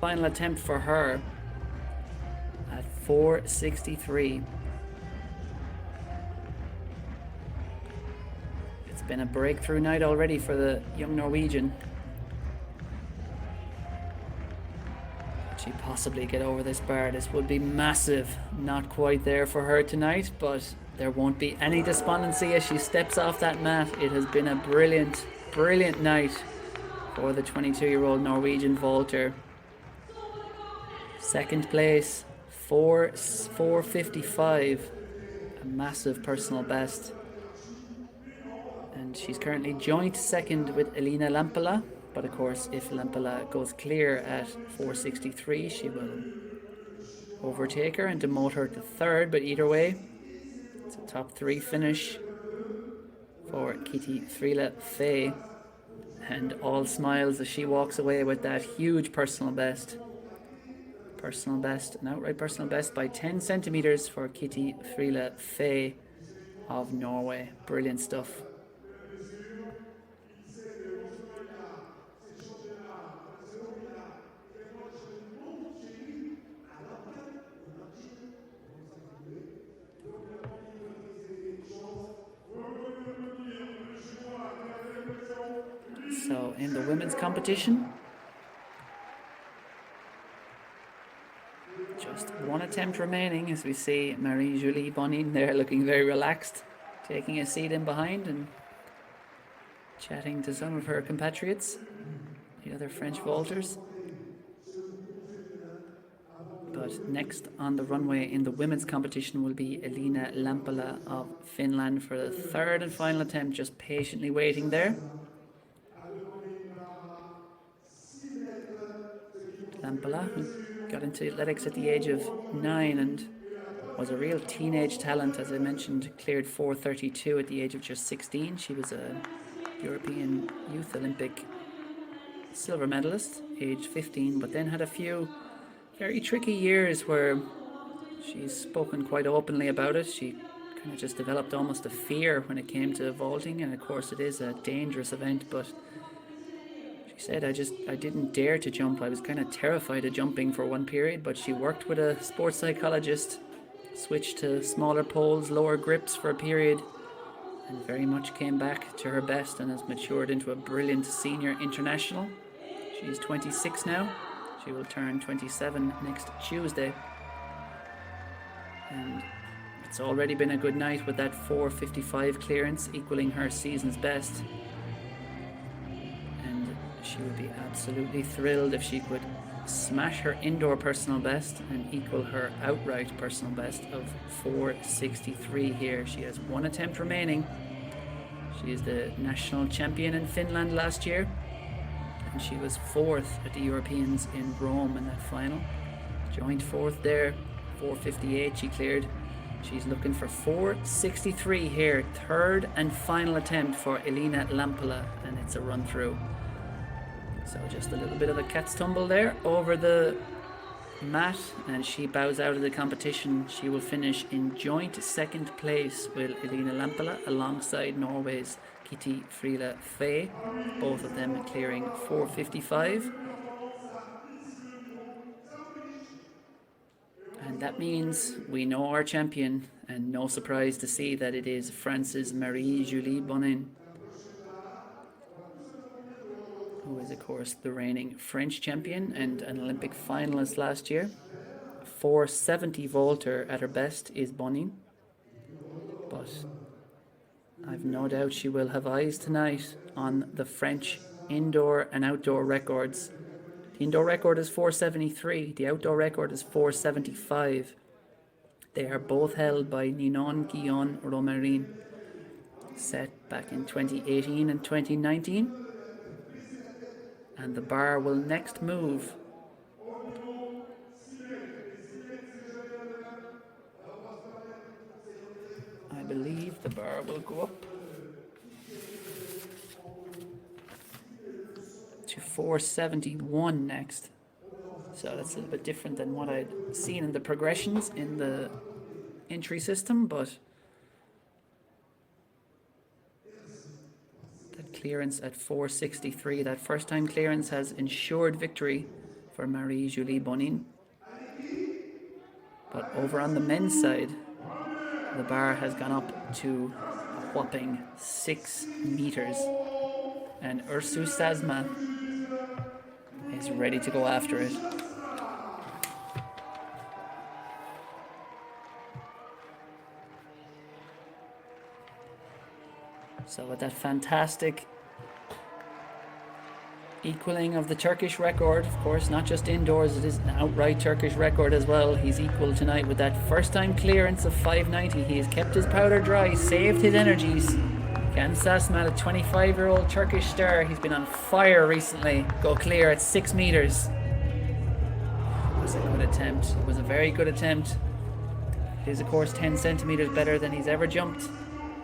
Final attempt for her at 4:63. It's been a breakthrough night already for the young Norwegian. Could she possibly get over this bar? This would be massive. Not quite there for her tonight, but there won't be any despondency as she steps off that mat. It has been a brilliant, brilliant night for the 22-year-old Norwegian vaulter. Second place, 4:55, a massive personal best. And she's currently joint second with Elina LAMPELA, but of course if LAMPELA goes clear at 4:63, she will overtake her and demote her to third, but either way, it's a top three finish for Friele FAYE, and all smiles as she walks away with that huge personal best. An outright personal best by 10 centimeters for Friele FAYE of Norway. Brilliant stuff. So in the women's competition, just one attempt remaining as we see Marie-Julie BONNIN there looking very relaxed, taking a seat in behind and chatting to some of her compatriots, the other French vaulters. But next on the runway in the women's competition will be Elina LAMPELA of Finland for the third and final attempt, just patiently waiting there. LAMPELA, who got into athletics at the age of 9 and was a real teenage talent. As I mentioned, cleared 4:32 at the age of just 16. She was a European Youth Olympic silver medalist, aged 15, but then had a few very tricky years where she's spoken quite openly about it. She kind of just developed almost a fear when it came to vaulting, and of course it is a dangerous event, but she said, I didn't dare to jump. I was kind of terrified of jumping for one period, but she worked with a sports psychologist, switched to smaller poles, lower grips for a period, and very much came back to her best and has matured into a brilliant senior international. She's 26 now. She will turn 27 next Tuesday. And it's already been a good night with that 4:55 clearance, equaling her season's best. And she would be absolutely thrilled if she could smash her indoor personal best and equal her outright personal best of 4:63 here. She has one attempt remaining. She is the national champion in Finland last year, and she was 4th at the Europeans in Rome in that final. Joint 4th there, 4:58 she cleared. She's looking for 4:63 here, 3rd and final attempt for Elina LAMPELA, and it's a run through. So just a little bit of a cat's tumble there over the mat, and she bows out of the competition. She will finish in joint 2nd place with Elina LAMPELA alongside Norway's Kitty Friele FAYE, both of them clearing 4:55. And that means we know our champion, and no surprise to see that it is France's Marie-Julie Bonnin, who is of course the reigning French champion and an Olympic finalist last year. 4:70 vaulter at her best is Bonnin, but I've no doubt she will have eyes tonight on the French indoor and outdoor records. The indoor record is 4:73, the outdoor record is 4:75. They are both held by Ninon Guillon-Romarin, set back in 2018 and 2019. And the bar will next move. I believe the bar will go up to 4:71 next. So that's a little bit different than what I'd seen in the progressions in the entry system, but that clearance at 4:63, that first time clearance has ensured victory for Marie-Julie Bonnin. But over on the men's side, the bar has gone up to a whopping 6 meters, and Ersu ŞAŞMA is ready to go after it. So with that fantastic equaling of the Turkish record, of course, not just indoors, it is an outright Turkish record as well. He's equal tonight with that first time clearance of 5:90. He has kept his powder dry, saved his energies. Can ŞAŞMA, a 25-year-old Turkish star, he's been on fire recently, go clear at 6 meters. It was a good attempt. It was a very good attempt. It is, of course, 10 centimeters better than he's ever jumped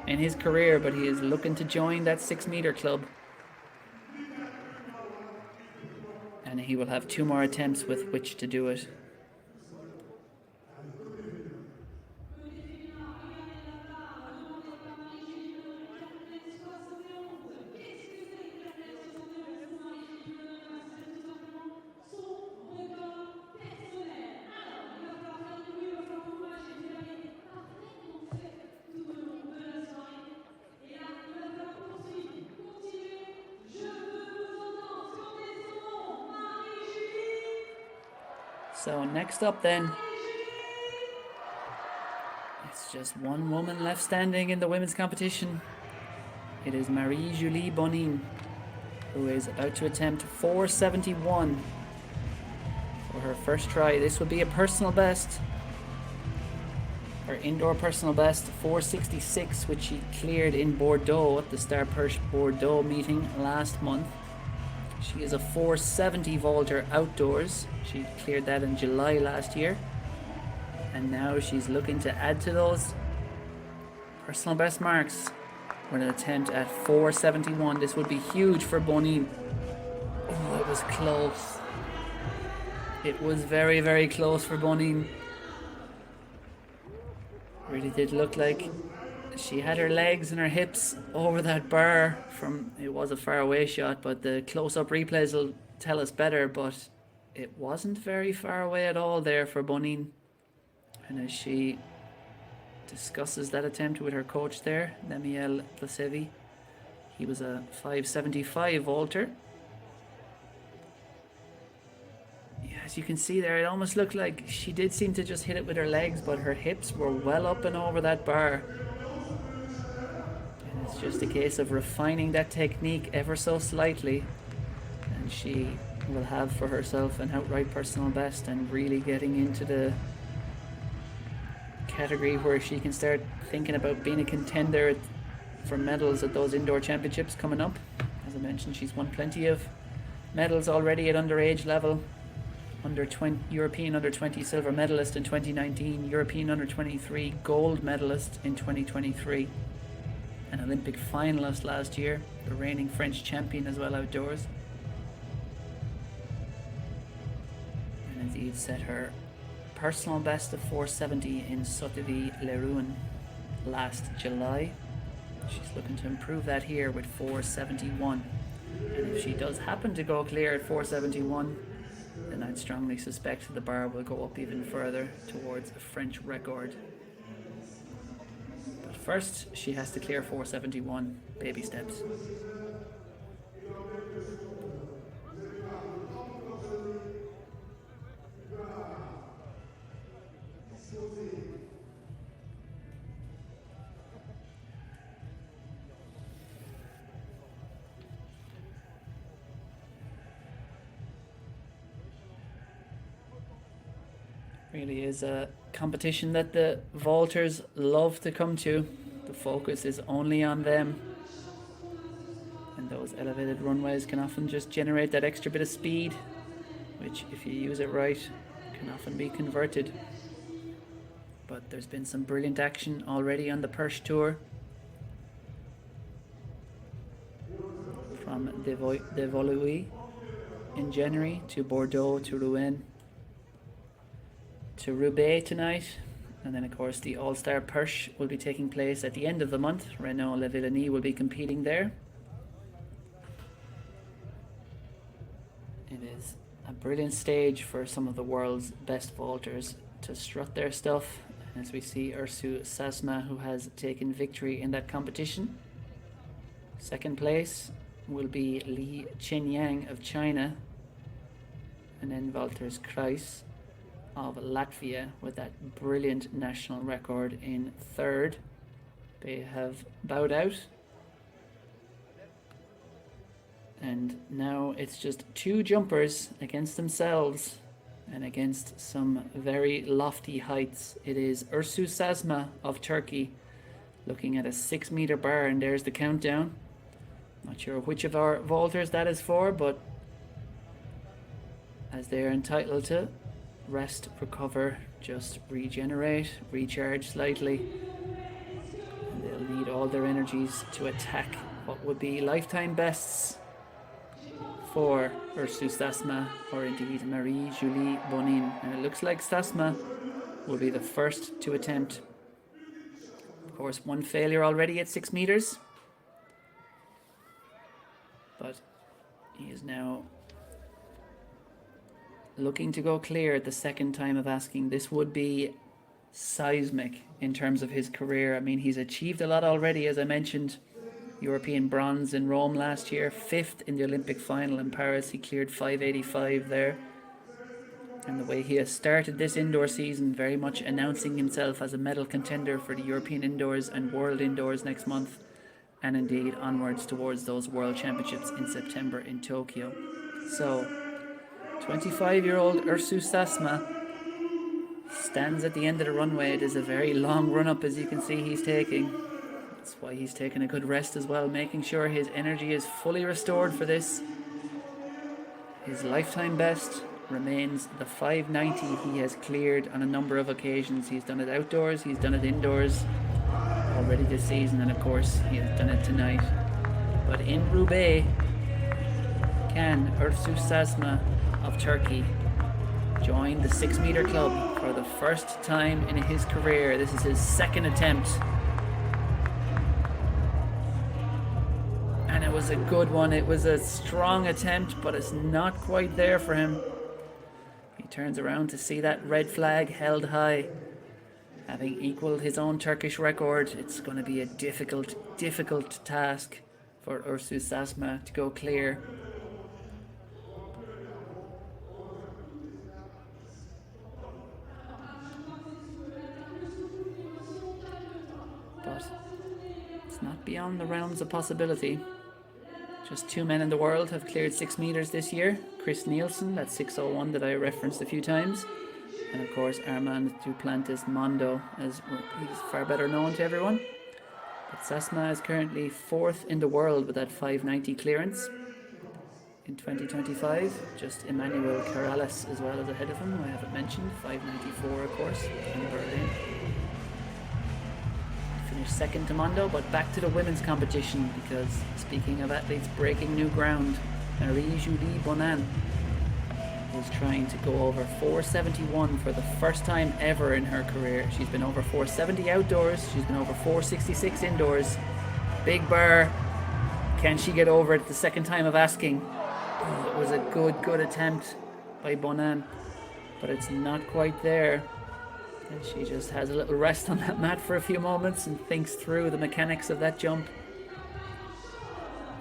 in his career, but he is looking to join that 6-meter club. And he will have 2 more attempts with which to do it. So next up then, it's just one woman left standing in the women's competition. It is Marie-Julie Bonnin, who is about to attempt 4:71 for her first try. This would be a personal best. Her indoor personal best, 4:66, which she cleared in Bordeaux at the Perche Bordeaux meeting last month. She is a 470 vaulter outdoors. She cleared that in July last year. And now she's looking to add to those personal best marks with an attempt at 471. This would be huge for BONNIN. Oh, it was close. It was very, very close for BONNIN. Really did look like she had her legs and her hips over that bar from, it was a far away shot, but the close-up replays will tell us better, but it wasn't very far away at all there for BONNIN. And as she discusses that attempt with her coach there, Noemie DAMBRY, he was a 575 vaulter. Yeah, as you can see there, it almost looked like she did seem to just hit it with her legs, but her hips were well up and over that bar. And it's just a case of refining that technique ever so slightly, and she will have for herself an outright personal best and really getting into the category where she can start thinking about being a contender for medals at those indoor championships coming up. As I mentioned, she's won plenty of medals already at underage level. European under 20 silver medalist in 2019, European under 23 gold medalist in 2023, an Olympic finalist last year, the reigning French champion as well outdoors, and indeed set her personal best of 470 in Sotteville-les-Ruines last July. She's looking to improve that here with 471, and if she does happen to go clear at 471, then I'd strongly suspect the bar will go up even further towards a French record. But first, she has to clear 471, baby steps. Really is a competition that the vaulters love to come to. The focus is only on them, and those elevated runways can often just generate that extra bit of speed, which if you use it right can often be converted. But there's been some brilliant action already on the Perche Tour, from Devoluy in January to Bordeaux to Rouen to Roubaix tonight, and then of course the All-Star Perche will be taking place at the end of the month. Renaud LAVILLENIE will be competing there. It is a brilliant stage for some of the world's best vaulters to strut their stuff, as we see Ersu ŞAŞMA, who has taken victory in that competition. Second place will be Chenyang LI of China, and then Valters KREIŠS of Latvia with that brilliant national record in third. They have bowed out, and now it's just two jumpers against themselves and against some very lofty heights. It is Ersu ŞAŞMA of Turkey looking at a 6-meter bar, and there's the countdown. Not sure which of our vaulters that is for, but as they're entitled to rest, recover, just regenerate, recharge slightly, and they'll need all their energies to attack what would be lifetime bests for Ersu ŞAŞMA, or indeed Marie-Julie BONNIN. And it looks like ŞAŞMA will be the first to attempt. Of course, one failure already at 6 meters, but he is now looking to go clear at the second time of asking. This would be seismic in terms of his career. I mean, he's achieved a lot already, as I mentioned. European bronze in Rome last year, 5th in the Olympic final in Paris. He cleared 585 there. And the way he has started this indoor season, very much announcing himself as a medal contender for the European indoors and world indoors next month, and indeed onwards towards those world championships in September in Tokyo. So 25-year-old Ersu ŞAŞMA stands at the end of the runway. It is a very long run-up, as you can see he's taking. That's why he's taking a good rest as well, making sure his energy is fully restored for this. His lifetime best remains the 590 he has cleared on a number of occasions. He's done it outdoors, he's done it indoors already this season, and of course he has done it tonight. But in Roubaix, can Ersu ŞAŞMA of Turkey join the 6 meter club for the first time in his career? This is his second attempt. And it was a good one. It was a strong attempt, but it's not quite there for him. He turns around to see that red flag held high. Having equaled his own Turkish record, it's going to be a difficult task for Ersu ŞAŞMA to go clear. But it's not beyond the realms of possibility. Just 2 men in the world have cleared 6 meters this year. Chris Nielsen, that's 6:01 that I referenced a few times. And of course Armand Duplantis Mondo, as he's far better known to everyone. But ŞAŞMA is currently 4th in the world with that 590 clearance. In 2025, just Emmanuel Corrales as well as ahead of him, who I haven't mentioned, 594 of course, in Berlin. Finished second to Mondo, but back to the women's competition, because speaking of athletes breaking new ground, Marie-Julie Bonin is trying to go over 471 for the first time ever in her career. She's been over 470 outdoors, she's been over 466 indoors. Big bar. Can she get over it the second time of asking? Oh, it was a good attempt by Bonin, but it's not quite there. And she just has a little rest on that mat for a few moments and thinks through the mechanics of that jump.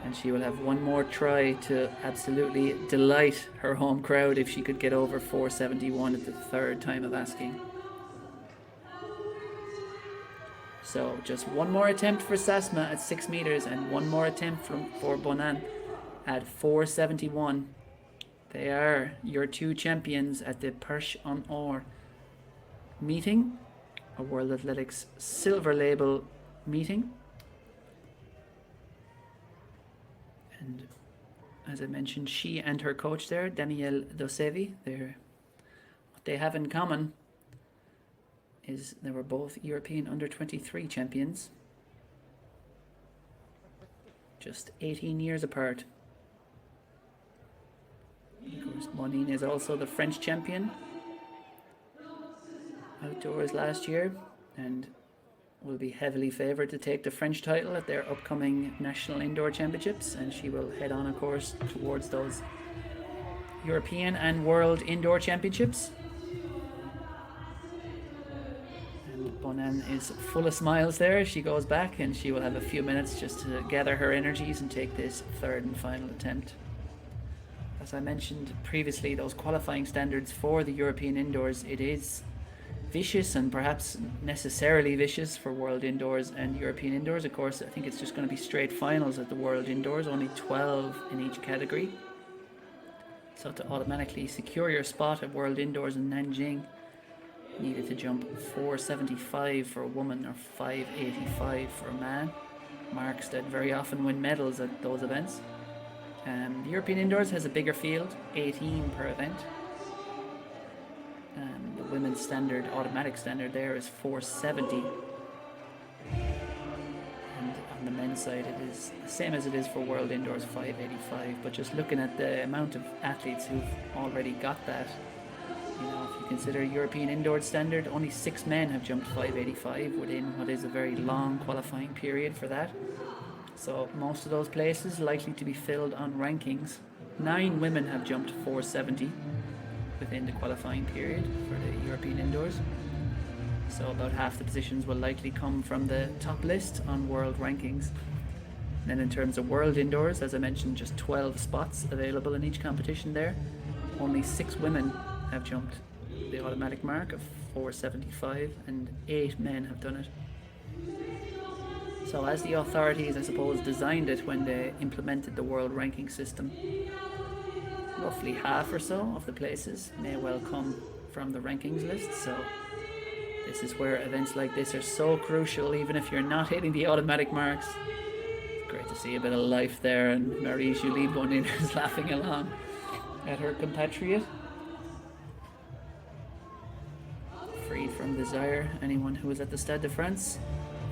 And she will have one more try to absolutely delight her home crowd if she could get over 471 at the third time of asking. So just one more attempt for ŞAŞMA at 6 meters and one more attempt for Bonin at 471. They are your two champions at the Perche en Or meeting, a World Athletics silver label meeting. And as I mentioned, she and her coach there, Danielle Dosevi, what they have in common is they were both European under-23 champions, just 18 years apart. Of course, Bonnin is also the French champion outdoors last year and will be heavily favoured to take the French title at their upcoming National Indoor Championships, and she will head on, of course, towards those European and World Indoor Championships. And Bonin is full of smiles there as she goes back, and she will have a few minutes just to gather her energies and take this third and final attempt. As I mentioned previously, those qualifying standards for the European Indoors, it is vicious and perhaps necessarily vicious for World Indoors and European Indoors. Of course, I think it's just going to be straight finals at the World Indoors, only 12 in each category. So to automatically secure your spot at World Indoors in Nanjing, you needed to jump 475 for a woman or 585 for a man, marks that very often win medals at those events. The European Indoors has a bigger field, 18 per event. The women's standard, automatic standard there is 470. And on the men's side it is the same as it is for World Indoors, 585. But just looking at the amount of athletes who've already got that, you know, if you consider European Indoor standard, only 6 men have jumped 585 within what is a very long qualifying period for that. So most of those places likely to be filled on rankings. 9 women have jumped 470 within the qualifying period for the European Indoors. So about half the positions will likely come from the top list on world rankings. And then in terms of World Indoors, as I mentioned, just 12 spots available in each competition there. Only 6 women have jumped the automatic mark of 475 and 8 men have done it. So as the authorities, I suppose, designed it when they implemented the world ranking system, roughly half or so of the places may well come from the rankings list. So this is where events like this are so crucial, even if you're not hitting the automatic marks. It's great to see a bit of life there, and Marie-Julie Bonin is laughing along at her compatriot. Freed from desire. Anyone who was at the Stade de France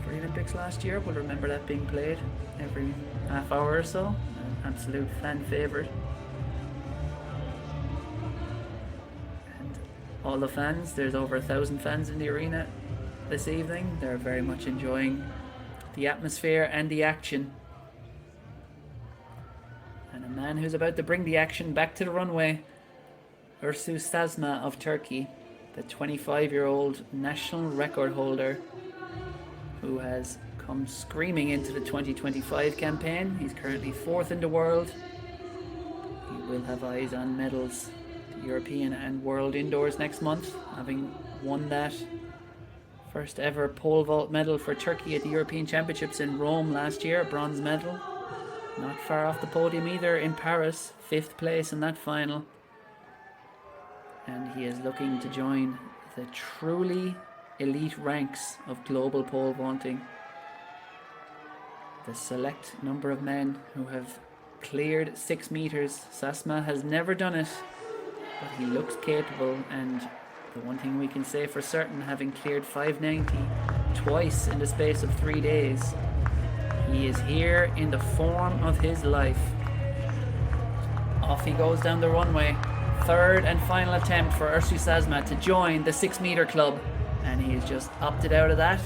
for the Olympics last year will remember that being played every half hour or so. An absolute fan favourite. And all the fans, there's over 1,000 fans in the arena this evening. They're very much enjoying the atmosphere and the action. And a man who's about to bring the action back to the runway, Ersu ŞAŞMA of Turkey, the 25-year-old national record holder who has come screaming into the 2025 campaign. He's currently 4th in the world. He will have eyes on medals, the European and World Indoors next month, having won that first ever pole vault medal for Turkey at the European Championships in Rome last year, a bronze medal. Not far off the podium either in Paris, 5th place in that final. And he is looking to join the truly elite ranks of global pole vaulting. The select number of men who have cleared 6 meters. ŞAŞMA has never done it, but he looks capable, and the one thing we can say for certain, having cleared 590 twice in the space of 3 days, he is here in the form of his life. Off he goes down the runway. 3rd and final attempt for Ersu ŞAŞMA to join the 6 meter club, and he's just opted out of that.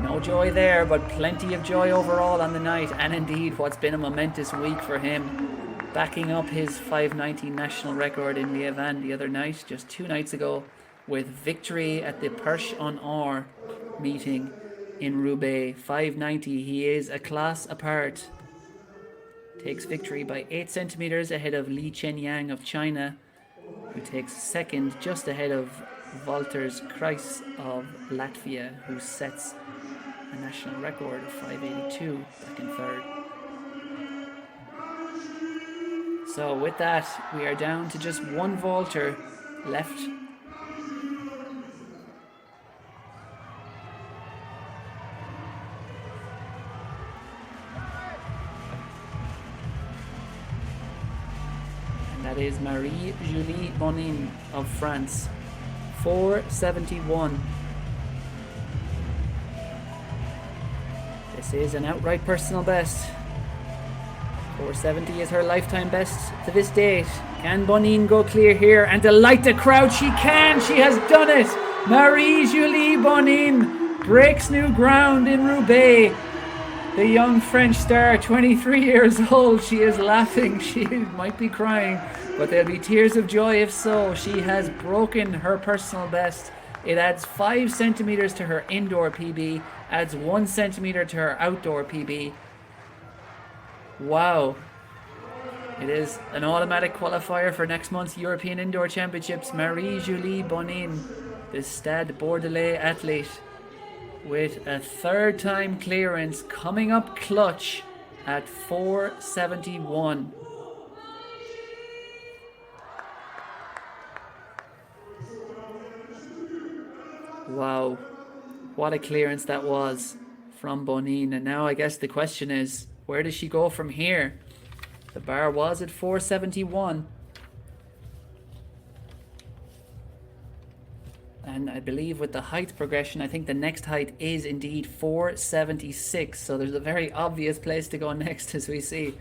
No joy there, but plenty of joy overall on the night, and indeed what's been a momentous week for him, backing up his 590 national record in Lieven the other night, just 2 nights ago, with victory at the Perche en Or meeting in Roubaix. 590, he is a class apart. Takes victory by 8 centimeters ahead of Chenyang LI of China, who takes 2nd just ahead of Valters KREIŠS of Latvia, who sets a national record of 582 back in 3rd. So with that, we are down to just 1 vaulter left. That is Marie-Julie Bonnin of France. 471. This is an outright personal best. 470 is her lifetime best to this date. Can Bonnin go clear here and delight the crowd? She can! She has done it! Marie-Julie Bonnin breaks new ground in Roubaix. The young French star, 23 years old, she is laughing. She might be crying, but there'll be tears of joy if so. She has broken her personal best. It adds 5 centimeters to her indoor PB, adds 1 centimeter to her outdoor PB. Wow. It is an automatic qualifier for next month's European Indoor Championships. Marie-Julie Bonnin, the Stade Bordelais athlete, with a 3rd time clearance, coming up clutch at 471. Wow, what a clearance that was from Bonnin. And now I guess the question is, where does she go from here? The bar was at 471. And I believe with the height progression, I think the next height is indeed 476. So there's a very obvious place to go next, as we see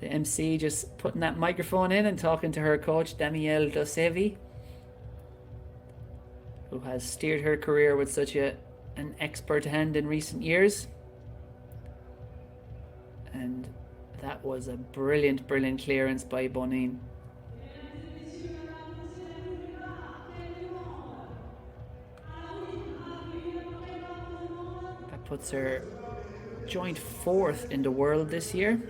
the MC just putting that microphone in and talking to her coach, Danielle Dosevi, who has steered her career with such an expert hand in recent years. And that was a brilliant, brilliant clearance by Bonnin. That puts her joint 4th in the world this year.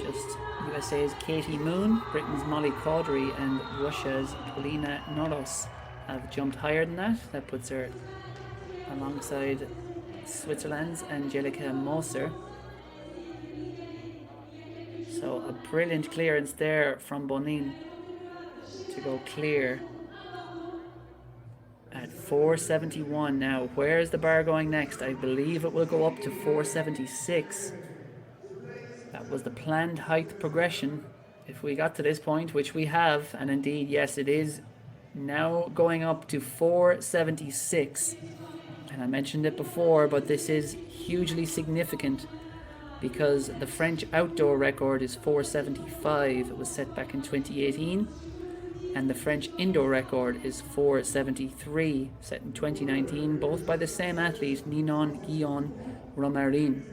Just USA's Katie Moon, Britain's Molly Caudry, and Russia's Elina LAMPELA have jumped higher than that. That puts her alongside Switzerland's Angelika Moser. So a brilliant clearance there from Bonnin to go clear at 471. Now, where's the bar going next? I believe it will go up to 476. That was the planned height progression. If we got to this point, which we have, and indeed, yes, it is now going up to 476. And I mentioned it before, but this is hugely significant because the French outdoor record is 475. It was set back in 2018. And the French indoor record is 473, set in 2019, both by the same athlete, Ninon Guillon-Romarin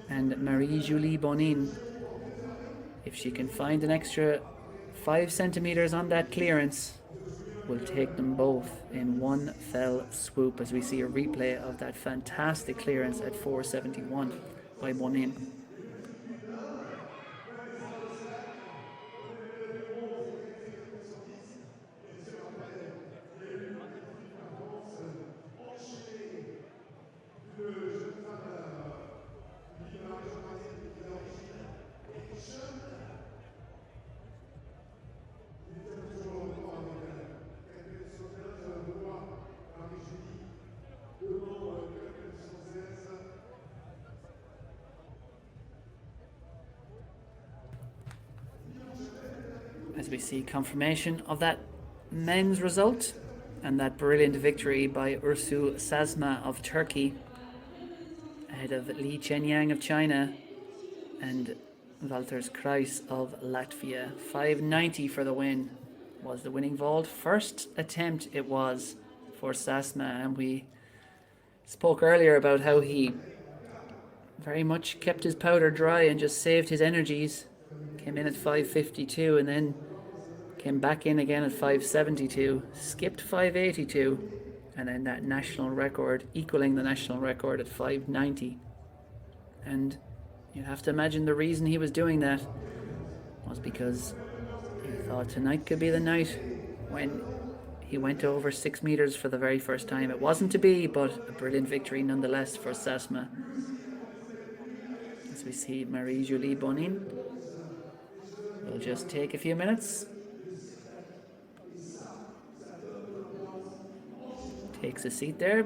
and Marie-Julie Bonin. If she can find an extra 5 centimeters on that clearance, we'll take them both in one fell swoop as we see a replay of that fantastic clearance at 471 by Bonin. As we see confirmation of that men's result and that brilliant victory by Ersu ŞAŞMA of Turkey ahead of Li Chenyang of China and Valters KREIŠS of Latvia. 590 for the win was the winning vault. First attempt it was for ŞAŞMA, and we spoke earlier about how he very much kept his powder dry and just saved his energies. Came in at 552 and then came back in again at 572, skipped 582, and then that national record, equaling the national record at 590. And you have to imagine the reason he was doing that was because he thought tonight could be the night when he went over 6 meters for the very first time. It wasn't to be, but a brilliant victory nonetheless for ŞAŞMA. As we see Marie-Julie Bonin. We'll just take a few minutes. Takes a seat there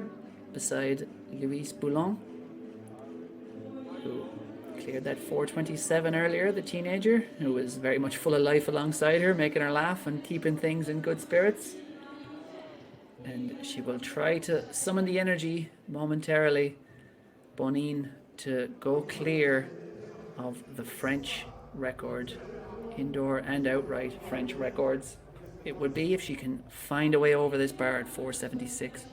beside Louise BOULENT, who cleared that 427 earlier, the teenager, who was very much full of life alongside her, making her laugh and keeping things in good spirits. And she will try to summon the energy momentarily, Bonin, to go clear of the French record, indoor and outright French records. It would be if she can find a way over this bar at 476.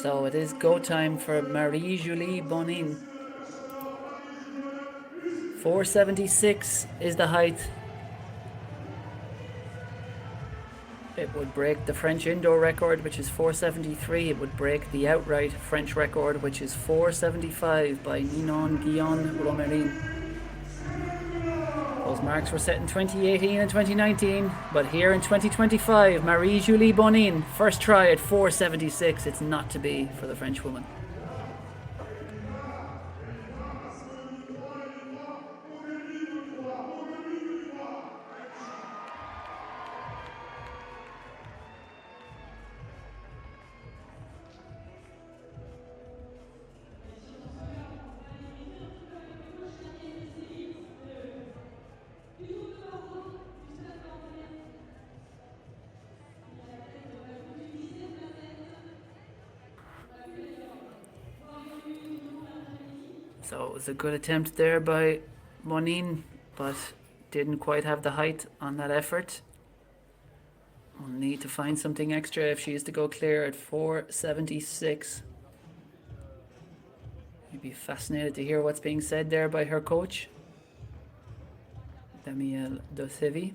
So it is go time for Marie-Julie Bonin. 476 is the height. It would break the French indoor record, which is 473. It would break the outright French record, which is 475 by Ninon Guillon-Romarin. Those marks were set in 2018 and 2019, but here in 2025, Marie-Julie Bonin, first try at 476. It's not to be for the French woman. So it was a good attempt there by BONNIN, but didn't quite have the height on that effort. We'll need to find something extra if she is to go clear at 4:76. You'd be fascinated to hear what's being said there by her coach, Daniel Dosevi.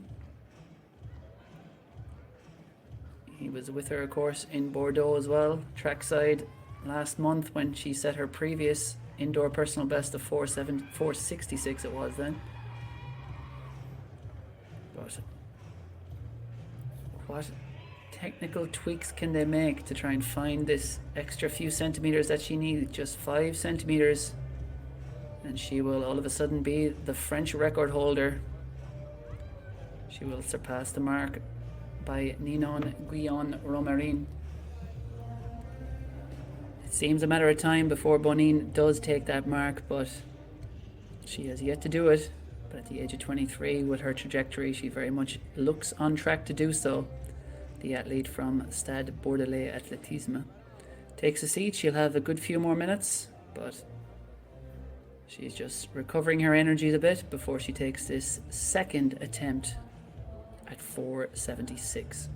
He was with her, of course, in Bordeaux as well, trackside last month when she set her previous indoor personal best of 4:66 it was then. But what technical tweaks can they make to try and find this extra few centimeters that she needs? Just 5 centimeters and she will all of a sudden be the French record holder. She will surpass the mark by Ninon Guyon-Romarin. It seems a matter of time before BONNIN does take that mark, but she has yet to do it. But at the age of 23, with her trajectory, she very much looks on track to do so. The athlete from Stade Bordelais Athlétisme takes a seat. She'll have a good few more minutes, but she's just recovering her energies a bit before she takes this second attempt at 4:76.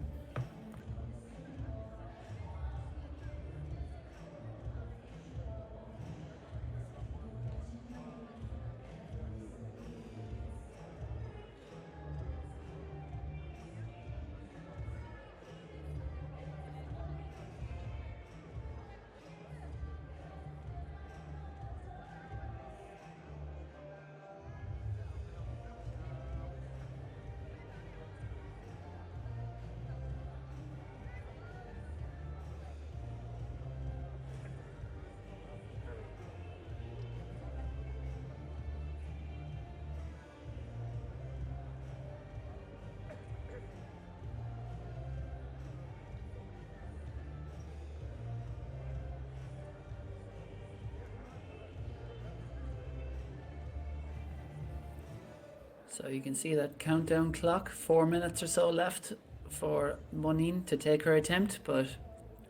So you can see that countdown clock, 4 minutes or so left for BONNIN to take her attempt, but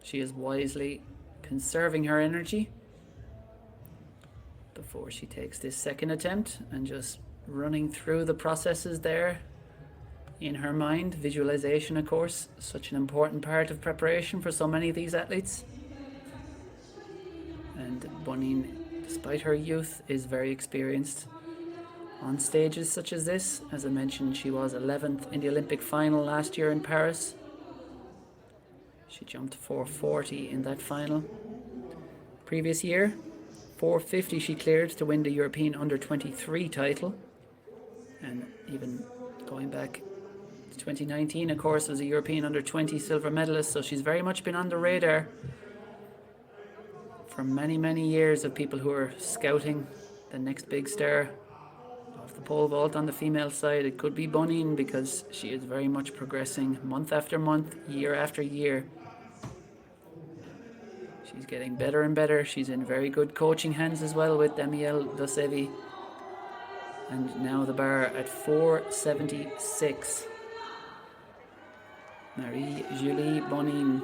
she is wisely conserving her energy before she takes this second attempt and just running through the processes there in her mind. Visualization, of course, such an important part of preparation for so many of these athletes. And BONNIN, despite her youth, is very experienced on stages such as this. As I mentioned, she was 11th in the Olympic final last year in Paris. She jumped 4:40 in that final. Previous year, 4:50 she cleared to win the European Under-23 title. And even going back to 2019, of course, was a European Under-20 silver medalist, so she's very much been on the radar for many, many years of people who are scouting the next big star of the pole vault on the female side. It could be BONNIN because she is very much progressing month after month, year after year. She's getting better and better. She's in very good coaching hands as well with Daniel Dosevi. And now the bar at 4:76. Marie-Julie BONNIN.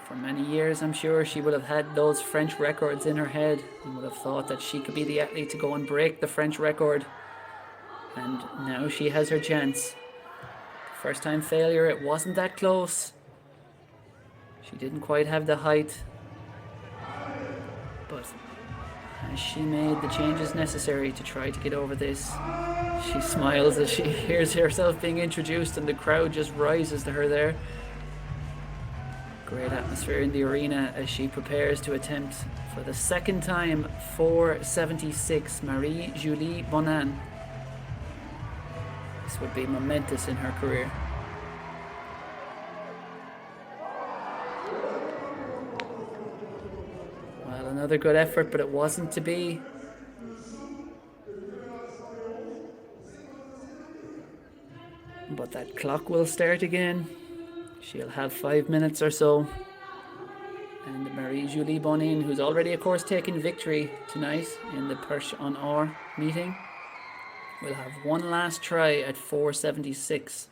For many years, I'm sure she would have had those French records in her head and would have thought that she could be the athlete to go and break the French record. And now she has her chance. First time failure, it wasn't that close. She didn't quite have the height. But has she made the changes necessary to try to get over this? She smiles as she hears herself being introduced and the crowd just rises to her there. Great atmosphere in the arena as she prepares to attempt for the second time 4:76. Marie-Julie BONNIN. This would be momentous in her career. Well, another good effort, but it wasn't to be. But that clock will start again. She'll have 5 minutes or so. And Marie-Julie BONNIN, who's already, of course, taken victory tonight in the Perche en Or meeting, will have one last try at 4:76.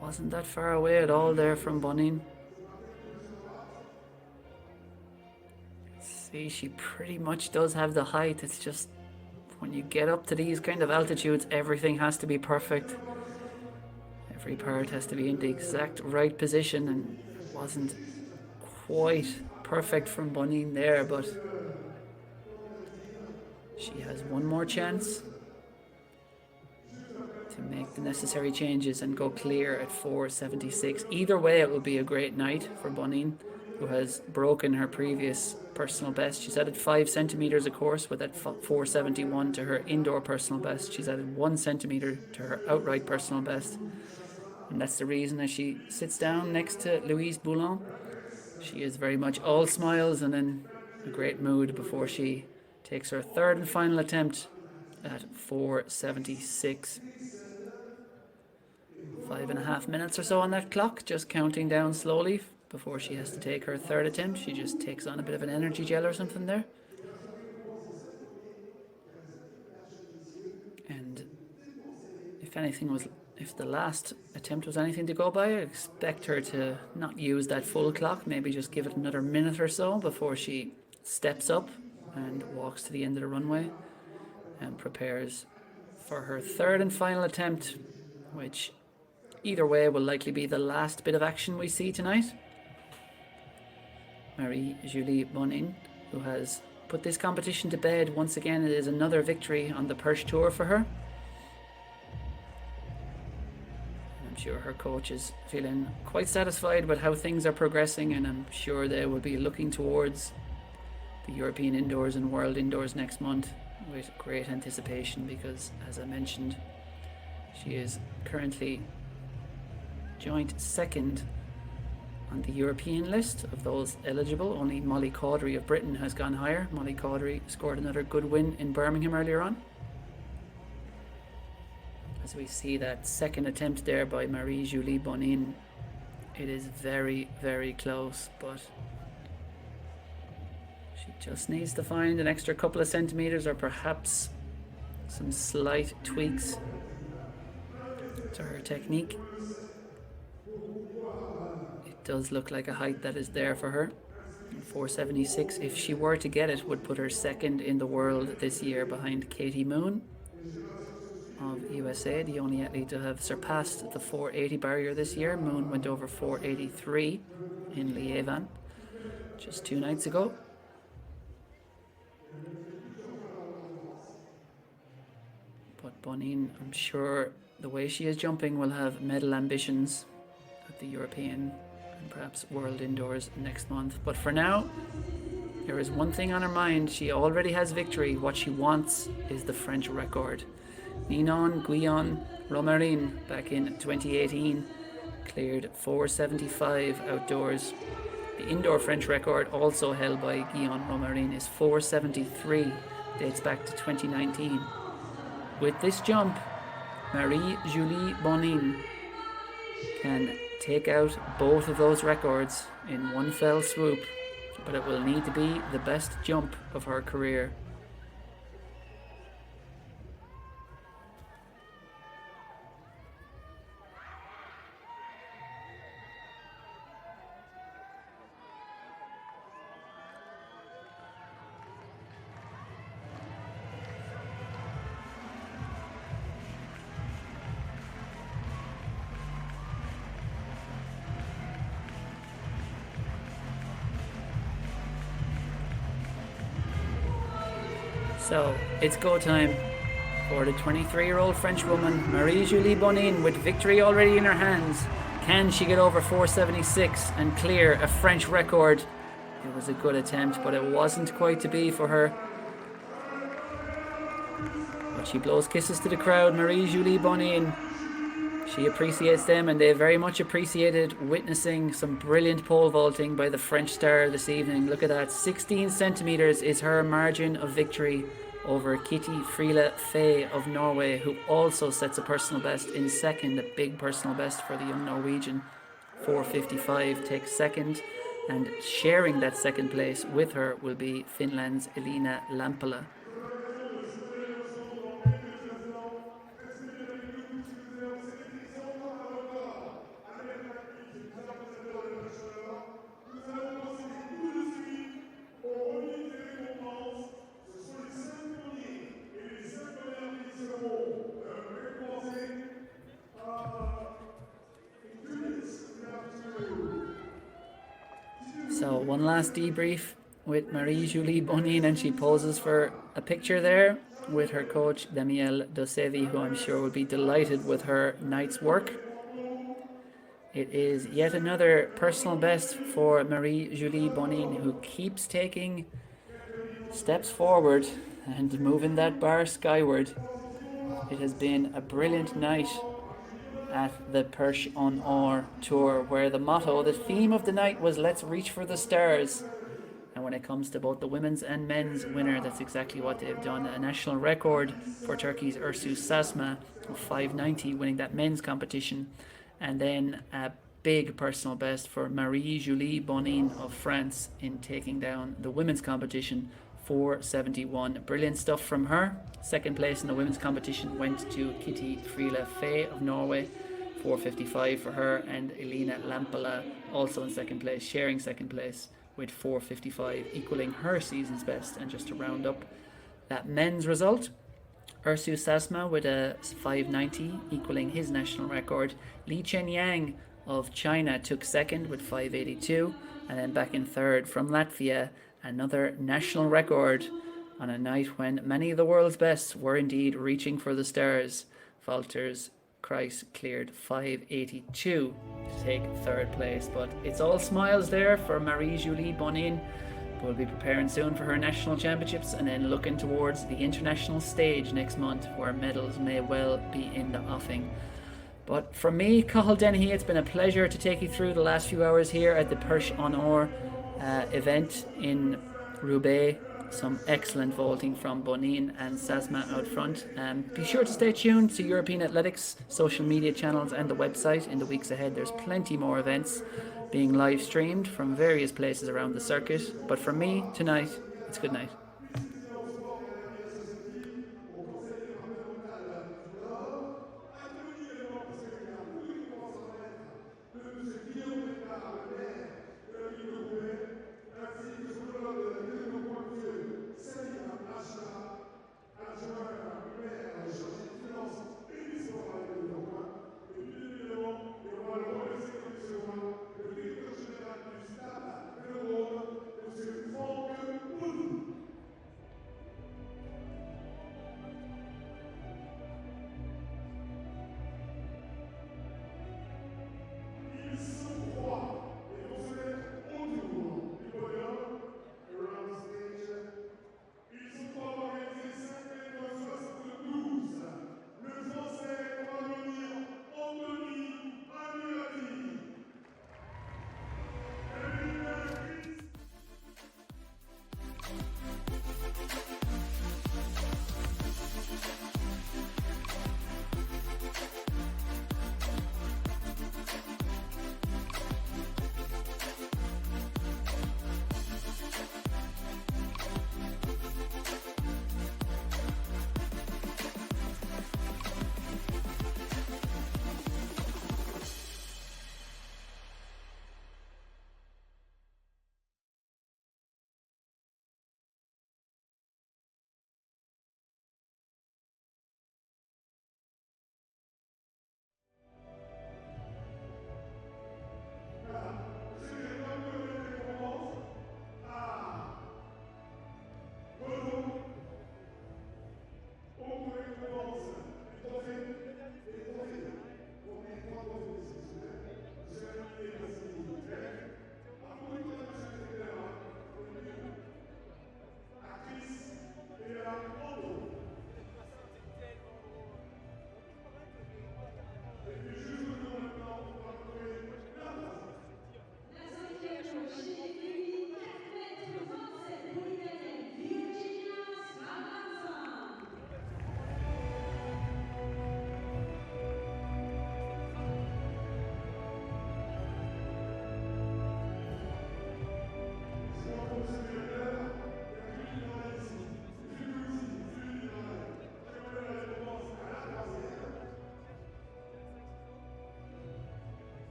Wasn't that far away at all there from BONNIN. See, she pretty much does have the height. It's just when you get up to these kind of altitudes, everything has to be perfect. Every part has to be in the exact right position, and it wasn't quite perfect from BONNIN there, but she has one more chance to make the necessary changes and go clear at 4:76. Either way, it will be a great night for BONNIN, who has broken her previous personal best. She's added 5 centimeters, of course, with that 4:71 to her indoor personal best. She's added 1 centimeter to her outright personal best. And that's the reason as she sits down next to Louise BOULENT, she is very much all smiles and in a great mood before she takes her third and final attempt at 4:76. 5.5 minutes or so on that clock, just counting down slowly before she has to take her third attempt. She just takes on a bit of an energy gel or something there. And if the last attempt was anything to go by, I expect her to not use that full clock, maybe just give it another minute or so before she steps up and walks to the end of the runway and prepares for her third and final attempt, which either way will likely be the last bit of action we see tonight. Marie-Julie Bonnin, who has put this competition to bed once again. It is another victory on the Perche Tour for her. I'm sure her coach is feeling quite satisfied with how things are progressing, and I'm sure they will be looking towards the European Indoors and World Indoors next month with great anticipation, because, as I mentioned, she is currently joint second on the European list of those eligible. Only Molly Caudry of Britain has gone higher. Molly Caudry scored another good win in Birmingham earlier on. As we see that second attempt there by Marie-Julie Bonnin, it is very, very close, but she just needs to find an extra couple of centimeters or perhaps some slight tweaks to her technique. It does look like a height that is there for her. 4:76, if she were to get it, would put her second in the world this year behind Katie Moon of USA, the only athlete to have surpassed the 480 barrier this year. Moon went over 483 in Lieven just 2 nights ago. But Bonnin, I'm sure the way she is jumping, will have medal ambitions at the European and perhaps World Indoors next month. But for now, there is one thing on her mind. She already has victory. What she wants is the French record. Ninon Guyon Romarin back in 2018 cleared 4:75 outdoors. The indoor French record, also held by Guyon Romarin, is 4:73, dates back to 2019. With this jump, Marie-Julie Bonnin can take out both of those records in one fell swoop, but it will need to be the best jump of her career. So, it's go time for the 23-year-old French woman, Marie-Julie Bonnin, with victory already in her hands. Can she get over 4:76 and clear a French record? It was a good attempt, but it wasn't quite to be for her. But she blows kisses to the crowd, Marie-Julie Bonnin. She appreciates them, and they very much appreciated witnessing some brilliant pole vaulting by the French star this evening. Look at that, 16 centimeters is her margin of victory over Kitty Friele FAYE of Norway, who also sets a personal best in second, a big personal best for the young Norwegian. 4:55 takes second, and sharing that second place with her will be Finland's Elina LAMPELA. one last debrief with Marie-Julie Bonnin, and she poses for a picture there with her coach Danielle Dosevi, who I'm sure will be delighted with her night's work. It is yet another personal best for Marie-Julie Bonnin, who keeps taking steps forward and moving that bar skyward. It has been a brilliant night at the Perche en Or tour, where the motto, the theme of the night was "Let's reach for the stars." And when it comes to both the women's and men's winner, that's exactly what they've done. A national record for Turkey's Ersu ŞAŞMA of 5:90, winning that men's competition. And then a big personal best for Marie-Julie Bonnin of France in taking down the women's competition, 4:71. Brilliant stuff from her. Second place in the women's competition went to Kitty Friele FAYE of Norway, 4:55 for her, and Elina LAMPELA also in second place, sharing second place with 4:55, equaling her season's best. And just to round up that men's result, Ersu ŞAŞMA with a 5:90, equaling his national record. Chenyang LI of China took second with 5:82, and then back in third from Latvia, another national record on a night when many of the world's best were indeed reaching for the stars. Valters KREIŠS cleared 5:82 to take third place, but it's all smiles there for Marie-Julie Bonnin. We'll be preparing soon for her national championships and then looking towards the international stage next month, where medals may well be in the offing. But for me, Cathal Dennehy, it's been a pleasure to take you through the last few hours here at the Perche en Or event in Roubaix. Some excellent vaulting from Bonnin and ŞAŞMA out front. Be sure to stay tuned to European Athletics social media channels and the website in the weeks ahead. There's plenty more events being live streamed from various places around the circuit. But for me tonight, it's good night.